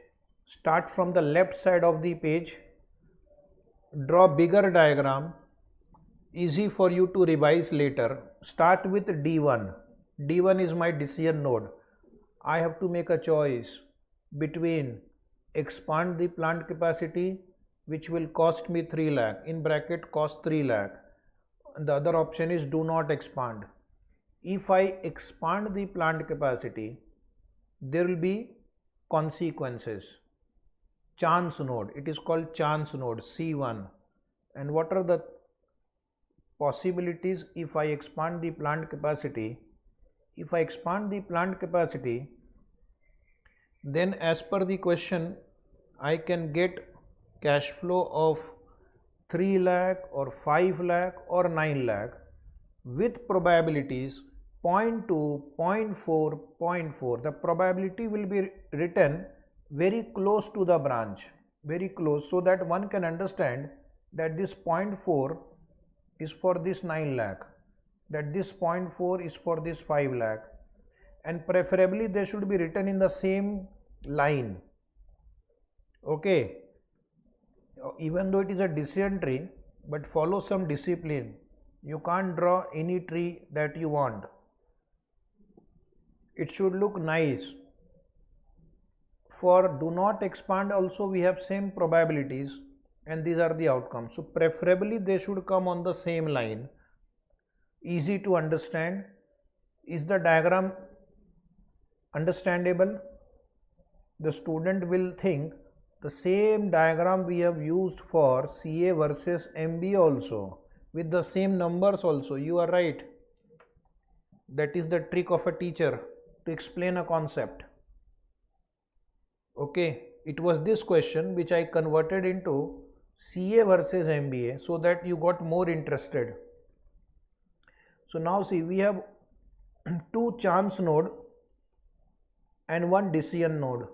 Start from the left side of the page. Draw bigger diagram. Easy for you to revise later. Start with D1. D1 is my decision node. I have to make a choice between expand the plant capacity, which will cost me 3 lakh, in bracket cost 3 lakh. And the other option is do not expand. If I expand the plant capacity, there will be consequences. Chance node, it is called chance node, C1. And what are the possibilities if I expand the plant capacity? If I expand the plant capacity, then as per the question, I can get cash flow of 3 lakh or 5 lakh or 9 lakh with probabilities 0.2, 0.4, 0.4. The probability will be written very close to the branch, very close, so that one can understand that this 0.4 is for this 9 lakh, that this 0.4 is for this 5 lakh, and preferably they should be written in the same line. Okay, even though it is a decision tree, but follow some discipline. You can't draw any tree that you want. It should look nice. For do not expand also we have same probabilities, and these are the outcomes. So preferably they should come on the same line. Easy to understand. Is the diagram understandable? The student will think the same diagram we have used for CA versus MBA also, with the same numbers also. You are right. That is the trick of a teacher, to explain a concept. Okay, it was this question which I converted into CA versus MBA so that you got more interested. So now see, we have two chance node and one decision node.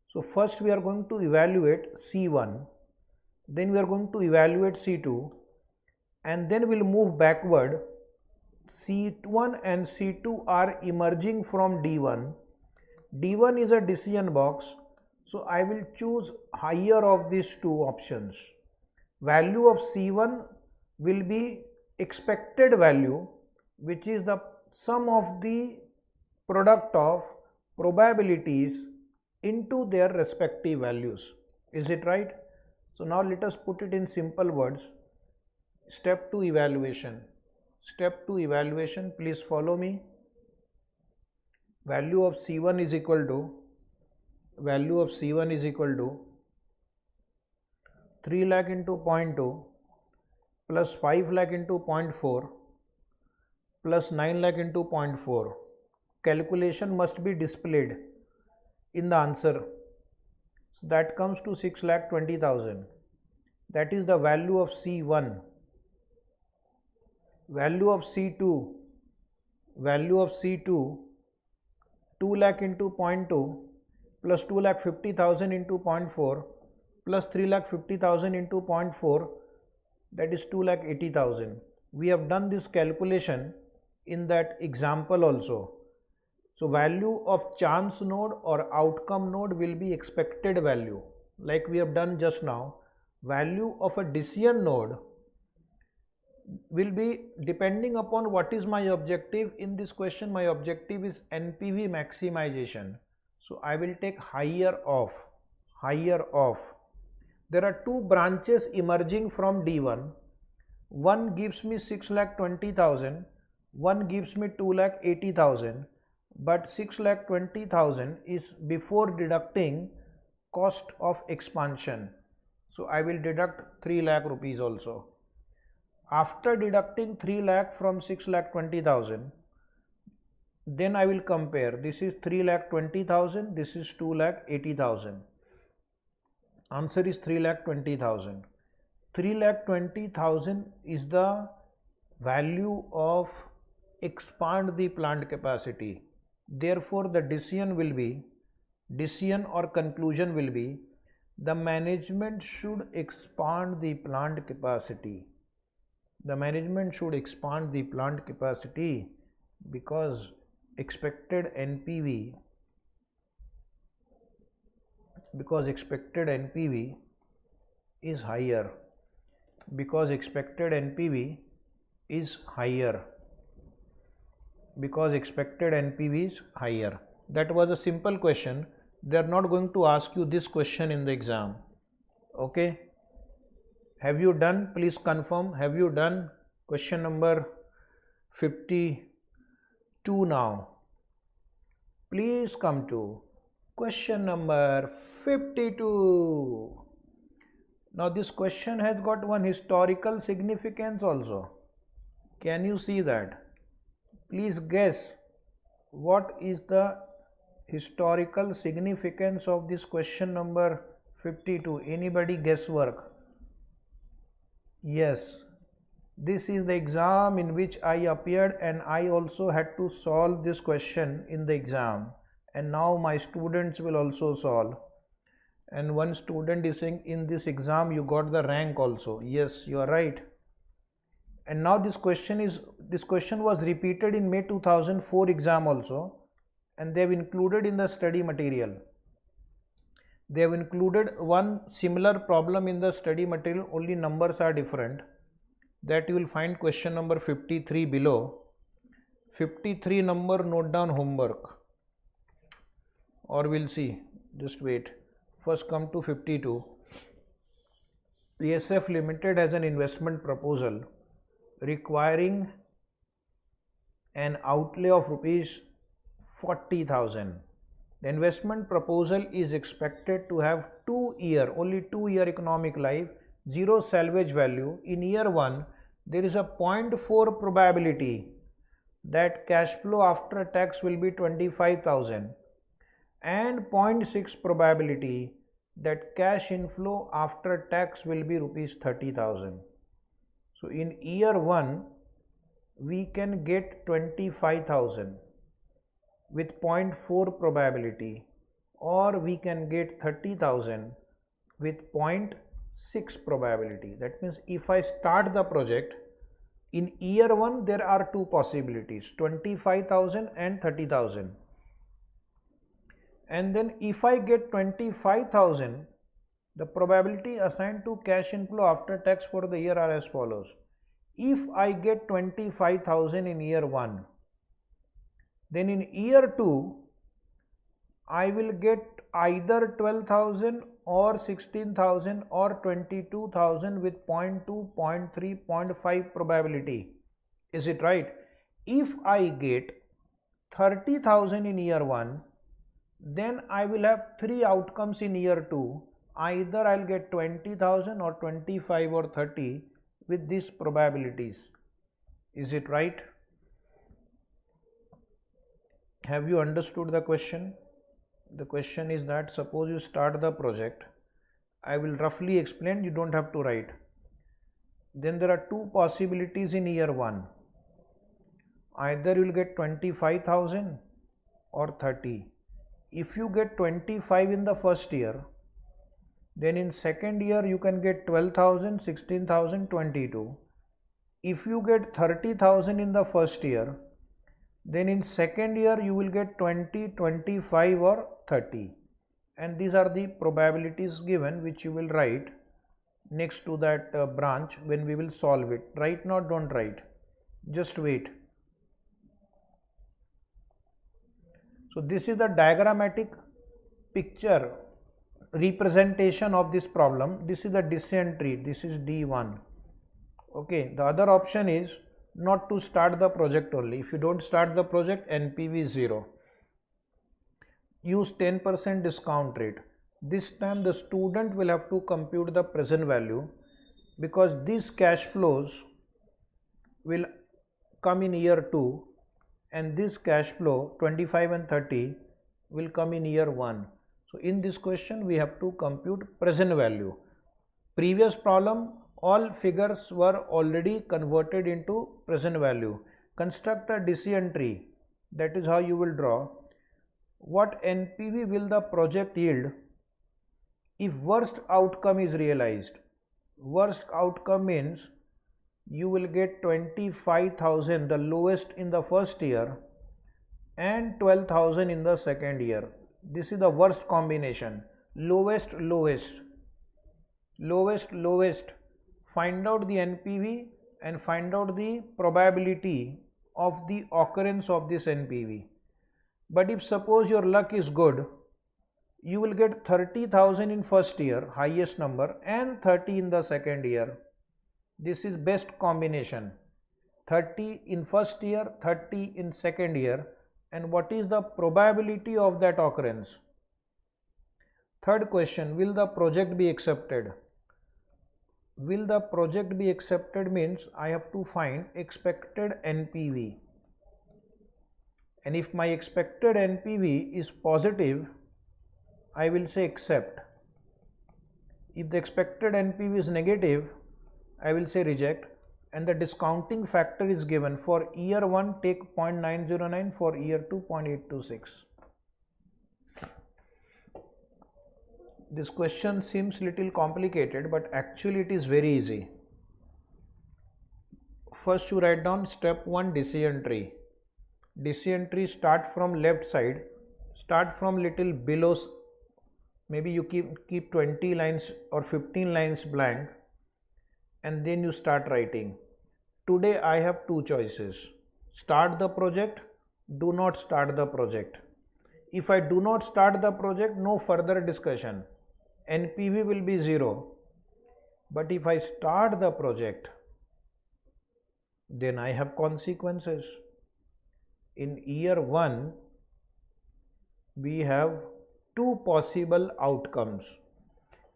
So first we are going to evaluate C1, then we are going to evaluate C2, and then we'll move backward. C1 and C2 are emerging from D1. D1 is a decision box, so I will choose higher of these two options. Value of C1 will be expected value, which is the sum of the product of probabilities into their respective values. Is it right? So now let us put it in simple words. Step 2 evaluation. Step 2 evaluation, please follow me. Value of C1 is equal to 3 lakh into 0.2 plus 5 lakh into 0.4 plus 9 lakh into 0.4. Calculation must be displayed in the answer. So that comes to 6,20,000. That is the value of C1. Value of C2. 2 lakh into 0.2 plus 2,50,000 into 0.4 plus 3,50,000 into 0.4, that is 2,80,000. We have done this calculation in that example also. So value of chance node or outcome node will be expected value, like we have done just now. Value of a decision node will be depending upon what is my objective. In this question my objective is NPV maximization, so I will take higher of. There are two branches emerging from D1. One gives me 6,20,000, one gives me 2,80,000, but 6,20,000 is before deducting cost of expansion, so I will deduct 3 lakh rupees also. After deducting 3 lakh from 6,20,000, then I will compare. This is 3,20,000, this is 2,80,000. Answer is 3,20,000. 3,20,000 is the value of expand the plant capacity. Therefore, the decision or conclusion will be the management should expand the plant capacity. The management should expand the plant capacity because expected NPV is higher. Because expected NPV is higher. That was a simple question. They are not going to ask you this question in the exam. Okay. Have you done? Please confirm. Have you done question number 52 now? Please come to question number 52. Now this question has got one historical significance also. Can you see that? Please guess what is the historical significance of this question number 52. Anybody guesswork? Yes, this is the exam in which I appeared and I also had to solve this question in the exam, and now my students will also solve. And one student is saying in this exam you got the rank also. Yes, you are right. And now this question was repeated in May 2004 exam also. and they have included in the study material. They have included one similar problem in the study material, only numbers are different. That you will find question number 53 below. 53 number, note down homework, or we'll see. Just wait. First come to 52. ASF Limited has an investment proposal requiring an outlay of rupees 40,000. The investment proposal is expected to have only 2 year economic life, 0 salvage value. In year 1, there is a 0.4 probability that cash flow after tax will be 25,000 and 0.6 probability that cash inflow after tax will be rupees 30,000. So in year 1, we can get 25,000 with 0.4 probability, or we can get 30,000 with 0.6 probability. That means if I start the project in year 1, there are two possibilities, 25,000 and 30,000. And then if I get 25,000, the probability assigned to cash inflow after tax for the year are as follows. If I get 25,000 in year 1, then in year 2, I will get either 12,000 or 16,000 or 22,000 with 0.2, 0.3, 0.5 probability. Is it right? If I get 30,000 in year 1, then I will have 3 outcomes in year 2. Either I'll get 20,000 or 25 or 30 with these probabilities. Is it right? Have you understood the question? The question is that suppose you start the project. I will roughly explain, you don't have to write. Then there are two possibilities in year 1. Either you will get 25,000 or 30. If you get 25 in the first year, then in second year you can get 12,000, 16,000, 22. If you get 30,000 in the first year, then in second year you will get 20, 25 or 30. And these are the probabilities given, which you will write next to that branch when we will solve it. Right now don't write, just wait. So this is the diagrammatic picture representation of this problem. This is the decision tree. This is D1. Okay, the other option is not to start the project only. If you don't start the project, NPV is 0. Use 10% discount rate. This time the student will have to compute the present value, because these cash flows will come in year 2 and this cash flow 25 and 30 will come in year 1. So in this question we have to compute present value. Previous problem, all figures were already converted into present value. Construct a decision tree. That is how you will draw. What NPV will the project yield if worst outcome is realized? Worst outcome means you will get 25,000, the lowest in the first year, and 12,000 in the second year. This is the worst combination. Lowest, lowest, lowest, lowest. Find out the NPV and find out the probability of the occurrence of this NPV. But if suppose your luck is good, you will get 30,000 in first year, highest number, and 30 in the second year. This is best combination. 30 in first year, 30 in second year. And what is the probability of that occurrence? Third question, will the project be accepted? Will the project be accepted means I have to find expected NPV. And if my expected NPV is positive, I will say accept. If the expected NPV is negative, I will say reject. And the discounting factor is given. For year 1 take 0.909, for year 2 0.826. This question seems little complicated, but actually it is very easy. First you write down step 1 decision tree. Dysentery start from left side, start from little below, maybe you keep 20 lines or 15 lines blank, and then you start writing. Today I have two choices: start the project, do not start the project. If I do not start the project, no further discussion, NPV will be 0. But if I start the project, then I have consequences. In year 1, we have two possible outcomes.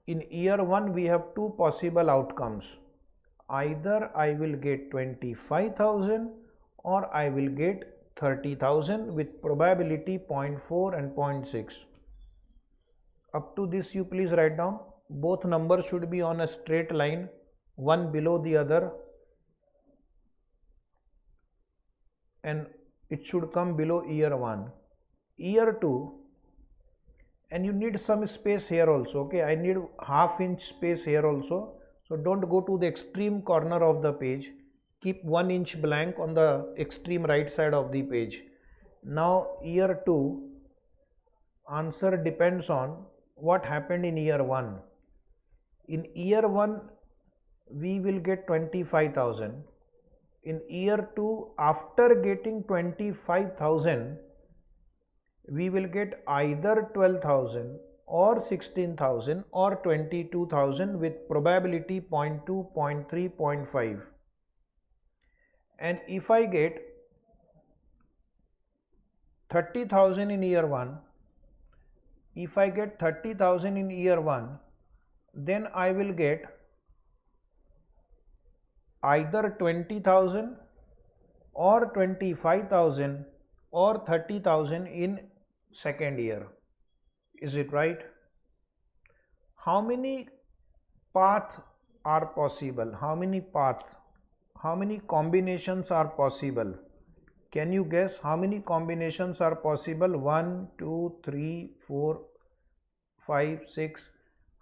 In year 1, we have two possible outcomes. Either I will get 25,000 or I will get 30,000 with probability 0.4 and 0.6. Up to this you please write down. Both numbers should be on a straight line, one below the other, and it should come below year 1. Year 2, and you need some space here also, okay, I need ½ inch space here also, so don't go to the extreme corner of the page, keep 1 inch blank on the extreme right side of the page. Now year 2 answer depends on what happened in year 1. In year 1 we will get 25,000. In year 2, after getting 25,000, we will get either 12,000 or 16,000 or 22,000 with probability 0.2, 0.3, 0.5. And if I get 30,000 in year 1, if I get 30,000 in year 1, then I will get either 20,000 or 25,000 or 30,000 in second year. Is it right? How many paths are possible? How many paths? How many combinations are possible? Can you guess how many combinations are possible? 1, 2, 3, 4, 5, 6.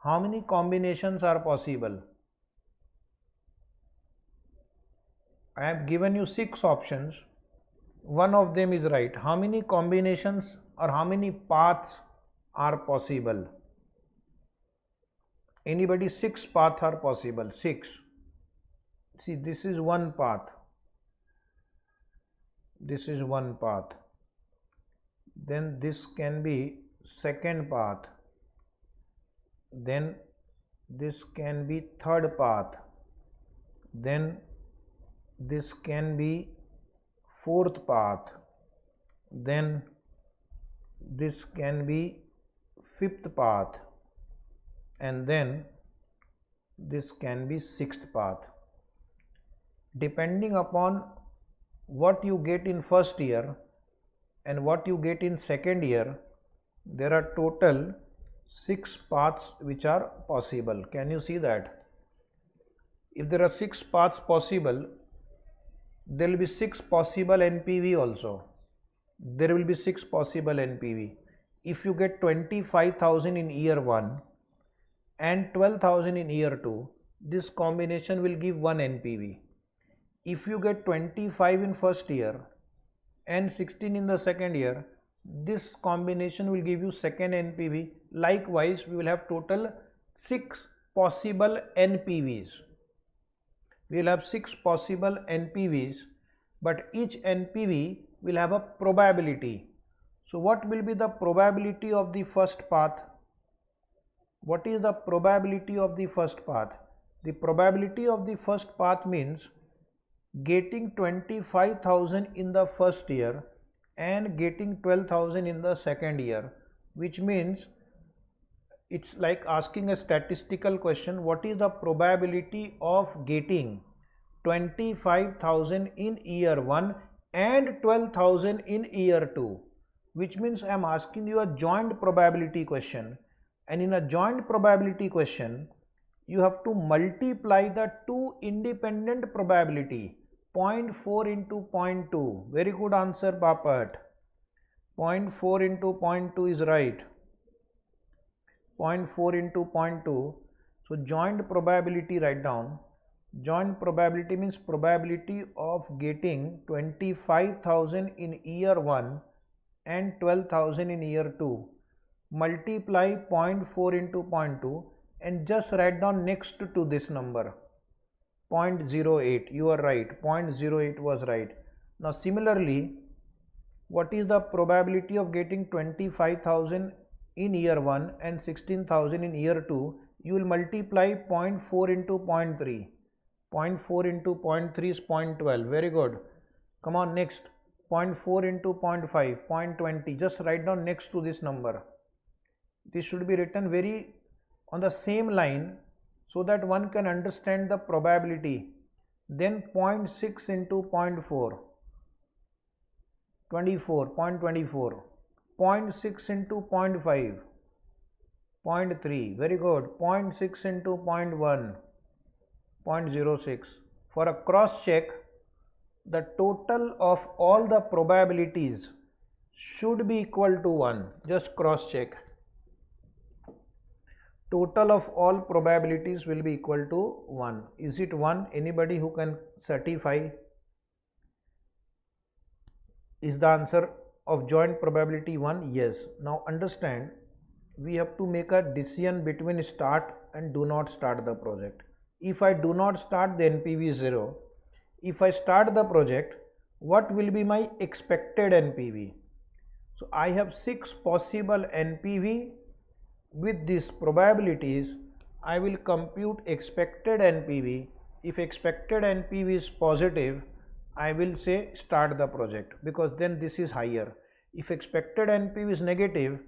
How many combinations are possible? I have given you 6 options. One of them is right. How many combinations or how many paths are possible? Anybody? 6 paths are possible. 6. See, this is one path. This is one path. Then this can be second path. Then this can be third path. Then this can be fourth path. Then this can be fifth path. And then this can be sixth path. Depending upon what you get in first year and what you get in second year, there are total 6 paths which are possible. Can you see that? If there are 6 paths possible, there will be 6 possible NPV also. There will be 6 possible NPV. If you get 25,000 in year 1 and 12,000 in year 2, this combination will give 1 NPV. If you get 25 in first year and 16 in the second year, this combination will give you second NPV. Likewise, we will have total 6 possible NPVs. We will have 6 possible NPVs, but each NPV will have a probability. So what will be the probability of the first path? What is the probability of the first path? The probability of the first path means getting 25,000 in the first year and getting 12,000 in the second year, which means it's like asking a statistical question. What is the probability of getting 25,000 in year 1 and 12,000 in year 2? Which means I am asking you a joint probability question, and in a joint probability question you have to multiply the two independent probability. 0.4 into 0.2. Very good answer, Bapat. 0.4 into 0.2 is right. 0.4 into 0.2. So joint probability, write down. Joint probability means probability of getting 25,000 in year 1 and 12,000 in year 2. Multiply 0.4 into 0.2 and just write down next to this number 0.08. You are right, 0.08 was right. Now similarly, what is the probability of getting 25,000 in year 1 and 16,000 in year 2? You will multiply 0.4 into 0.3. 0.4 into 0.3 is 0.12. Very good. Come on, next. 0.4 into 0.5, 0.20. Just write down next to this number. This should be written very on the same line so that one can understand the probability. Then 0.6 into 0.4, 24, 0.24. 0.6 into 0.5, 0.3. Very good. 0.6 into 0.1, 0.06. For a cross check, the total of all the probabilities should be equal to 1. Just cross check. Total of all probabilities will be equal to 1. Is it 1? Anybody who can certify? Is the answer of joint probability 1? Yes. Now understand, we have to make a decision between start and do not start the project. If I do not start, the NPV is 0. If I start the project, what will be my expected NPV? So I have 6 possible NPV. With these probabilities, I will compute expected NPV. If expected NPV is positive, I will say start the project, because then this is higher. If expected NPV is negative,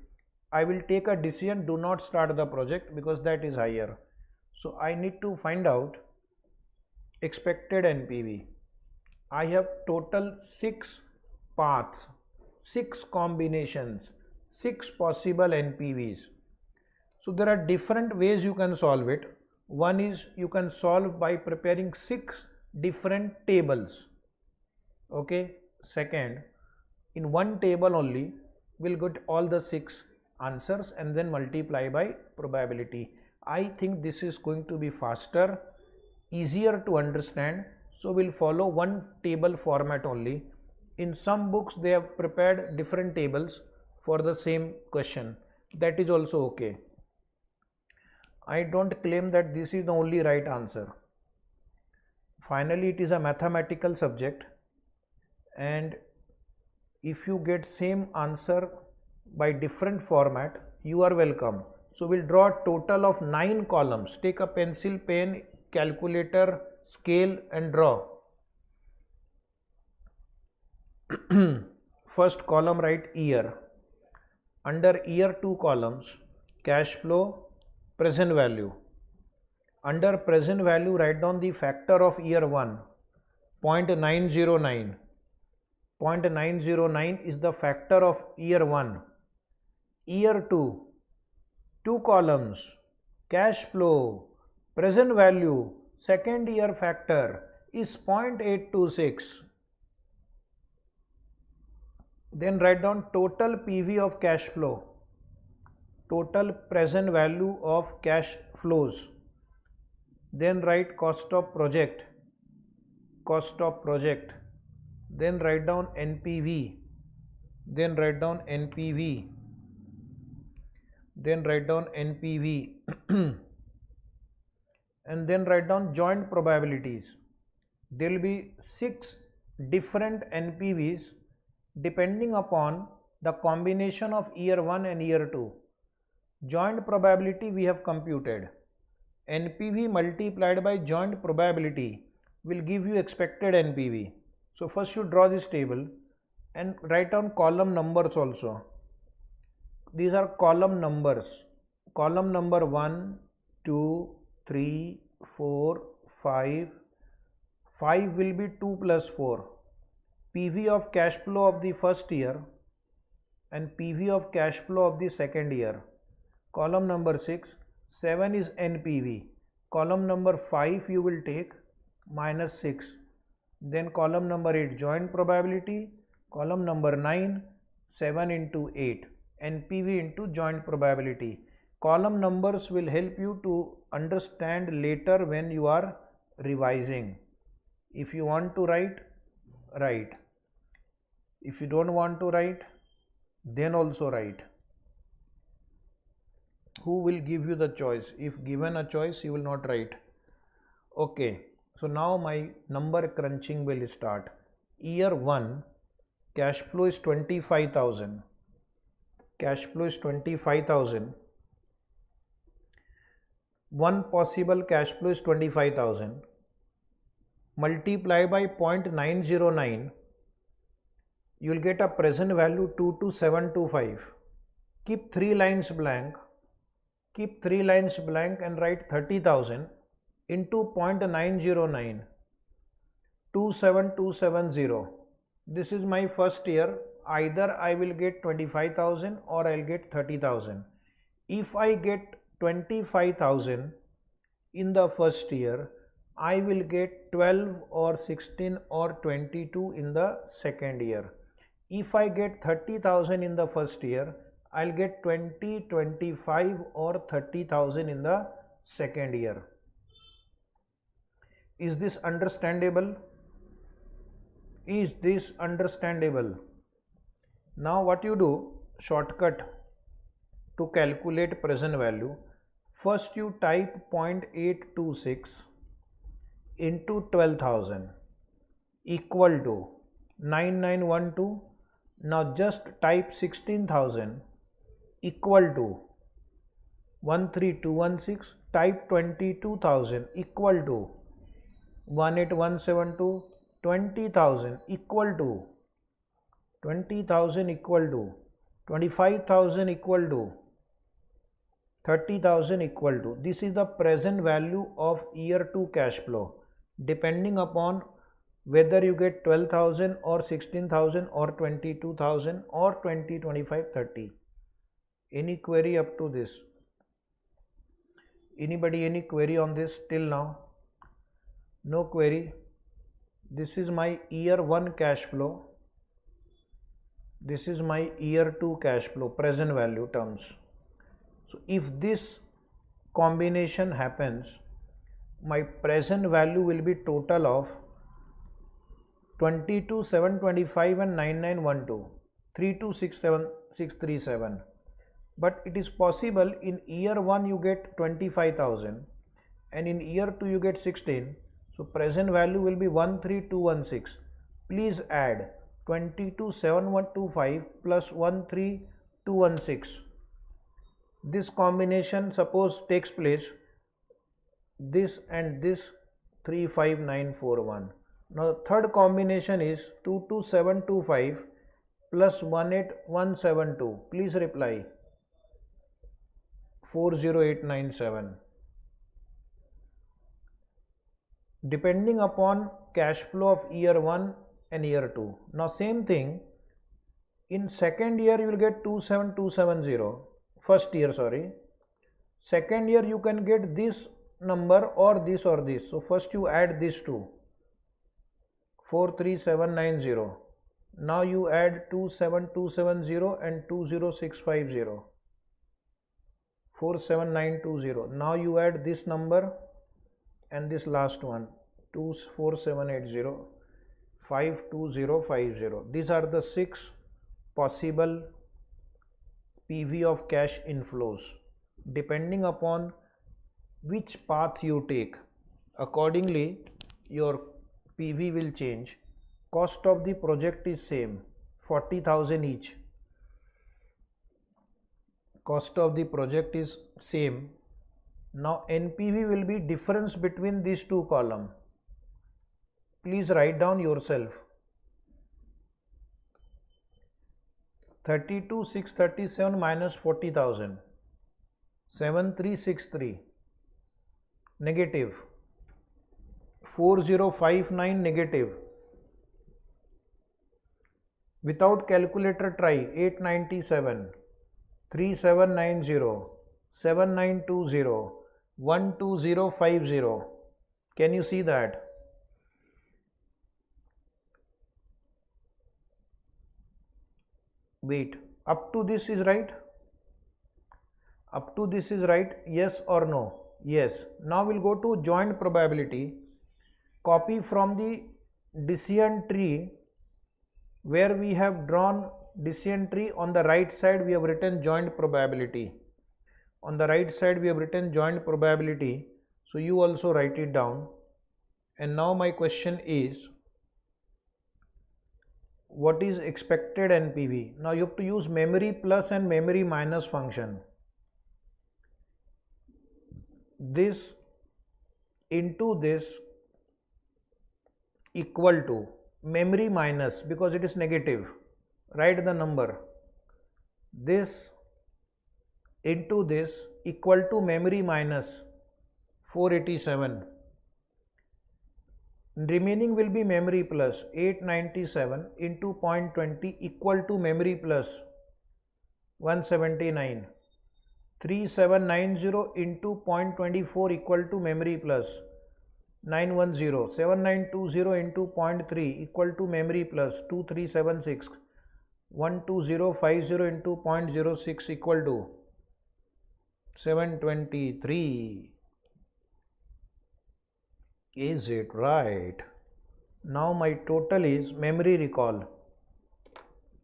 I will take a decision do not start the project, because that is higher. So I need to find out expected NPV. I have total 6 paths, 6 combinations, 6 possible NPVs. So there are different ways you can solve it. One is you can solve by preparing 6 different tables. Okay. Second, in one table only we'll get all the 6 answers and then multiply by probability. I think this is going to be faster, easier to understand. So we'll follow one table format only. In some books they have prepared different tables for the same question. That is also okay. I don't claim that this is the only right answer. Finally, it is a mathematical subject, and if you get same answer by different format, you are welcome. So we'll draw a total of 9 columns. Take a pencil, pen, calculator, scale and draw. First column, write year. Under year, 2 columns, cash flow, present value. Under present value, write down the factor of year 1, 0.909. 0.909 is the factor of year 1. Year 2, 2 columns, cash flow, present value, second year factor is 0.826. Then write down total PV of cash flow, total present value of cash flows. Then write cost of project, then write down NPV, then write down NPV, then write down NPV and then write down joint probabilities. There will be 6 different NPVs depending upon the combination of year 1 and year 2. Joint probability we have computed. NPV multiplied by joint probability will give you expected NPV. So first you draw this table and write down column numbers also. These are column numbers. Column number 1, 2, 3, 4, 5. 5 will be 2 plus 4. PV of cash flow of the first year and PV of cash flow of the second year. Column number 6, 7 is NPV. Column number 5 you will take minus 6. Then column number 8 joint probability. Column number 9 7 into 8 NPV into joint probability. Column numbers will help you to understand later when you are revising. If you want to write, write. If you don't want to write, then also write. Who will give you the choice? If given a choice, you will not write. Okay, so now my number crunching will start. Year 1, cash flow is 25,000. Cash flow is 25,000. One possible cash flow is 25,000. Multiply by 0.909. You will get a present value 22725. Keep 3 lines blank. Keep 3 lines blank and write 30,000 into 0.909. 27270. This is my first year. Either I will get 25,000 or I'll get 30,000. If I get 25,000 in the first year, I will get 12 or 16 or 22 in the second year. If I get 30,000 in the first year, I'll get 20, 25 or 30,000 in the second year. Is this understandable? Is this understandable? Now what you do, shortcut to calculate present value. First you type 0.826 into 12,000 equal to 9912. Now just type 16,000 equal to 13216. Type 22,000 equal to 18172. 20,000 equal to 20,000 equal to 25,000 equal to 30,000 equal to. This is the present value of year 2 cash flow, depending upon whether you get 12,000 or 16,000 or 22,000 or 20, 25, 30. Any query up to this? Anybody any query on this till now? No query. This is my year 1 cash flow. This is my year 2 cash flow, present value terms. So if this combination happens, my present value will be total of 22,725 and 9912, 32,637. But it is possible in year 1 you get 25,000 and in year 2 you get 16. So present value will be 13216. Please add 22,725 plus 13216. This combination suppose takes place, this and this 35941. Now the third combination is 22725 plus 18172. Please reply. 40897. Depending upon cash flow of year 1 and year 2. Now same thing, in second year you will get 27270. First year, sorry. Second year you can get this number or this or this. So first you add these two. 43790. Now you add 27270 and 20650. 47920. Now you add this number and this last one, 24780, 52050. These are the 6 possible PV of cash inflows. Depending upon which path you take, accordingly your PV will change. Cost of the project is same, 40,000 each. Cost of the project is same. Now NPV will be difference between these two columns. Please write down yourself. 32,637 minus 40,000. 7363 negative. 4059 negative. Without calculator try. 897 3790 7920 12050. Can you see that? Wait, up to this is right? Up to this is right? Yes or no? Yes. Now we'll go to joint probability. copy from the decision tree where we have drawn decision tree. On the right side we have written joint probability. On the right side we have written joint probability. So you also write it down. And now my question is, what is expected NPV? Now you have to use memory plus and memory minus function. This into this equal to memory minus, because it is negative, write the number. This into this equal to memory minus 487. Remaining will be memory plus 897 into 0.20 equal to memory plus 179. 3790 into 0.24 equal to memory plus 910. 7920 into 0.3 equal to memory plus 2376. 12050 into 0.06 equal to 723. Is it right? Now my total is memory recall.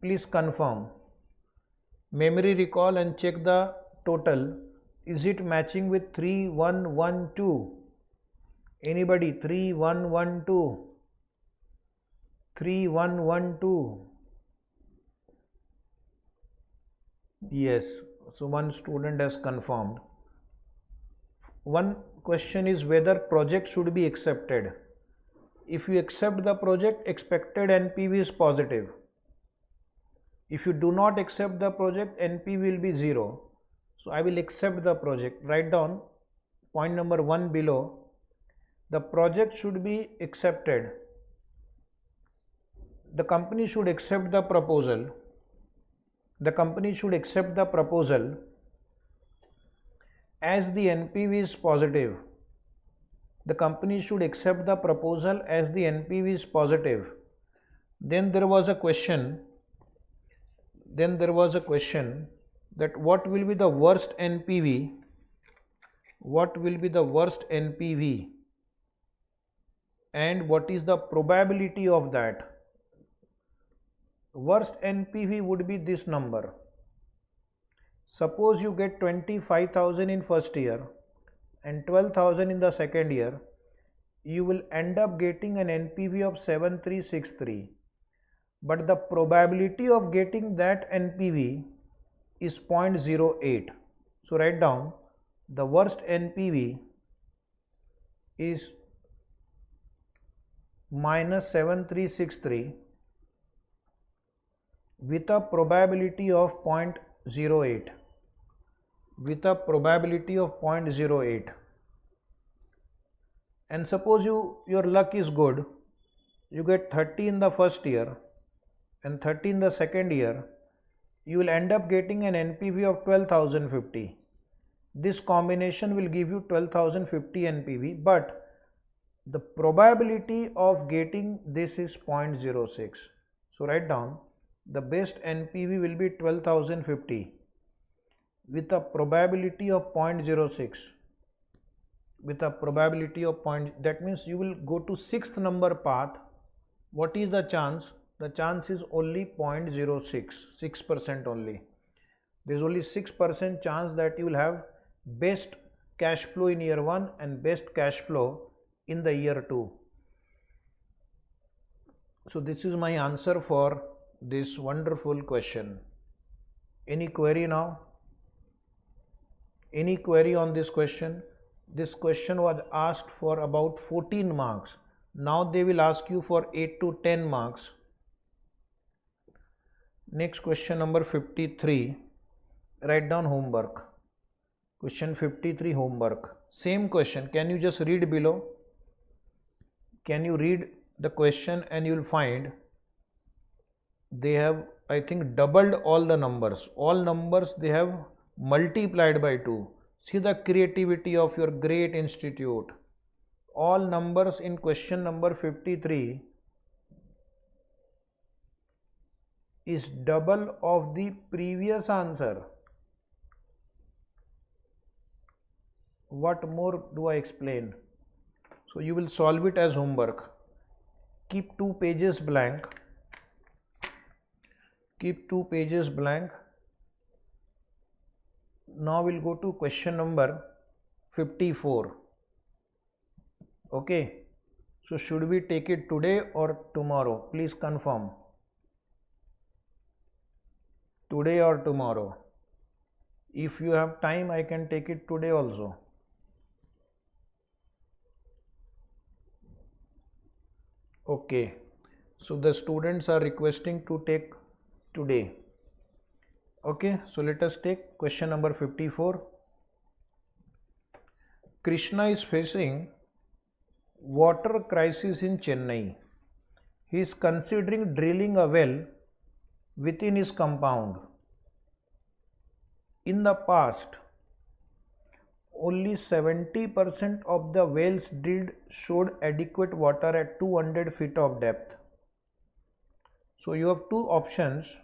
Please confirm. Memory recall and check the total. Is it matching with 3112? Anybody? 3112. 3112. Yes. So one student has confirmed. One question is whether project should be accepted. If you accept the project, expected NPV is positive. If you do not accept the project, NPV will be 0. So I will accept the project. Write down point number 1 below. The project should be accepted. The company should accept the proposal. The company should accept the proposal as the NPV is positive. The company should accept the proposal as the NPV is positive. Then there was a question. That what will be the worst NPV? What will be the worst NPV? And what is the probability of that? Worst NPV would be this number. Suppose you get 25,000 in first year and 12,000 in the second year, you will end up getting an NPV of 7363. But the probability of getting that NPV is 0.08. So write down the worst NPV is minus 7363 with a probability of 0.08. With a probability of 0.08. And suppose your luck is good, you get 30 in the first year and 30 in the second year, you will end up getting an NPV of 12,050. This combination will give you 12,050 NPV, but the probability of getting this is 0.06. So write down the best NPV will be 12,050 with a probability of 0.06. With a probability of that means you will go to 6th number path. What is the chance? The chance is only 0.06, 6% only. There is only 6% chance that you will have best cash flow in year 1 and best cash flow in the year 2. So this is my answer for this wonderful question. Any query now? Any query on this question? This question was asked for about 14 marks. Now they will ask you for 8 to 10 marks. Next question number 53. Write down homework. Question 53 homework. Same question. Can you just read below? Can you read the question and you will find they have, I think, doubled all the numbers. All numbers they have multiplied by 2. See the creativity of your great institute. All numbers in question number 53 is double of the previous answer. What more do I explain? So you will solve it as homework. Keep 2 pages blank. Keep 2 pages blank. Now we'll go to question number 54. Okay. So should we take it today or tomorrow? Please confirm. Today or tomorrow? If you have time, I can take it today also. Okay. So the students are requesting to take today. Okay. So let us take question number 54. Krishna is facing water crisis in Chennai. He is considering drilling a well within his compound. In the past, only 70% of the wells drilled showed adequate water at 200 feet of depth. So you have 2 options: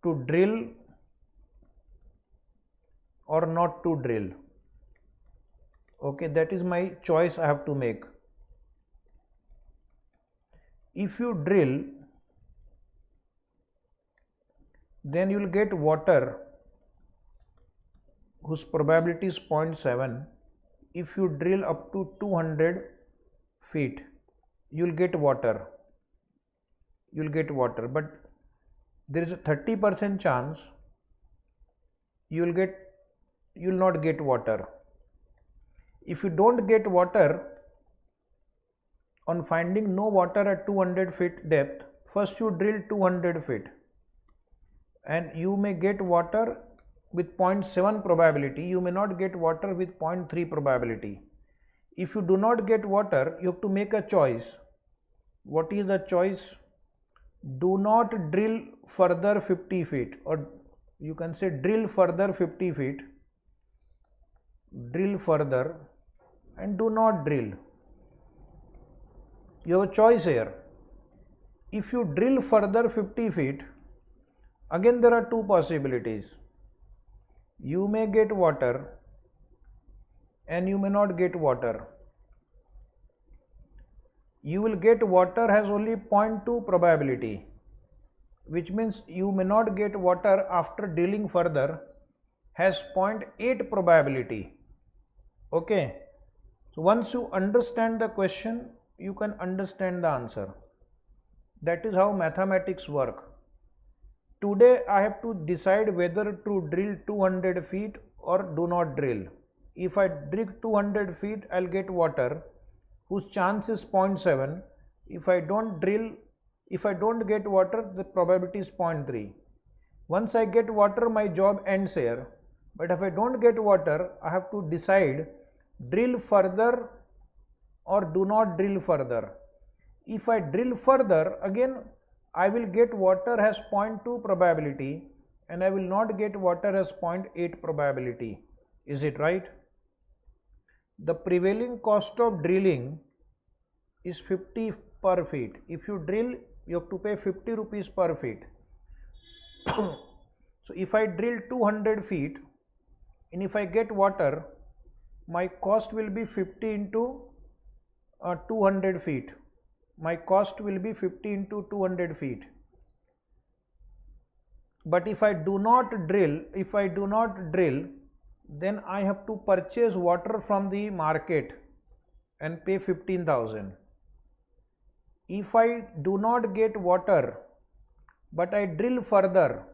to drill or not to drill. Okay, that is my choice I have to make. If you drill, then you will get water whose probability is 0.7. If you drill up to 200 feet, you will get water. You will get water, but there is a 30% chance you will not get water. If you don't get water, on finding no water at 200 feet depth, first you drill 200 feet and you may get water with 0.7 probability, you may not get water with 0.3 probability. If you do not get water, you have to make a choice. What is the choice? Do not drill further 50 feet, or you can say drill further 50 feet, drill further, and do not drill. You have a choice here. If you drill further 50 feet, again there are 2 possibilities. You may get water and you may not get water. You will get water has only 0.2 probability, which means you may not get water after drilling further, has 0.8 probability. Okay. So once you understand the question, you can understand the answer. That is how mathematics work. Today I have to decide whether to drill 200 feet or do not drill. If I drill 200 feet, I'll get water whose chance is 0.7. If I don't get water, the probability is 0.3. Once I get water, my job ends here. But if I don't get water, I have to decide drill further or do not drill further. If I drill further, again I will get water has 0.2 probability and I will not get water has 0.8 probability. Is it right? The prevailing cost of drilling is 50 per feet. If you drill, you have to pay 50 rupees per feet. So if I drill 200 feet and if I get water, my cost will be 50 into 200 feet. My cost will be 50 into 200 feet. But if I do not drill, then I have to purchase water from the market and pay 15,000. If I do not get water, but I drill further,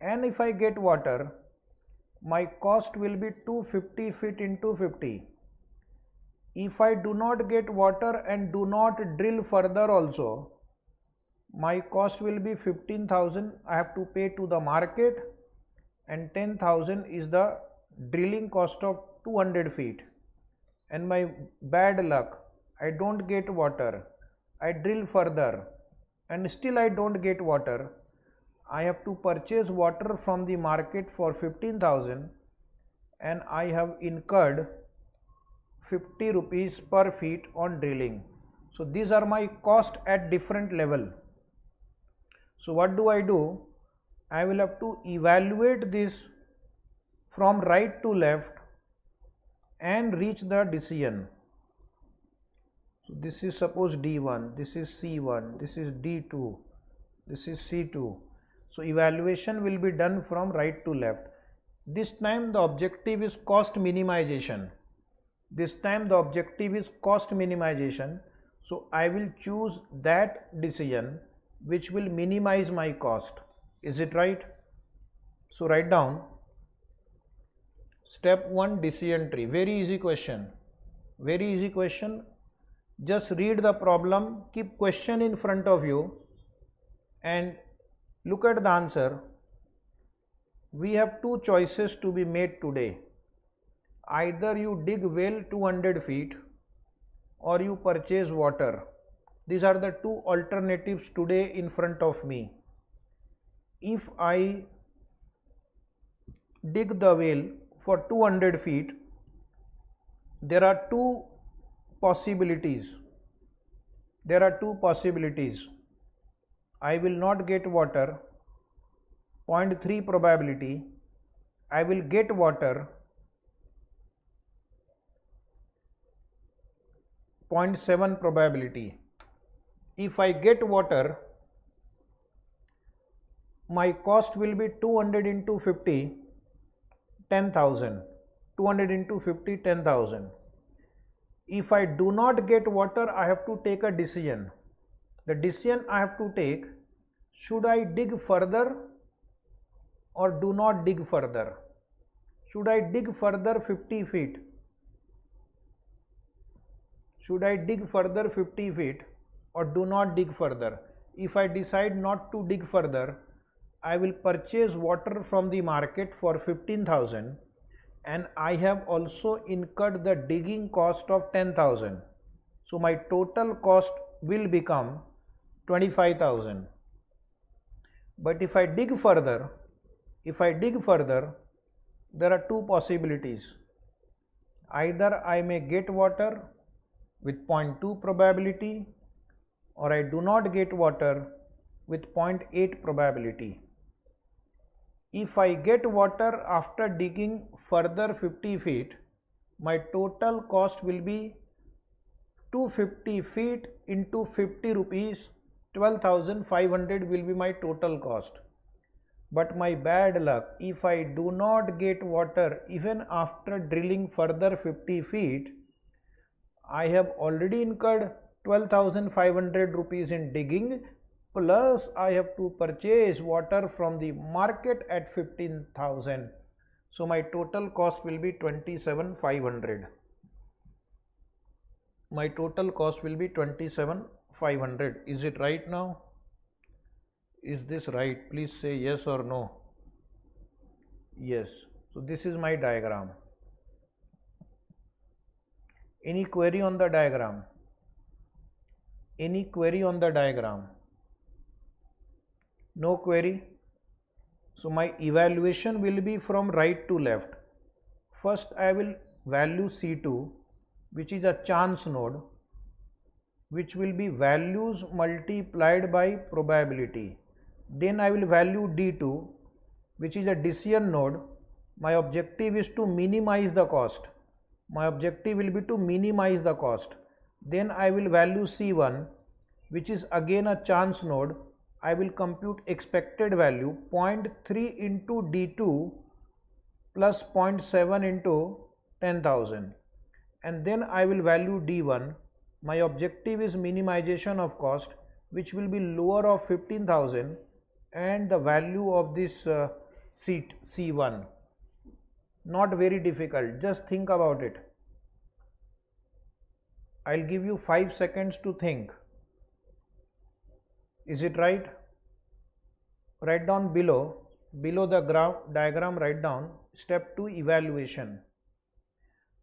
and if I get water, my cost will be 250 feet into 50. If I do not get water and do not drill further also, my cost will be 15,000 I have to pay to the market, and 10,000 is the drilling cost of 200 feet. And my bad luck, I don't get water, I drill further and still I don't get water. I have to purchase water from the market for 15,000 and I have incurred 50 rupees per feet on drilling. So these are my cost at different level. So what do? I will have to evaluate this from right to left and reach the decision. So this is suppose D1, this is C1, this is D2, this is C2. So evaluation will be done from right to left. This time the objective is cost minimization. This time the objective is cost minimization. So I will choose that decision which will minimize my cost. Is it right? So write down step 1 decision tree. Very easy question. Very easy question. Just read the problem, keep question in front of you and look at the answer. We have two choices to be made today. Either you dig well 200 feet or you purchase water. These are the two alternatives today in front of me. If I dig the well for 200 feet, there are two possibilities. There are two possibilities. I will not get water, 0.3 probability. I will get water, 0.7 probability. If I get water, my cost will be 200 into 50, 10,000. 200 into 50, 10,000. If I do not get water, I have to take a decision. The decision I have to take, should I dig further or do not dig further? Should I dig further 50 feet? Should I dig further 50 feet or do not dig further? If I decide not to dig further, I will purchase water from the market for 15,000 and I have also incurred the digging cost of 10,000. So my total cost will become 25,000. But if I dig further, there are two possibilities. Either I may get water with 0.2 probability or I do not get water with 0.8 probability. If I get water after digging further 50 feet, my total cost will be 250 feet into 50 rupees, 12,500 will be my total cost. But my bad luck, if I do not get water even after drilling further 50 feet, I have already incurred 12,500 rupees in digging, plus I have to purchase water from the market at 15,000. So my total cost will be 27,500. My total cost will be 27,500. Is it right now? Is this right? Please say yes or no. Yes. So this is my diagram. Any query on the diagram? Any query on the diagram? No query. So my evaluation will be from right to left. First I will value C2, which is a chance node, which will be values multiplied by probability. Then I will value D2, which is a decision node. My objective is to minimize the cost. My objective will be to minimize the cost. Then I will value C1, which is again a chance node. I will compute expected value 0.3 into D2 plus 0.7 into 10,000. And then I will value D1. My objective is minimization of cost, which will be lower of 15,000 and the value of this C1. Not very difficult, just think about it. I'll give you 5 seconds to think. Is it right? Write down below the diagram, write down step 2 evaluation.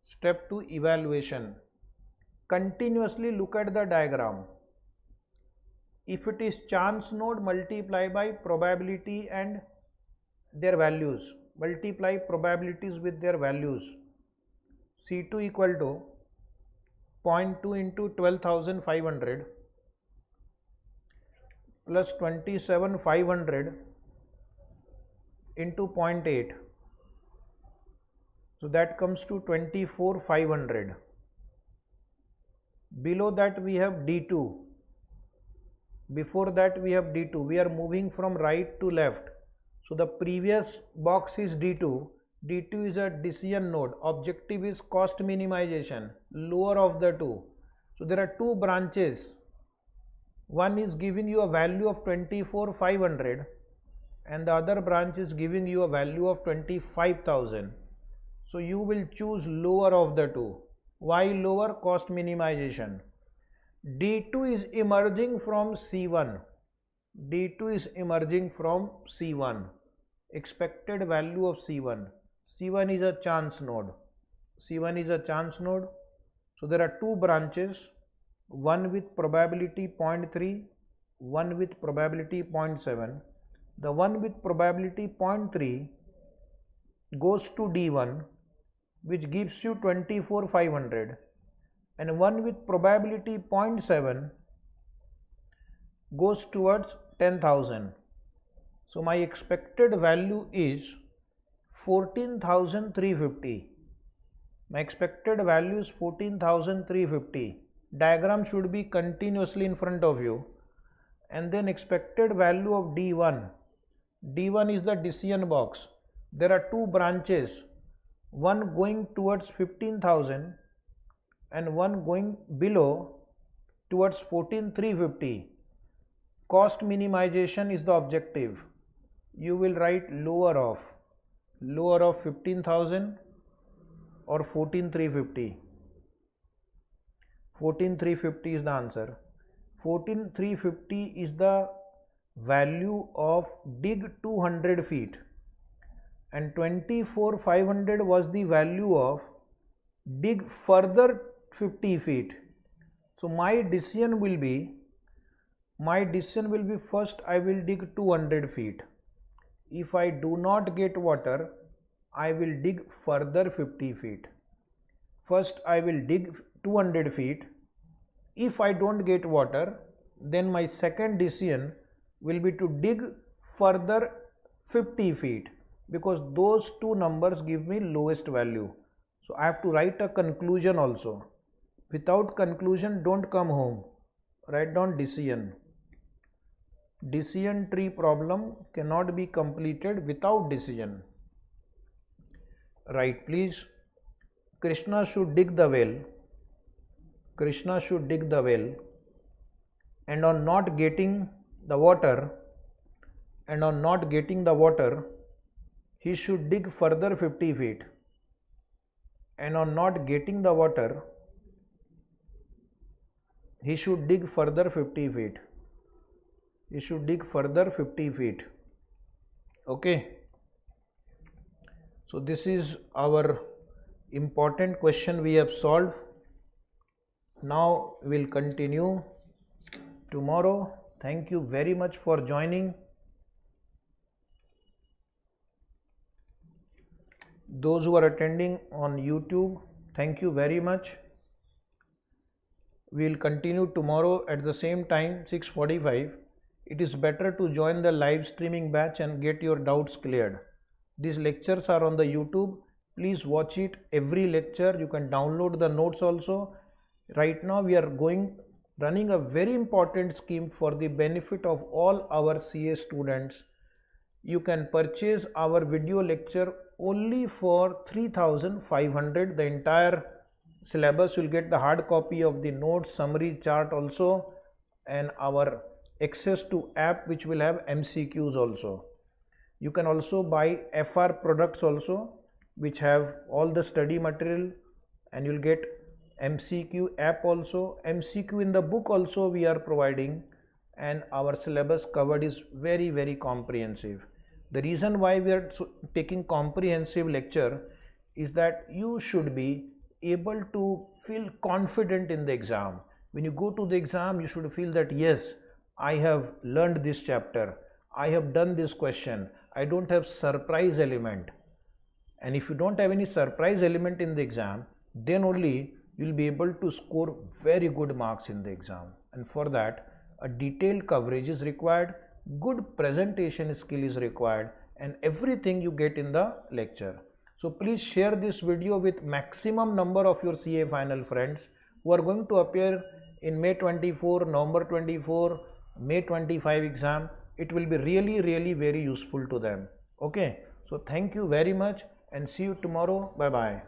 Step 2 evaluation. Continuously look at the diagram. If it is chance node, multiply by probability and their values. Multiply probabilities with their values. C2 equal to 0.2 into 12,500 plus 27,500 into 0.8. So that comes to 24,500. below that we have D2, before that we have D2. We are moving from right to left. So the previous box is D2. D2 is a decision node. Objective is cost minimization, lower of the two. So there are two branches. One is giving you a value of 24,500 and the other branch is giving you a value of 25,000. So you will choose lower of the two. Why lower? Cost minimization. D2 is emerging from C1. D2 is emerging from C1. Expected value of C1. C1 is a chance node. C1 is a chance node. So there are two branches, one with probability 0.3, one with probability 0.7. The one with probability 0.3 goes to D1, which gives you 24,500, and one with probability 0.7 goes towards 10,000. So my expected value is 14,350. My expected value is 14,350. Diagram should be continuously in front of you. And then expected value of D1. D1 is the decision box. There are two branches, one going towards 15,000 and one going below towards 14,350. Cost minimization is the objective. You will write lower of 15,000 or 14,350. 14,350 is the answer. 14,350 is the value of dig 200 feet and 24,500 was the value of dig further 50 feet. So my decision will be first I will dig 200 feet. If I do not get water, I will dig further 50 feet. First I will dig 200 feet. If I don't get water, then my second decision will be to dig further 50 feet, because those two numbers give me lowest value. So I have to write a conclusion also. Without conclusion, don't come home. Write down decision. Decision tree problem cannot be completed without decision. Right, please. Krishna should dig the well. Krishna should dig the well, and on not getting the water, he should dig further 50 feet. And on not getting the water, he should dig further 50 feet. He should dig further 50 feet. Okay. So this is our important question we have solved. Now we will continue tomorrow. Thank you very much for joining. Those who are attending on YouTube, thank you very much. We will continue tomorrow at the same time, 6:45. It is better to join the live streaming batch and get your doubts cleared. These lectures are on the YouTube. Please watch it, every lecture. You can download the notes also. Right now we are running a very important scheme for the benefit of all our CA students. You can purchase our video lecture only for 3,500. The entire syllabus, will get the hard copy of the notes, summary, chart also, and our access to app which will have MCQs also. You can also buy FR products also, which have all the study material, and you'll get MCQ app also. MCQ in the book also we are providing, and our syllabus covered is very, very comprehensive. The reason why we are taking comprehensive lecture is that you should be able to feel confident in the exam. When you go to the exam, you should feel that yes, I have learned this chapter, I have done this question, I don't have surprise element. And if you don't have any surprise element in the exam, then only you will be able to score very good marks in the exam. And for that, a detailed coverage is required, good presentation skill is required, and everything you get in the lecture. So please share this video with maximum number of your CA final friends who who are going to appear in May 24, November 24, May 25 exam. It will be really very useful to them. Okay, so thank you very much and see you tomorrow. Bye bye.